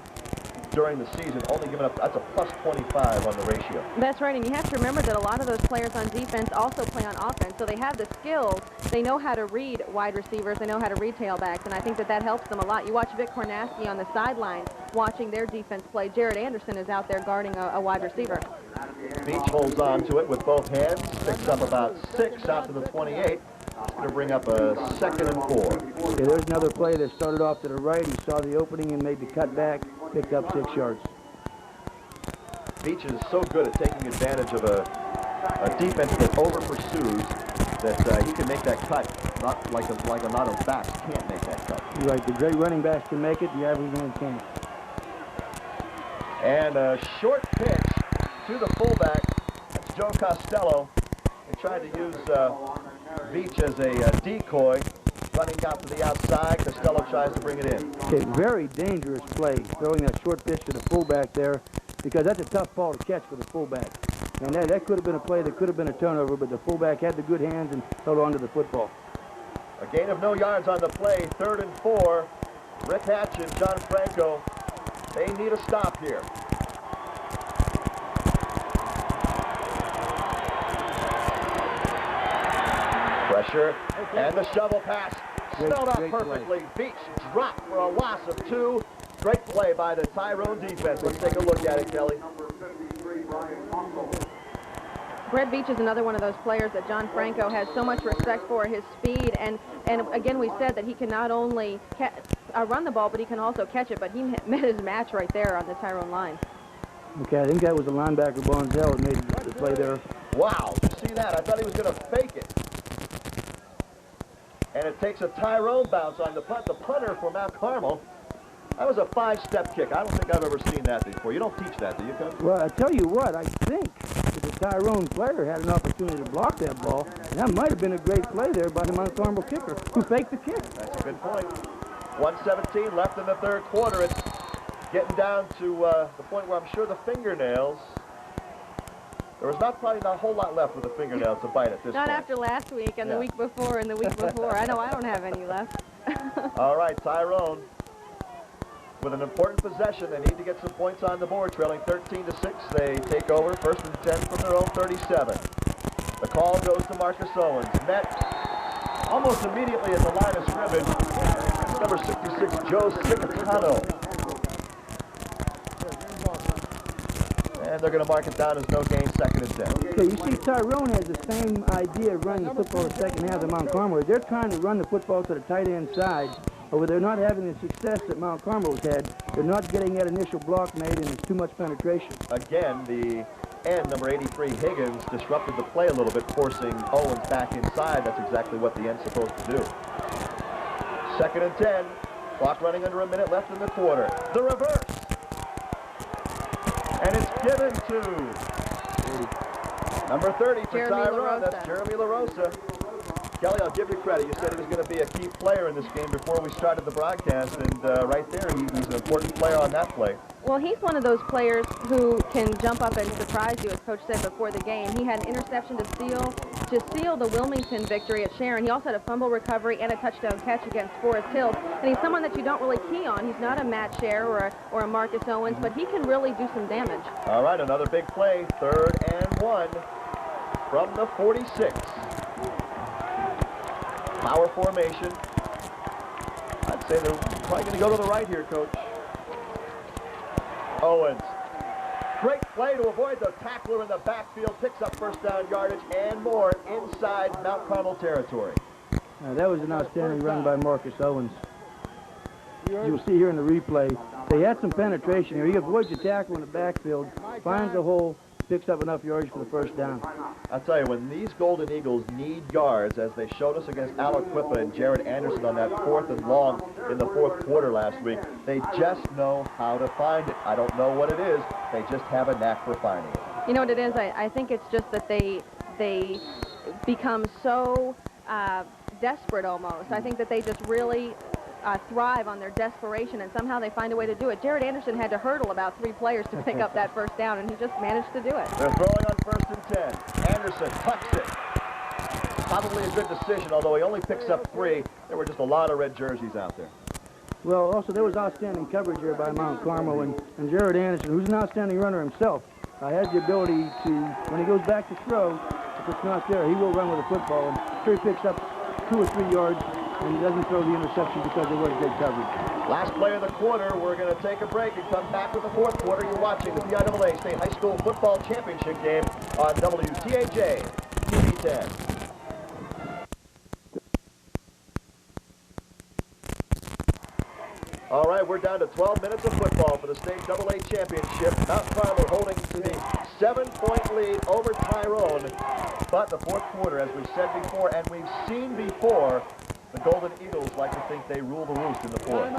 during the season, only giving up, that's a plus 25 on the ratio. That's right, and you have to remember that a lot of those players on defense also play on offense, so they have the skills. They know how to read wide receivers. They know how to read tailbacks, and I think that that helps them a lot. You watch Vic Kornaski on the sidelines watching their defense play. Jared Anderson is out there guarding a wide receiver. Beach holds on to it with both hands, picks up about 6 out to the 28. It's going to bring up a 2nd and 4. Okay, there's another play that started off to the right. He saw the opening and made the cut back, picked up 6 yards. Beach is so good at taking advantage of a defense that over-pursues that he can make that cut, not like a lot of backs can't make that cut. You're right, the great running backs can make it, the average man can't. And a short pitch to the fullback. That's Joe Costello. They tried to use Beach as a decoy, running out to the outside. Costello tries to bring it in. Okay, very dangerous play, throwing that short pitch to the fullback there, because that's a tough ball to catch for the fullback. And that could have been a play that could have been a turnover, but the fullback had the good hands and held on to the football. A gain of no yards on the play, 3rd and 4. Rick Hatch and John Franco, they need a stop here. Pressure, and the shovel pass, spelled out perfectly. Beach dropped for a loss of 2. Great play by the Tyrone defense. Let's take a look at it, Kelly. Brett Beach is another one of those players that John Franco has so much respect for, his speed, and again we said that he can not only run the ball, but he can also catch it, but he met his match right there on the Tyrone line. Okay, I think that was the linebacker Bonsell that made the play there. Wow, did you see that? I thought he was going to fake it. And it takes a Tyrone bounce on the punt. The punter for Mount Carmel. That was a 5-step kick. I don't think I've ever seen that before. You don't teach that, do you, Coach? Well, I tell you what, I think if the Tyrone player had an opportunity to block that ball, that might have been a great play there by the Mount Carmel kicker, who faked the kick. That's a good point. 1:17 left in the 3rd quarter. It's getting down to the point where I'm sure the fingernails, there was probably not a whole lot left with the fingernails to bite at this point. Not after last week and the week before and the week before. I know I don't have any left. All right, Tyrone with an important possession. They need to get some points on the board, trailing 13-6. They take over 1st and 10 from their own 37. The call goes to Marcus Owens. Met almost immediately at the line of scrimmage. It's number 66, Joe Cicatano. And they're going to mark it down as no gain, 2nd and 10. Okay, you see, Tyrone has the same idea of running the football the second half of Mount Carmel. They're trying to run the football to the tight end side, but they're not having the success that Mount Carmel's had. They're not getting that initial block made, and there's too much penetration. Again, the end, number 83, Higgins, disrupted the play a little bit, forcing Owens back inside. That's exactly what the end's supposed to do. 2nd and 10. Clock running under a minute left in the quarter. The reverse. And it's given to number 30 for Tyrone. That's Jeremy LaRosa. Kelly, I'll give you credit. You said he was going to be a key player in this game before we started the broadcast, and right there, he's an important player on that play. Well, he's one of those players who can jump up and surprise you, as Coach said before the game. He had an interception to seal the Wilmington victory at Sharon. He also had a fumble recovery and a touchdown catch against Forest Hill. And he's someone that you don't really key on. He's not a Matt Scher or a Marcus Owens, but he can really do some damage. All right, another big play. 3rd and 1 from the 46. Power formation. I'd say they're probably going to go to the right here, Coach. Owens. Great play to avoid the tackler in the backfield. Picks up 1st down yardage and more inside Mount Carmel territory. That was an outstanding run by Marcus Owens. You'll see here in the replay, they had some penetration here. He avoids the tackle in the backfield, finds the hole, picks up enough yardage for the 1st down. I'll tell you, when these Golden Eagles need yards, as they showed us against Aliquippa and Jared Anderson on that 4th and long in the 4th quarter last week, they just know how to find it. I don't know what it is. They just have a knack for finding it. You know what it is? I think it's just that they become so desperate almost. I think that they just really thrive on their desperation, and somehow they find a way to do it. Jared Anderson had to hurdle about 3 players to pick up that 1st down, and he just managed to do it. They're throwing on 1st and 10. Anderson tucks it. Probably a good decision, although he only picks up 3. There were just a lot of red jerseys out there. Well, also, there was outstanding coverage here by Mount Carmel, and Jared Anderson, who's an outstanding runner himself, has the ability to, when he goes back to throw, if it's not there, he will run with the football, and sure he picks up 2 or 3 yards, and he doesn't throw the interception because there was good coverage. Last play of the quarter, we're going to take a break and come back with the fourth quarter. You're watching the TIAA State High School Football Championship game on WTAJ TV 10. All right, we're down to 12 minutes of football for the State AA Championship. Mount Carmel holding to the 7-point lead over Tyrone. But the fourth quarter, as we've said before, and we've seen before, the Golden Eagles like to think they rule the roost in the fourth.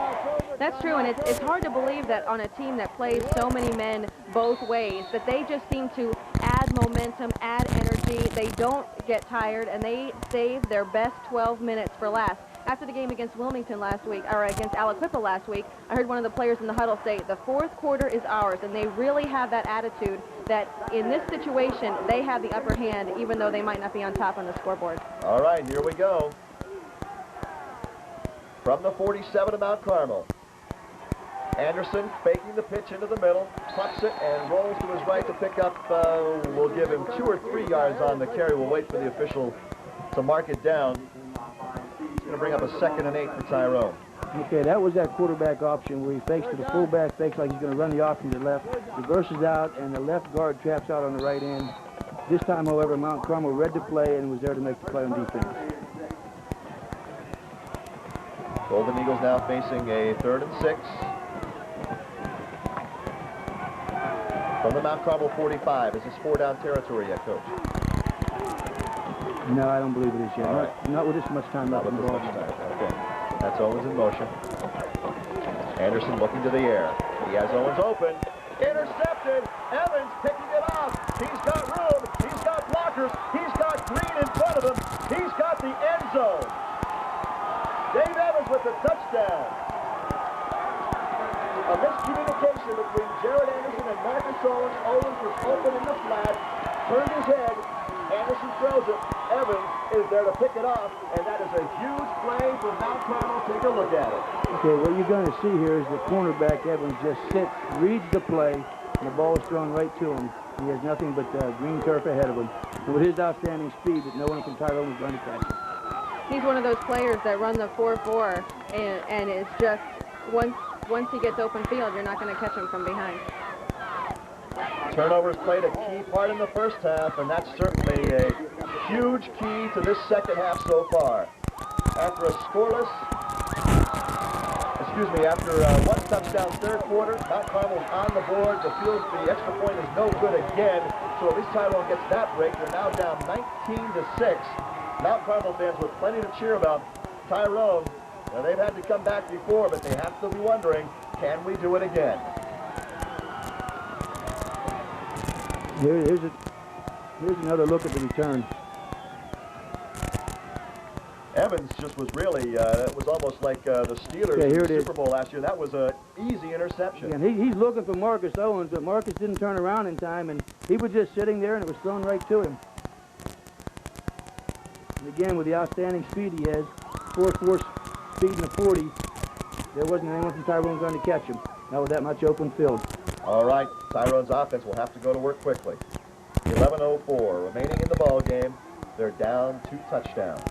That's true, and it's hard to believe that on a team that plays so many men both ways, that they just seem to add momentum, add energy. They don't get tired, and they save their best 12 minutes for last. After the game against Wilmington last week, or against Aliquippa last week, I heard one of the players in the huddle say, the fourth quarter is ours, and they really have that attitude that in this situation, they have the upper hand, even though they might not be on top on the scoreboard. All right, here we go. From the 47 of Mount Carmel. Anderson faking the pitch into the middle, plucks it, and rolls to his right to pick up, we'll give him 2 or 3 yards on the carry. We'll wait for the official to mark it down. He's going to bring up a 2nd and 8 for Tyrone. Okay, that was that quarterback option where he fakes to the fullback, fakes like he's going to run the option to the left, reverses out, and the left guard traps out on the right end. This time, however, Mount Carmel read the play and was there to make the play on defense. Golden Eagles now facing a 3rd and 6. From the Mount Carmel 45. Is this 4-down territory yet, Coach? No, I don't believe it is yet. All right. Not with this much time left. Not with this much time. Okay. That's Owens in motion. Anderson looking to the air. He has Owens open. Intercepted. Evans picking it off. He's got room. He's got blockers. He's got Green in front of him. He's got the end zone. Dave Evans with the touchdown. A miscommunication between Jared Anderson and Marcus Owens. Owens was open in the flat, turned his head. Anderson throws it. Evans is there to pick it off, and that is a huge play for Mount Carmel. Take a look at it. Okay, what you're going to see here is the cornerback, Evans, just sits, reads the play, and the ball is thrown right to him. He has nothing but green turf ahead of him. And with his outstanding speed, that no one from Tyrone is going to catch him. He's one of those players that run the 4-4, and it's just, once he gets open field, you're not going to catch him from behind. Turnovers played a key part in the first half, and that's certainly a huge key to this second half so far. After a scoreless, after one touchdown third quarter, Mount Carmel's on the board. The extra point is no good again, so at least Tyrone gets that break. They're now down 19-6. Mount Carmel fans with plenty to cheer about. Tyrone, they've had to come back before, but they have to be wondering, can we do it again? Here's another look at the return. Evans just was really, it was almost like the Steelers in the Super Bowl last year. That was an easy interception. And he's looking for Marcus Owens, but Marcus didn't turn around in time, and he was just sitting there, and it was thrown right to him. And again, with the outstanding speed he has, 4.4 speed in the 40, there wasn't anyone from Tyrone going to catch him. Not with that much open field. All right, Tyrone's offense will have to go to work quickly. 11:04 remaining in the ball game. They're down 2 touchdowns.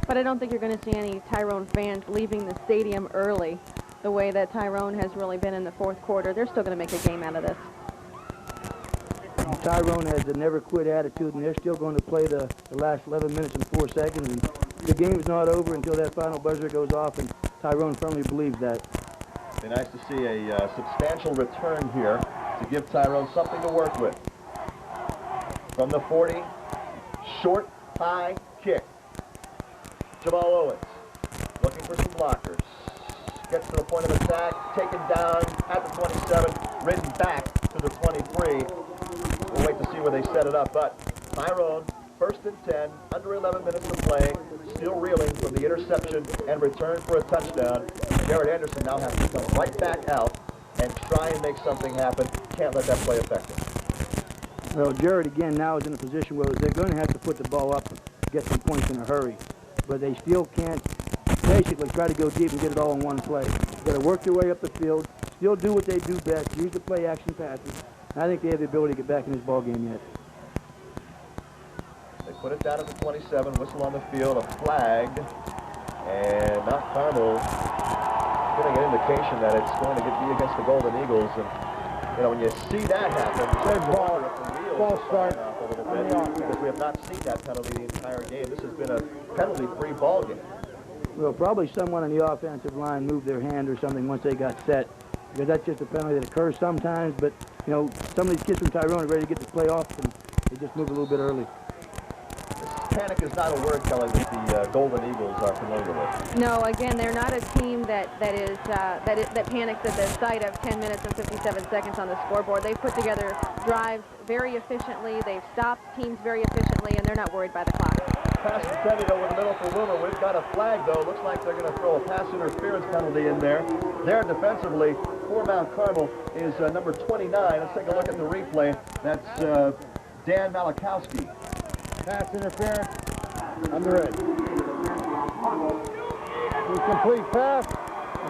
But I don't think you're going to see any Tyrone fans leaving the stadium early the way that Tyrone has really been in the fourth quarter. They're still going to make a game out of this. Tyrone has a never-quit attitude, and they're still going to play the last 11 minutes and 4 seconds. And the game is not over until that final buzzer goes off, and Tyrone firmly believes that. It'd be nice to see a substantial return here to give Tyrone something to work with. From the 40, short, high kick. Jamal Owens looking for some blockers. Gets to the point of attack, taken down at the 27, ridden back to the 23. We'll wait to see where they set it up, but Tyrone, 1st and 10, under 11 minutes to play, still reeling from the interception and return for a touchdown. Jared Anderson now has to come right back out and try and make something happen. Can't let that play affect him. Well, Jared again now is in a position where they're going to have to put the ball up and get some points in a hurry. But they still can't basically try to go deep and get it all in one play. got to work their way up the field, still do what they do best, use the play action passes. And I think they have the ability to get back in this ball game yet. They put it down at the 27, whistle on the field, a flag, and Mount Carmel getting an indication that it's going to be against the Golden Eagles. And you know, when you see that happen, ball start a little bit, because we have not seen that penalty the entire game. This has been a penalty-free ball game. Well, probably someone on the offensive line moved their hand or something once they got set, because that's just a penalty that occurs sometimes. But you know, some of these kids from Tyrone are ready to get the play off, and they just move a little bit early. Panic is not a word, Kelly, that the Golden Eagles are familiar with. No, again, they're not a team that panics at the sight of 10 minutes and 57 seconds on the scoreboard. They've put together drives very efficiently. They've stopped teams very efficiently, and they're not worried by the clock. Pass intended over the middle for Woomer. We've got a flag, though. Looks like they're going to throw a pass interference penalty in there. There defensively for Mount Carmel is number 29. Let's take a look at the replay. That's Dan Malachowski. Pass interference. Under it. Incomplete pass.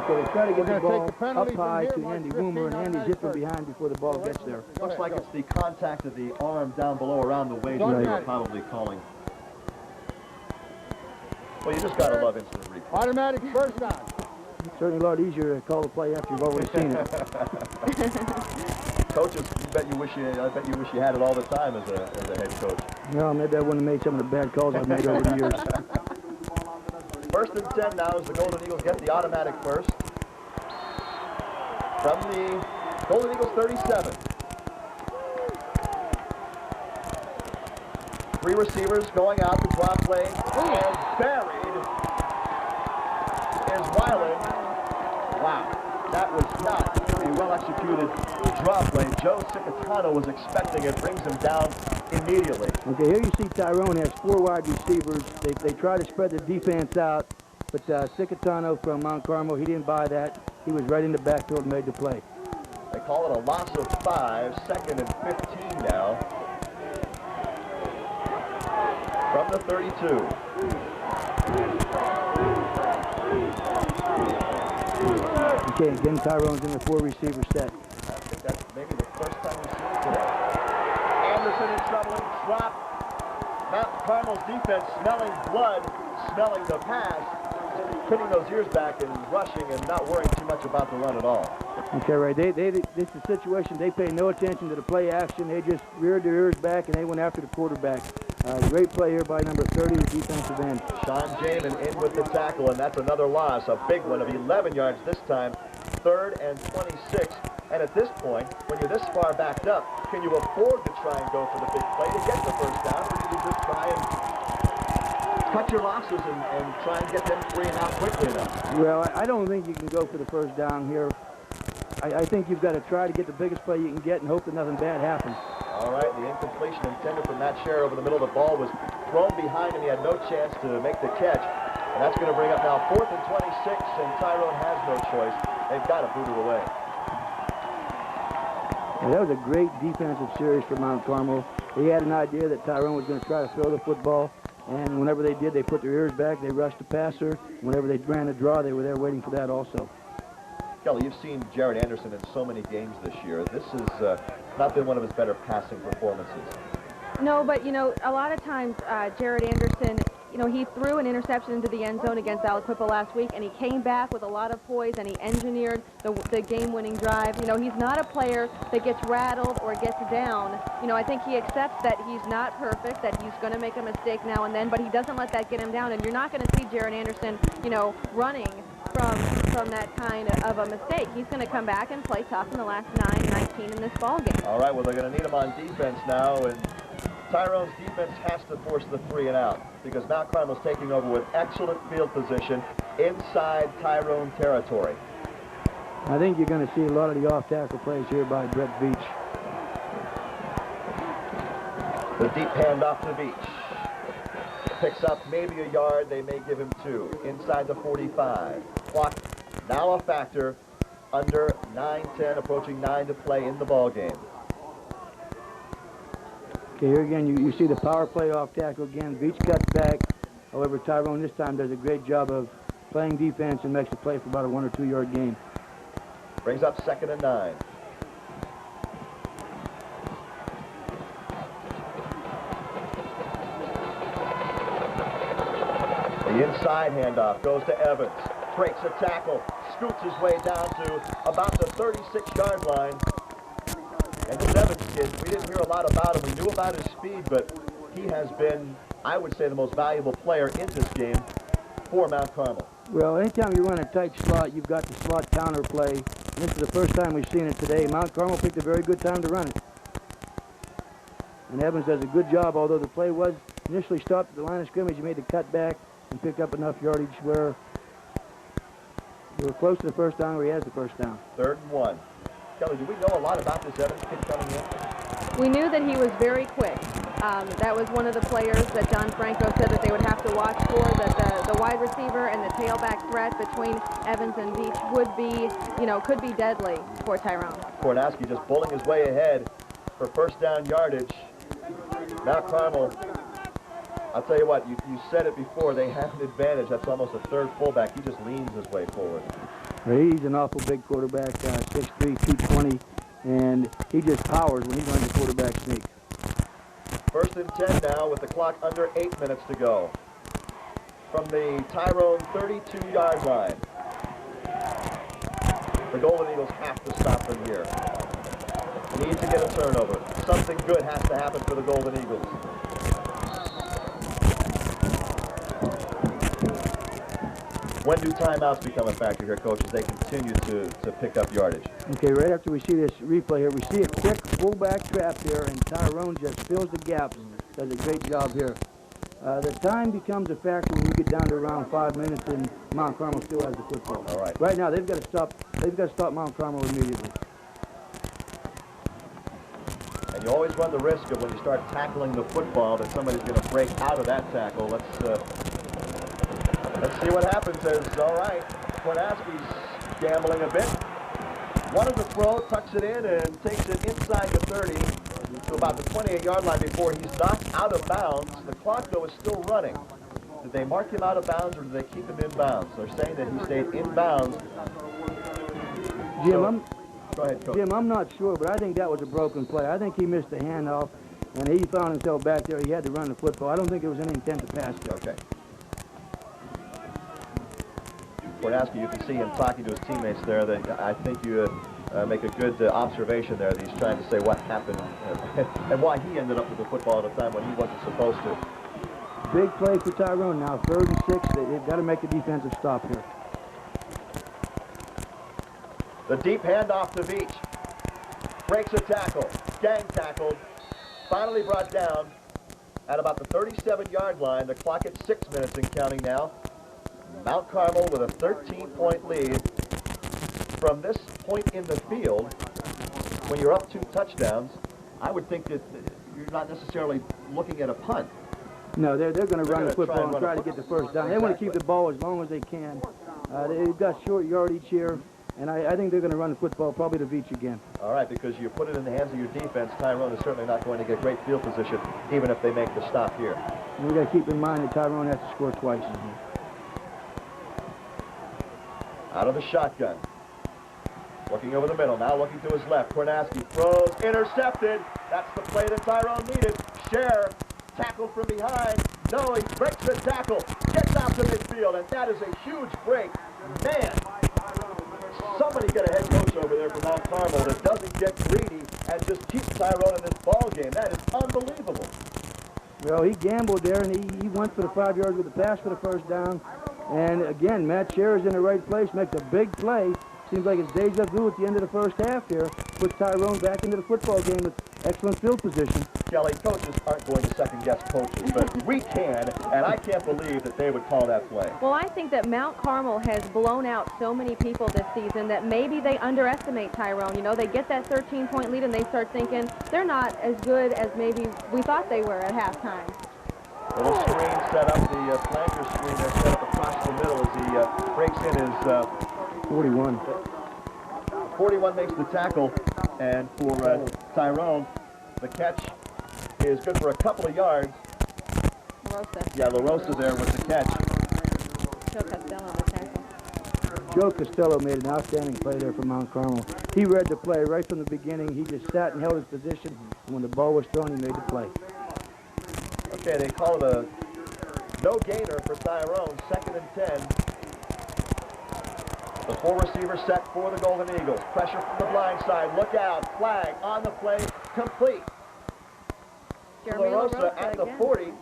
Okay, they try to get the ball up high to Andy Woomer, and Andy's hit from behind before the ball gets there. Looks like it's the contact of the arm down below around the waist that they were probably calling. Well, you just got to love instant replay. Automatic first down. It's certainly a lot easier to call the play after you've already seen it. Coaches, I bet you wish you had it all the time as a head coach. Well, maybe I wouldn't have made some of the bad calls I've made over the years. First and 10 now as the Golden Eagles get the automatic first. From the Golden Eagles 37. Three receivers going out to drop play. And buried is Weiland. Wow, that was not a well-executed drop play. Joe Cicatano was expecting it, brings him down immediately. Okay, here you see Tyrone has 4 wide receivers. They try to spread the defense out, but Cicatano from Mount Carmel, he didn't buy that. He was right in the backfield and made the play. They call it a loss of 5, second and 15 now. From the 32. Okay, again, Tyrone's in the 4 receiver set. I think that's maybe the first time we've seen it today. Anderson in trouble and drop. Mount Carmel's defense smelling blood, smelling the pass, putting those ears back and rushing and not worrying too much about the run at all. Okay, right. This is a situation they pay no attention to the play action. They just reared their ears back and they went after the quarterback. Great play here by number 30, the defensive end. Sean Jamin in with the tackle, and that's another loss, a big one of 11 yards this time, 3rd and 26. And at this point, when you're this far backed up, can you afford to try and go for the big play to get the first down, or do you just try and cut your losses and try and get them free and out quickly enough? Well, I don't think you can go for the first down here. I think you've got to try to get the biggest play you can get and hope that nothing bad happens. All right, the incompletion intended for Matt Scher over the middle. The ball was thrown behind him. He had no chance to make the catch. And that's going to bring up now 4th and 26, and Tyrone has no choice. They've got to boot it away. Yeah, that was a great defensive series for Mount Carmel. They had an idea that Tyrone was going to try to throw the football, and whenever they did, they put their ears back, they rushed the passer. Whenever they ran a draw, they were there waiting for that also. Kelly, you've seen Jared Anderson in so many games this year. This has not been one of his better passing performances. No, but, you know, a lot of times Jared Anderson, you know, he threw an interception into the end zone against Aliquippa last week, and he came back with a lot of poise, and he engineered the game-winning drive. You know, he's not a player that gets rattled or gets down. You know, I think he accepts that he's not perfect, that he's going to make a mistake now and then, but he doesn't let that get him down, and you're not going to see Jared Anderson, you know, running from that kind of a mistake. He's going to come back and play tough in the last 9-19 in this ball game. All right, well, they're going to need him on defense now, and Tyrone's defense has to force the 3 and out because Mount Carmel's taking over with excellent field position inside Tyrone territory. I think you're going to see a lot of the off-tackle plays here by Brett Beach. The deep handoff to Beach. Picks up maybe a yard. They may give him 2. Inside the 45. Clock now a factor. Under 9:10, approaching 9 to play in the ball game. Okay, here again, you see the power play off tackle again. Beach cuts back. However, Tyrone this time does a great job of playing defense and makes a play for about a 1 or 2 yard gain. Brings up 2nd and 9. The inside handoff goes to Evans. Breaks a tackle. Scoots his way down to about the 36-yard line. And this Evans kid, we didn't hear a lot about him. We knew about his speed, but he has been, I would say, the most valuable player in this game for Mount Carmel. Well, anytime you run a tight slot, you've got the slot counter play. And this is the first time we've seen it today. Mount Carmel picked a very good time to run it. And Evans does a good job, although the play was initially stopped at the line of scrimmage. He made the cut back and picked up enough yardage where we were close to the first down, where he has the first down. 3rd and 1. Kelly, do we know a lot about this Evans kid coming in? We knew that he was very quick. That was one of the players that John Franco said that they would have to watch for, that the wide receiver and the tailback threat between Evans and Beach would be, could be deadly for Tyrone. Kornaski just bowling his way ahead for first down yardage. Mount Carmel, I'll tell you what, you said it before, they have an advantage. That's almost a third fullback. He just leans his way forward. He's an awful big quarterback, 6'3", 220, and he just powers when he runs a quarterback sneak. 1st and 10 now with the clock under 8 minutes to go. From the Tyrone 32-yard line. The Golden Eagles have to stop them here. Need to get a turnover. Something good has to happen for the Golden Eagles. When do timeouts become a factor here, Coach, as they continue to pick up yardage? Okay, right after we see this replay here, we see a quick fullback trap here, and Tyrone just fills the gaps. Does a great job here. The time becomes a factor when you get down to around 5 minutes, and Mount Carmel still has the football. All right. Right now, they've got to stop Mount Carmel immediately. And you always run the risk of when you start tackling the football that somebody's going to break out of that tackle. Let's see what happens. All right, Kornaski's gambling a bit. One of the throw, tucks it in and takes it inside the 30 to about the 28-yard line before he's knocked out of bounds. The clock, though, is still running. Did they mark him out of bounds or did they keep him in bounds? They're saying that he stayed in bounds. Jim, go ahead, Coach. Jim, I'm not sure, but I think that was a broken play. I think he missed the handoff, and he found himself back there. He had to run the football. I don't think it was any intent to pass there. Okay. Kornaski, you can see him talking to his teammates there. That I think you make a good observation there that he's trying to say what happened and why he ended up with the football at a time when he wasn't supposed to. Big play for Tyrone now, 3rd and 6. They've got to make a defensive stop here. The deep handoff to Beach. Breaks a tackle. Gang tackled. Finally brought down at about the 37-yard line. The clock at 6 minutes and counting now. Mount Carmel with a 13-point lead. From this point in the field, when you're up 2 touchdowns, I would think that you're not necessarily looking at a punt. No, they're going to run the football and try to get the first down. They want to keep the ball as long as they can. They've got short yardage here, and I think they're going to run the football probably to Beach again. All right, because you put it in the hands of your defense, Tyrone is certainly not going to get great field position, even if they make the stop here. And we've got to keep in mind that Tyrone has to score twice. Out of the shotgun. Looking over the middle, now looking to his left. Kornaski throws, intercepted. That's the play that Tyrone needed. Scher tackled from behind. No, he breaks the tackle, gets out to midfield, and that is a huge break. Man, somebody get a head coach over there for Mount Carmel that doesn't get greedy and just keeps Tyrone in this ball game. That is unbelievable. Well, he gambled there, and he went for the 5 yards with the pass for the first down. And again, Matt Scher is in the right place, makes a big play. Seems like it's deja vu at the end of the first half here. Puts Tyrone back into the football game with excellent field position. Kelly, coaches aren't going to second-guess coaches, but we can, and I can't believe that they would call that play. Well, I think that Mount Carmel has blown out so many people this season that maybe they underestimate Tyrone. You know, they get that 13-point lead and they start thinking they're not as good as maybe we thought they were at halftime. Little screen set up, the flanker screen there set up across the middle as he breaks in his 41. 41 makes the tackle, and for Tyrone, the catch is good for a couple of yards. LaRosa. Yeah, LaRosa there with the catch. Joe Costello, the tackle. Joe Costello made an outstanding play there for Mount Carmel. He read the play right from the beginning. He just sat and held his position, and when the ball was thrown, he made the play. Okay, they call it a no gainer for Tyrone, 2nd and 10. The 4 receivers set for the Golden Eagles. Pressure from the blind side. Look out. Flag on the play. Complete. LaRosa at the 40.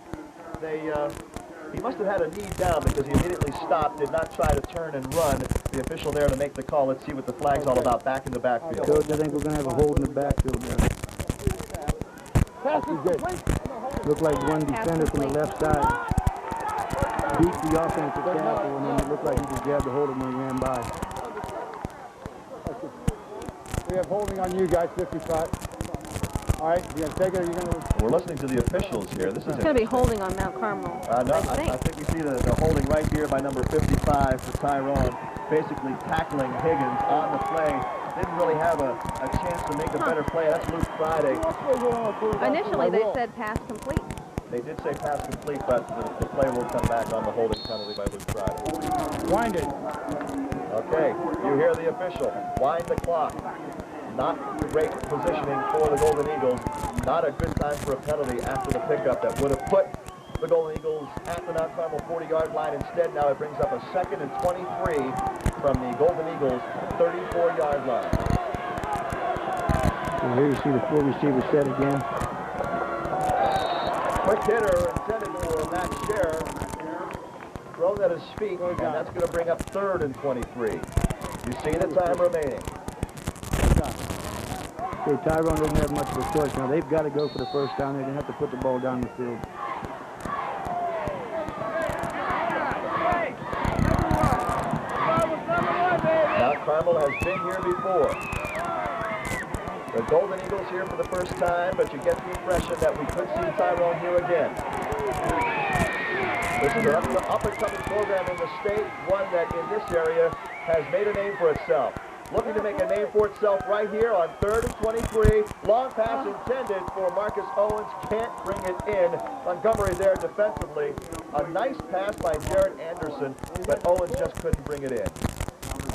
He must have had a knee down because he immediately stopped, did not try to turn and run. The official there to make the call. Let's see what the flag's all about back in the backfield. Coach, I think we're going to have a hold in the backfield there. Looked like one defender from the left side beat the offensive tackle, and then it looked like he just grabbed the hold of him when he ran by. We have holding on you guys, 55. All right, you going to take it or you going to... We're listening to the officials here. This is It's going to be holding on Mount Carmel. No, I think we see the holding right here by number 55 for Tyrone, basically tackling Higgins on the play. Didn't really have a chance to make a better play. That's Luke Friday. Initially, they said pass complete. They did say pass complete, but the play will come back on the holding penalty by Luke Friday. Wind it. Okay, you hear the official. Wind the clock. Not great positioning for the Golden Eagles. Not a good time for a penalty after the pickup that would have put the Golden Eagles at the Mount Carmel 40-yard line. Instead, now it brings up a 2nd and 23 from the Golden Eagles 34-yard line. So here you see the 4 receivers set again. Quick hitter intended for Max Scher. Thrown at his feet, and that's going to bring up 3rd and 23. You see the time remaining. Okay, Tyrone doesn't have much of a choice now. They've got to go for the first down. They're going to have to put the ball down the field. Mount Carmel has been here before. The Golden Eagles here for the first time, but you get the impression that we could see Tyrone here again. This is an up-and-coming program in the state, one that in this area has made a name for itself. Looking to make a name for itself right here on 3rd and 23. Long pass intended for Marcus Owens. Can't bring it in. Montgomery there defensively. A nice pass by Jared Anderson, but Owens just couldn't bring it in.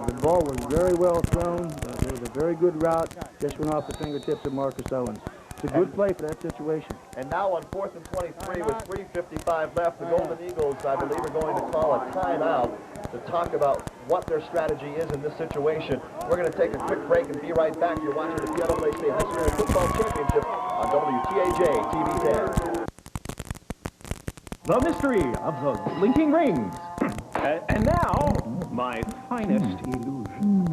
The ball was very well thrown. It was a very good route. Just went off the fingertips of Marcus Owens. It's a good play for that situation. And now on 4th and 23 with 3:55 left, the Golden Eagles, I believe, are going to call a timeout to talk about what their strategy is in this situation. We're going to take a quick break and be right back. You're watching the PLA State High School Football Championship on WTAJ TV 10. The mystery of the blinking rings. And now, my finest illusion.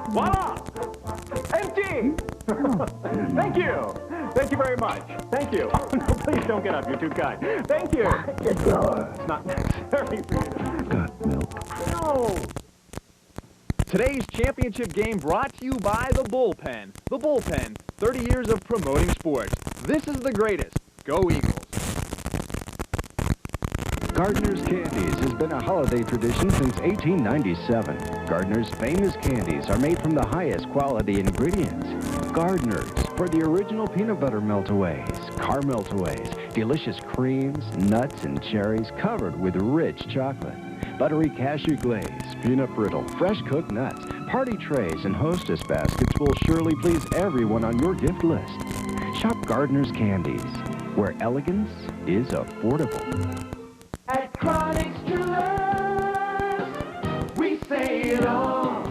Voila! Empty! Thank you! Thank you very much. Thank you. Oh, no, please don't get up. You're too kind. Thank you. It's not necessary for you to... Got milk. No! Today's championship game brought to you by The Bullpen. The Bullpen, 30 years of promoting sports. This is the greatest. Go Eagles. Gardner's Candies has been a holiday tradition since 1897. Gardner's famous candies are made from the highest quality ingredients. Gardner's, for the original peanut butter meltaways, car meltaways, delicious creams, nuts, and cherries covered with rich chocolate. Buttery cashew glaze, peanut brittle, fresh cooked nuts, party trays, and hostess baskets will surely please everyone on your gift list. Shop Gardner's Candies, where elegance is affordable. At Chronix Jewelers, we say it all.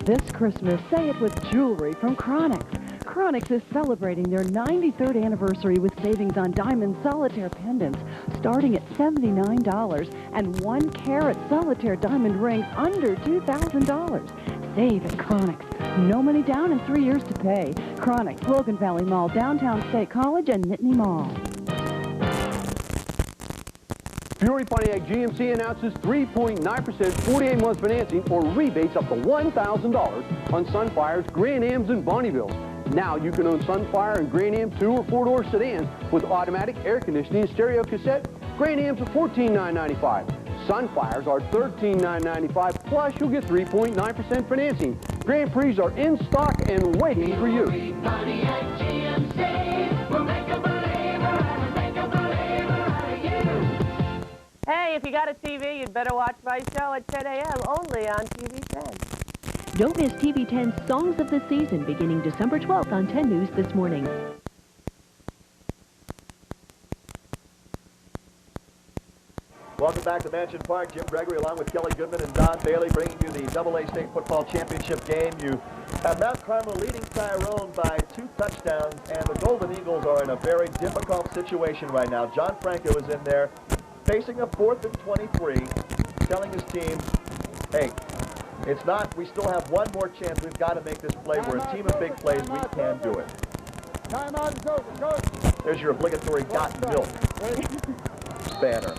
This Christmas, say it with jewelry from Chronix. Chronix is celebrating their 93rd anniversary with savings on diamond solitaire pendants starting at $79 and 1-carat solitaire diamond rings under $2,000. Save at Chronix. No money down and 3 years to pay. Chronix, Logan Valley Mall, Downtown State College, and Nittany Mall. Peoria Pontiac GMC announces 3.9% 48-month financing or rebates up to $1,000 on Sunfire's Grand Ams and Bonnievilles. Now you can own Sunfire and Grand Am 2 or 4-door sedans with automatic air conditioning and stereo cassette. Grand Ams are $14,995. Sunfires are $13,995, plus you'll get 3.9% financing. Grand Prix are in stock and waiting for you. Hey, if you got a TV, you'd better watch my show at 10 a.m. only on TV 10. Don't miss TV 10's Songs of the Season beginning December 12th on 10 News this morning. Welcome back to Mansion Park. Jim Gregory along with Kelly Goodman and Don Bailey bringing you the AA State Football Championship game. You have Mount Carmel leading Tyrone by 2 touchdowns, and the Golden Eagles are in a very difficult situation right now. John Franco is in there facing a 4th and 23, telling his team, hey, it's not, we still have one more chance. We've got to make this play. We're a team of big plays. We can do it. Timeout is over, coach. There's your obligatory got milk banner.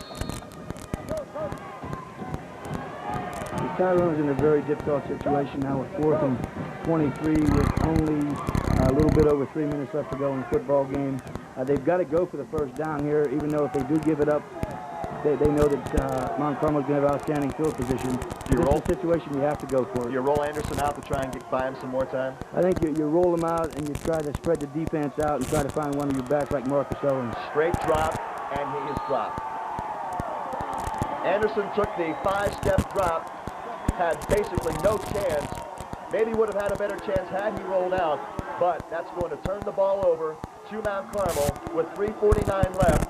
Tyrone's in a very difficult situation now with 4th and 23 with only a little bit over 3 minutes left to go in the football game. They've got to go for the first down here, even though if they do give it up, they know that Mount Carmel's going to have outstanding field position. This is a situation you have to go for it. You roll Anderson out to try and get by him some more time? I think you roll him out and you try to spread the defense out and try to find one of your backs like Marcus Owens. Straight drop, and he is dropped. Anderson took the 5-step drop, had basically no chance. Maybe would have had a better chance had he rolled out, but that's going to turn the ball over to Mount Carmel with 3:49 left.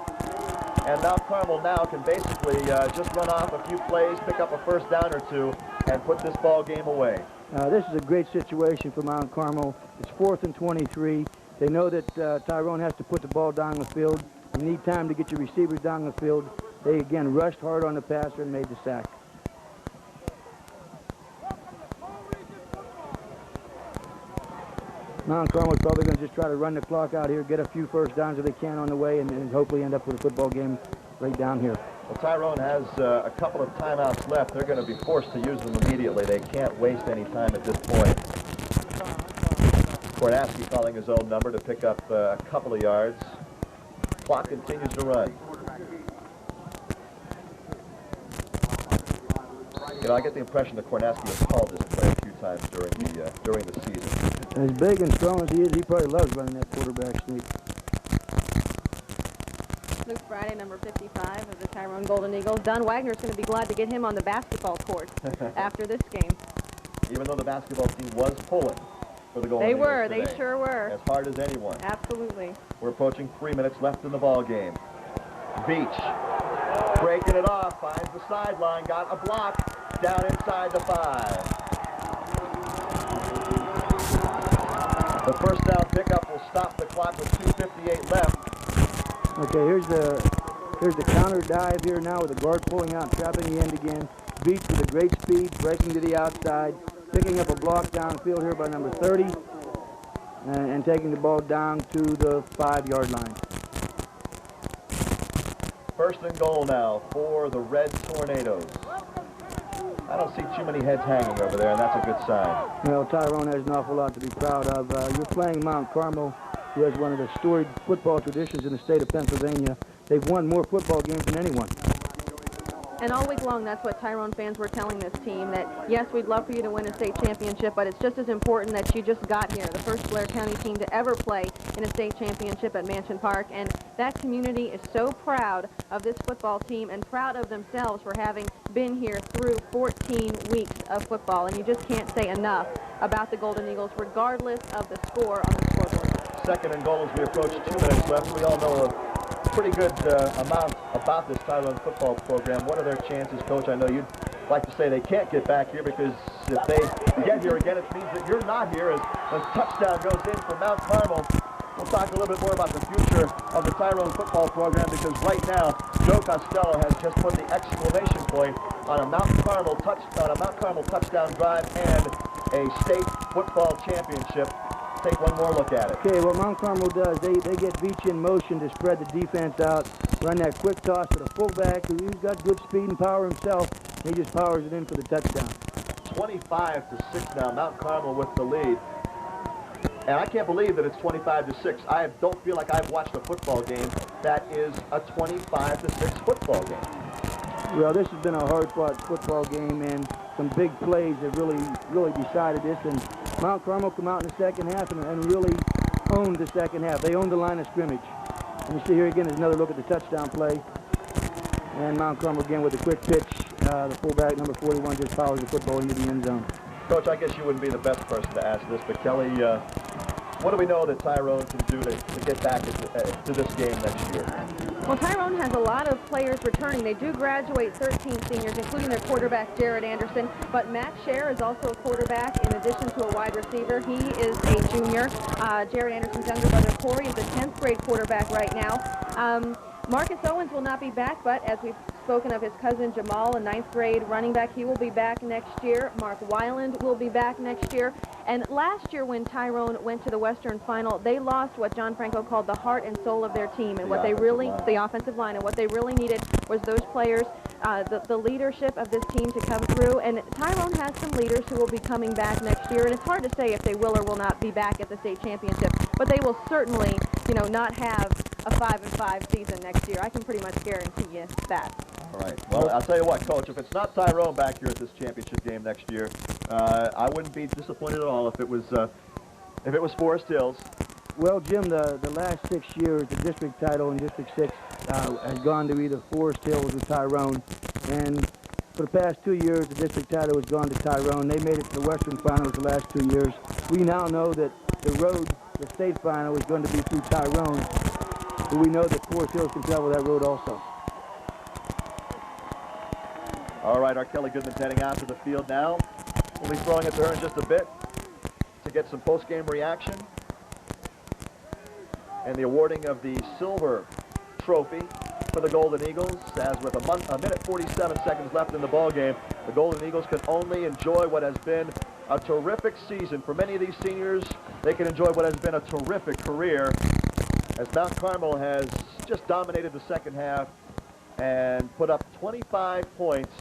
And Mount Carmel now can basically just run off a few plays, pick up a first down or two, and put this ball game away. This is a great situation for Mount Carmel. It's 4th and 23. They know that Tyrone has to put the ball down the field. You need time to get your receivers down the field. They, again, rushed hard on the passer and made the sack. Mount Carmel's probably going to just try to run the clock out here, get a few first downs if they can on the way, and hopefully end up with a football game right down here. Well, Tyrone has a couple of timeouts left. They're going to be forced to use them immediately. They can't waste any time at this point. Kornaski calling his own number to pick up a couple of yards. Clock continues to run. You know, I get the impression that Kornaski has called this play a few times during the season. As big and strong as he is, he probably loves running that quarterback sneak. Luke Friday, number 55 of the Tyrone Golden Eagles. Don Wagner's going to be glad to get him on the basketball court after this game. Even though the basketball team was pulling for the Golden Eagles today. They sure were. As hard as anyone. Absolutely. We're approaching 3 minutes left in the ball game. Beach breaking it off, finds the sideline, got a block down inside the 5. The first down pickup will stop the clock with 2:58 left. Okay, here's the counter dive here now with the guard pulling out, trapping the end again. Beach with a great speed, breaking to the outside, picking up a block downfield here by number 30, and taking the ball down to the 5-yard line. First and goal now for the Red Tornadoes. I don't see too many heads hanging over there, and that's a good sign. Well, Tyrone has an awful lot to be proud of. You're playing Mount Carmel, who has one of the storied football traditions in the state of Pennsylvania. They've won more football games than anyone. And all week long, that's what Tyrone fans were telling this team, that yes, we'd love for you to win a state championship, but it's just as important that you just got here, the first Blair County team to ever play in a state championship at Mansion Park. And that community is so proud of this football team and proud of themselves for having been here through 14 weeks of football. And you just can't say enough about the Golden Eagles, regardless of the score on the scoreboard. Second and goal as we approach 2 minutes left. We all know a pretty good amount about this Tyrone football program. What are their chances, Coach? I know you'd like to say they can't get back here, because if they get here again, it means that you're not here as a touchdown goes in for Mount Carmel. We'll talk a little bit more about the future of the Tyrone football program, because right now, Joe Costello has just put the exclamation point on a Mount Carmel touchdown drive and a state football championship. Take one more look at it. Okay, what Mount Carmel does, they get Beach in motion to spread the defense out, run that quick toss to the fullback, who's got good speed and power himself. He just powers it in for the touchdown. 25-6 now, Mount Carmel with the lead. And I can't believe that it's 25-6. I don't feel like I've watched a football game that is a 25-6 football game. Well, this has been a hard-fought football game, and some big plays that really decided this. And Mount Carmel come out in the second half and really owned the second half. They owned the line of scrimmage. And you see here again is another look at the touchdown play. And Mount Carmel again with a quick pitch. The fullback, number 41, just follows the football into the end zone. Coach, I guess you wouldn't be the best person to ask this, but Kelly, what do we know that Tyrone can do to get back to this game next year? Well, Tyrone has a lot of players returning. They do graduate 13 seniors, including their quarterback, Jared Anderson. But Matt Scher is also a quarterback in addition to a wide receiver. He is a junior. Jared Anderson's younger brother, Corey, is a 10th grade quarterback right now. Marcus Owens will not be back, but as we've spoken of his cousin Jamal, a 9th grade running back, he will be back next year. Mark Weiland will be back next year. And last year when Tyrone went to the Western Final, they lost what John Franco called the heart and soul of their team. And what they really, the offensive line, and what they really needed was those players, the leadership of this team to come through. And Tyrone has some leaders who will be coming back next year. And it's hard to say if they will or will not be back at the state championship. But they will certainly, you know, not have a 5-5 season next year. I can pretty much guarantee you that. All right. Well, I'll tell you what, Coach, if it's not Tyrone back here at this championship game next year, I wouldn't be disappointed at all if it was Forest Hills. Well, Jim, the last 6 years, the district title in District 6 has gone to either Forest Hills or Tyrone. And for the past 2 years, the district title has gone to Tyrone. They made it to the Western Finals the last 2 years. We now know that the road, the state final, is going to be through Tyrone. But we know that Forest Hills can travel that road also. All right, our Kelly Goodman's heading out to the field now. We'll be throwing it to her in just a bit to get some post-game reaction and the awarding of the silver trophy for the Golden Eagles, as with a minute 47 seconds left in the ball game, the Golden Eagles can only enjoy what has been a terrific season. For many of these seniors, they can enjoy what has been a terrific career, as Mount Carmel has just dominated the second half and put up 25 points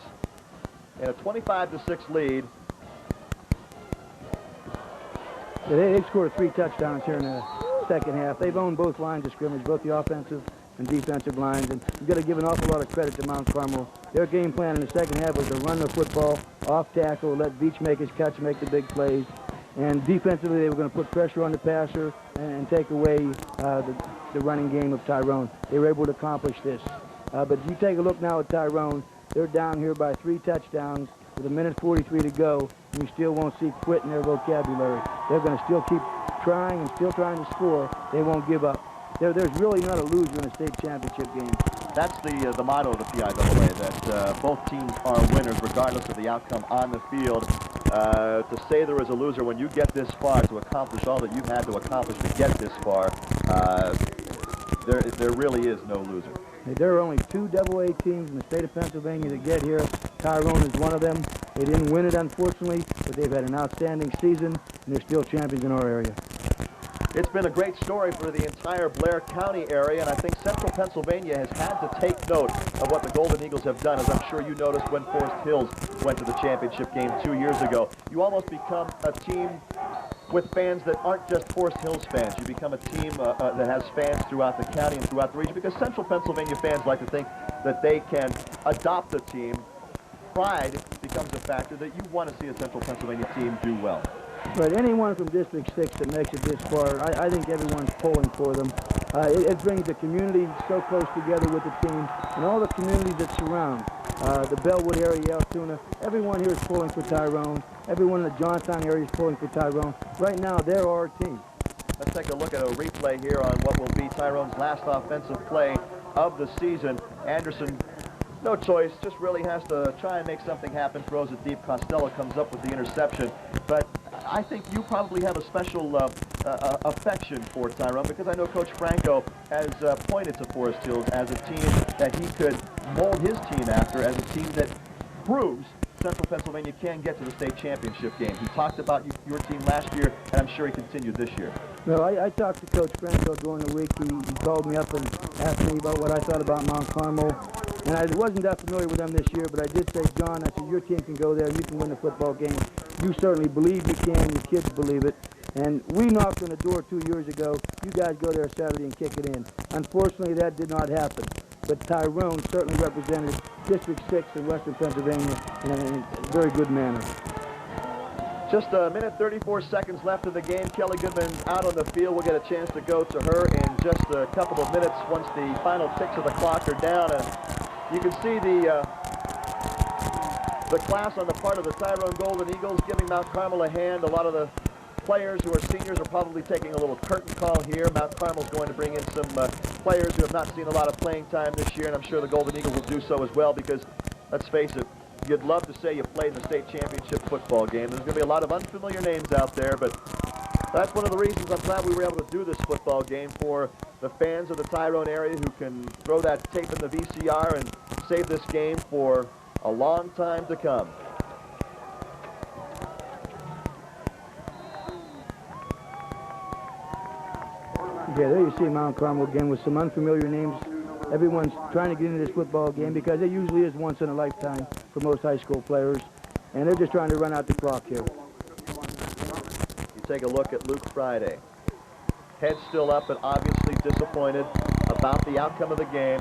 in a 25-6 lead. Yeah, they've scored 3 touchdowns here in the second half. They've owned both lines of scrimmage, both the offensive and defensive lines, and you've got to give an awful lot of credit to Mount Carmel. Their game plan in the second half was to run the football, off tackle, let Beach make his catch, make the big plays. And defensively, they were going to put pressure on the passer and take away the running game of Tyrone. They were able to accomplish this. But you take a look now at Tyrone, they're down here by 3 touchdowns with a minute 43 to go, and you still won't see quit in their vocabulary. They're going to still keep trying and still trying to score. They won't give up. There's really not a loser in a state championship game. That's the motto of the PIAA, that both teams are winners regardless of the outcome on the field. To say there is a loser when you get this far, to accomplish all that you've had to accomplish to get this far, there really is no loser. There are only 2 AA teams in the state of Pennsylvania that get here. Tyrone is one of them. They didn't win it, unfortunately, but they've had an outstanding season, and they're still champions in our area. It's been a great story for the entire Blair County area, and I think Central Pennsylvania has had to take note of what the Golden Eagles have done, as I'm sure you noticed when Forest Hills went to the championship game 2 years ago. You almost become a team with fans that aren't just Forest Hills fans. You become a team that has fans throughout the county and throughout the region, because Central Pennsylvania fans like to think that they can adopt a team. Pride becomes a factor that you want to see a Central Pennsylvania team do well. But anyone from District 6 that makes it this far, I think everyone's pulling for them. It brings the community so close together with the team, and all the communities that surround. The Bellwood area, Altoona, everyone here is pulling for Tyrone. Everyone in the Johnstown area is pulling for Tyrone. Right now, they're our team. Let's take a look at a replay here on what will be Tyrone's last offensive play of the season. Anderson, no choice, just really has to try and make something happen, throws it deep. Costello comes up with the interception. But I think you probably have a special affection for Tyrone, because I know Coach Franco has pointed to Forest Hills as a team that he could mold his team after, as a team that proves Central Pennsylvania can get to the state championship game. He talked about your team last year, and I'm sure he continued this year. Well, I talked to Coach Franco during the week. He called me up and asked me about what I thought about Mount Carmel. And I wasn't that familiar with them this year, but I did say, John, I said, your team can go there, you can win the football game. You certainly believe you can, your kids believe it. And we knocked on the door 2 years ago. You guys go there Saturday and kick it in. Unfortunately, that did not happen. but Tyrone certainly represented District 6 in Western Pennsylvania in a very good manner. Just a minute 34 seconds left of the game. Kelly Goodman's out on the field. We'll get a chance to go to her in just a couple of minutes once the final ticks of the clock are down. And you can see the class on the part of the Tyrone Golden Eagles giving Mount Carmel a hand. A lot of the players who are seniors are probably taking a little curtain call here. Mount Carmel's going to bring in some players who have not seen a lot of playing time this year, and I'm sure the Golden Eagles will do so as well because, let's face it, you'd love to say you played in the state championship football game. There's going to be a lot of unfamiliar names out there, but that's one of the reasons I'm glad we were able to do this football game for the fans of the Tyrone area who can throw that tape in the VCR and save this game for a long time to come. Yeah, there you see Mount Carmel again with some unfamiliar names. Everyone's trying to get into this football game because it usually is once in a lifetime for most high school players, and they're just trying to run out the clock here. You take a look at Luke Friday. Head still up, but obviously disappointed about the outcome of the game.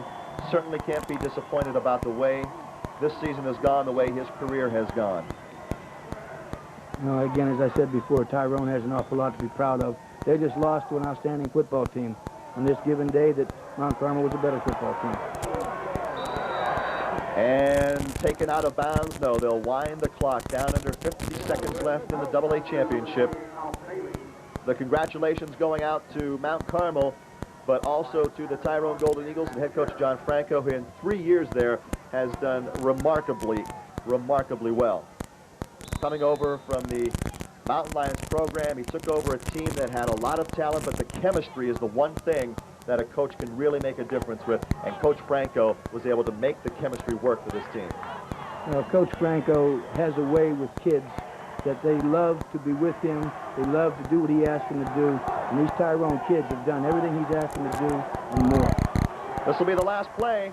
Certainly can't be disappointed about the way this season has gone, the way his career has gone. No, again, as I said before, Tyrone has an awful lot to be proud of. They just lost to an outstanding football team on this given day that Mount Carmel was a better football team. And taken out of bounds. No, they'll wind the clock down under 50 seconds left in the AA championship. The congratulations going out to Mount Carmel, but also to the Tyrone Golden Eagles and head coach John Franco, who in 3 years there has done remarkably well. Coming over from the Mountain Lions program, he took over a team that had a lot of talent, but the chemistry is the one thing that a coach can really make a difference with, and Coach Franco was able to make the chemistry work for this team. Coach Franco has a way with kids that they love to be with him. They love to do what he asks them to do, and these Tyrone kids have done everything he's asked them to do and more. This will be the last play.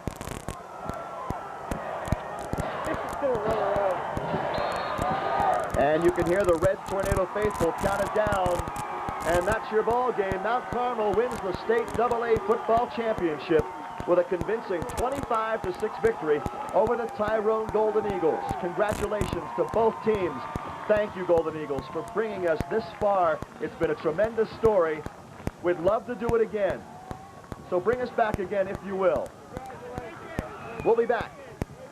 And you can hear the Red Tornado faithful count it down. And that's your ball game. Mount Carmel wins the state AA football championship with a convincing 25-6 victory over the Tyrone Golden Eagles. Congratulations to both teams. Thank you, Golden Eagles, for bringing us this far. It's been a tremendous story. We'd love to do it again. So bring us back again, if you will. We'll be back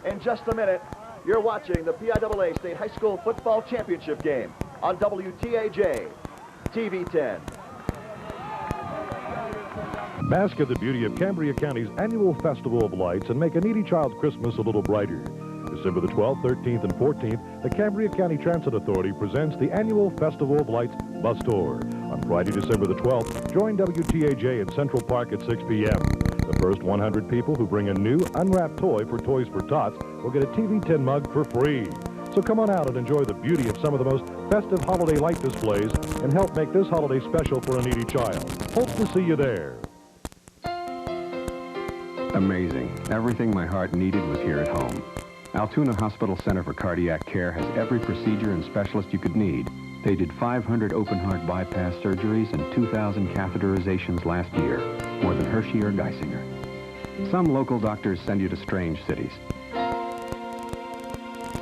in just a minute. You're watching the PIAA State High School Football Championship game on WTAJ TV 10. Bask in the beauty of Cambria County's annual Festival of Lights and make a needy child's Christmas a little brighter. December the 12th, 13th, and 14th, the Cambria County Transit Authority presents the annual Festival of Lights bus tour. On Friday, December the 12th, join WTAJ in Central Park at 6 p.m. The first 100 people who bring a new unwrapped toy for Toys for Tots will get a TV 10 mug for free. So come on out and enjoy the beauty of some of the most festive holiday light displays and help make this holiday special for a needy child. Hope to see you there. Amazing. Everything my heart needed was here at home. Altoona Hospital Center for Cardiac Care has every procedure and specialist you could need. They did 500 open-heart bypass surgeries and 2,000 catheterizations last year, more than Hershey or Geisinger. Some local doctors send you to strange cities.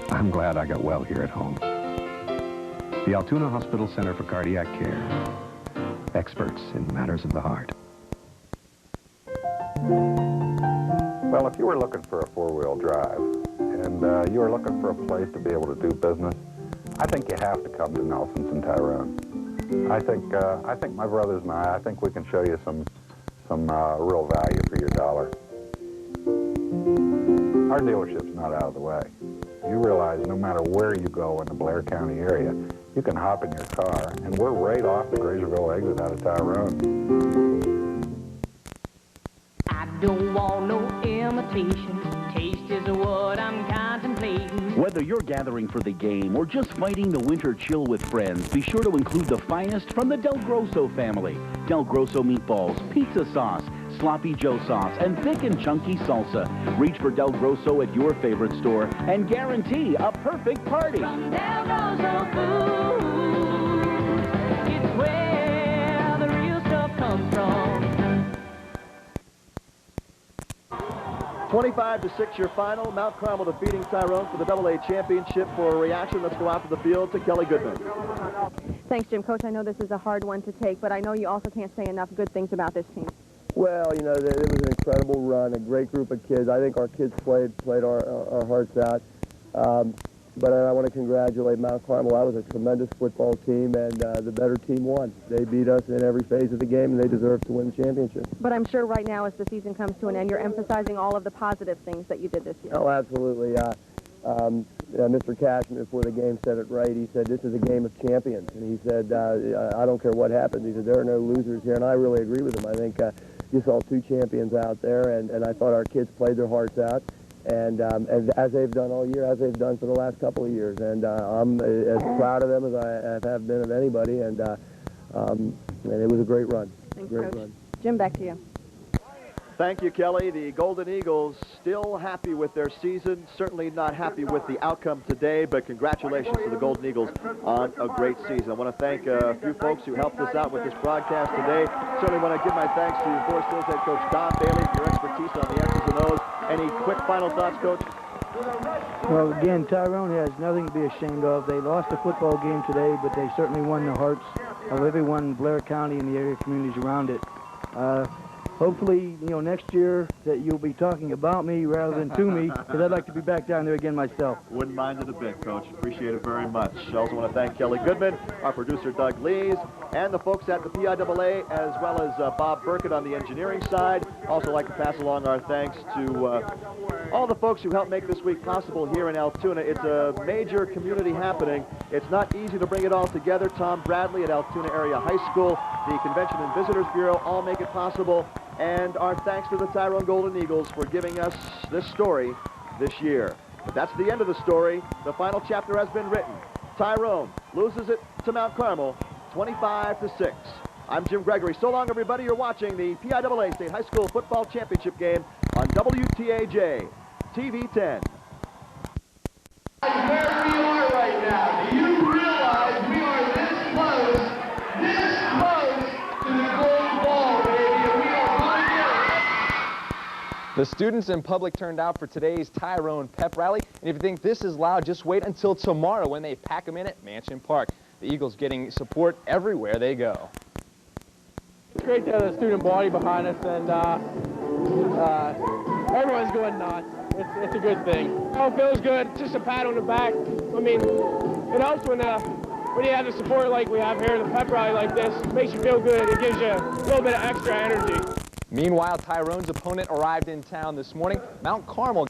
I'm glad I got well here at home. The Altoona Hospital Center for Cardiac Care. Experts in matters of the heart. Well, if you were looking for a four-wheel drive and you were looking for a place to be able to do business, I think you have to come to Nelson's in Tyrone. I think my brothers and I think we can show you some real value for your dollar. Our dealership's not out of the way. You realize no matter where you go in the Blair County area, you can hop in your car, and we're right off the Grazerville exit out of Tyrone. I don't want no imitation. Taste is what I'm contemplating. Whether you're gathering for the game or just fighting the winter chill with friends, be sure to include the finest from the Del Grosso family. Del Grosso meatballs, pizza sauce, Sloppy Joe sauce, and thick and chunky salsa. Reach for Del Grosso at your favorite store and guarantee a perfect party. From Del Grosso Foods, it's where the real stuff comes from. 25-6 your final. Mount Carmel defeating Tyrone for the AA championship. For a reaction, let's go out to the field to Kelly Goodman. Thanks, Jim. Coach, I know this is a hard one to take, but I know you also can't say enough good things about this team. Well, you know, it was an incredible run, a great group of kids. I think our kids played our hearts out. But I want to congratulate Mount Carmel. That was a tremendous football team, and the better team won. They beat us in every phase of the game, and they deserve to win the championship. But I'm sure right now, as the season comes to an end, you're emphasizing all of the positive things that you did this year. Oh, absolutely. Mr. Cashman, before the game, said it right. He said, this is a game of champions. And he said, I don't care what happens. He said, there are no losers here. And I really agree with him. I think you saw two champions out there, and I thought our kids played their hearts out. And as they've done all year, as they've done for the last couple of years. And I'm as proud of them as I have been of anybody. And it was a great run. Thanks, great Coach. run. Jim, back to you. Thank you, Kelly. The Golden Eagles still happy with their season, certainly not happy with the outcome today, but congratulations to the Golden Eagles on a great season. I want to thank a few folks who helped us out with this broadcast today. Certainly want to give my thanks to Forest Hills head coach Don Bailey for your expertise on the X's and O's. Any quick final thoughts, Coach? Well, again, Tyrone has nothing to be ashamed of. They lost the football game today, but they certainly won the hearts of everyone in Blair County and the area communities around it. Hopefully, you know, next year that you'll be talking about me rather than to me, because I'd like to be back down there again myself. Wouldn't mind it a bit, Coach. Appreciate it very much. I also want to thank Kelly Goodman, our producer Doug Lees, and the folks at the PIAA, as well as Bob Burkett on the engineering side. Also like to pass along our thanks to all the folks who helped make this week possible here in Altoona. It's a major community happening. It's not easy to bring it all together. Tom Bradley at Altoona Area High School, the Convention and Visitors Bureau all make it possible. And our thanks to the Tyrone Golden Eagles for giving us this story this year. But that's the end of the story. The final chapter has been written. Tyrone loses it to Mount Carmel, 25-6. I'm Jim Gregory. So long, everybody. You're watching the PIAA State High School Football Championship game on WTAJ TV 10. Where we are right now, do you realize we are this close to the gold ball, baby? The students and public turned out for today's Tyrone Pep Rally. And if you think this is loud, just wait until tomorrow when they pack them in at Mansion Park. The Eagles getting support everywhere they go. It's great to have the student body behind us, and everyone's going nuts. It's a good thing. Oh, it feels good. It's just a pat on the back. I mean, it helps when you have the support like we have here, the pep rally like this. It makes you feel good. It gives you a little bit of extra energy. Meanwhile, Tyrone's opponent arrived in town this morning. Mount Carmel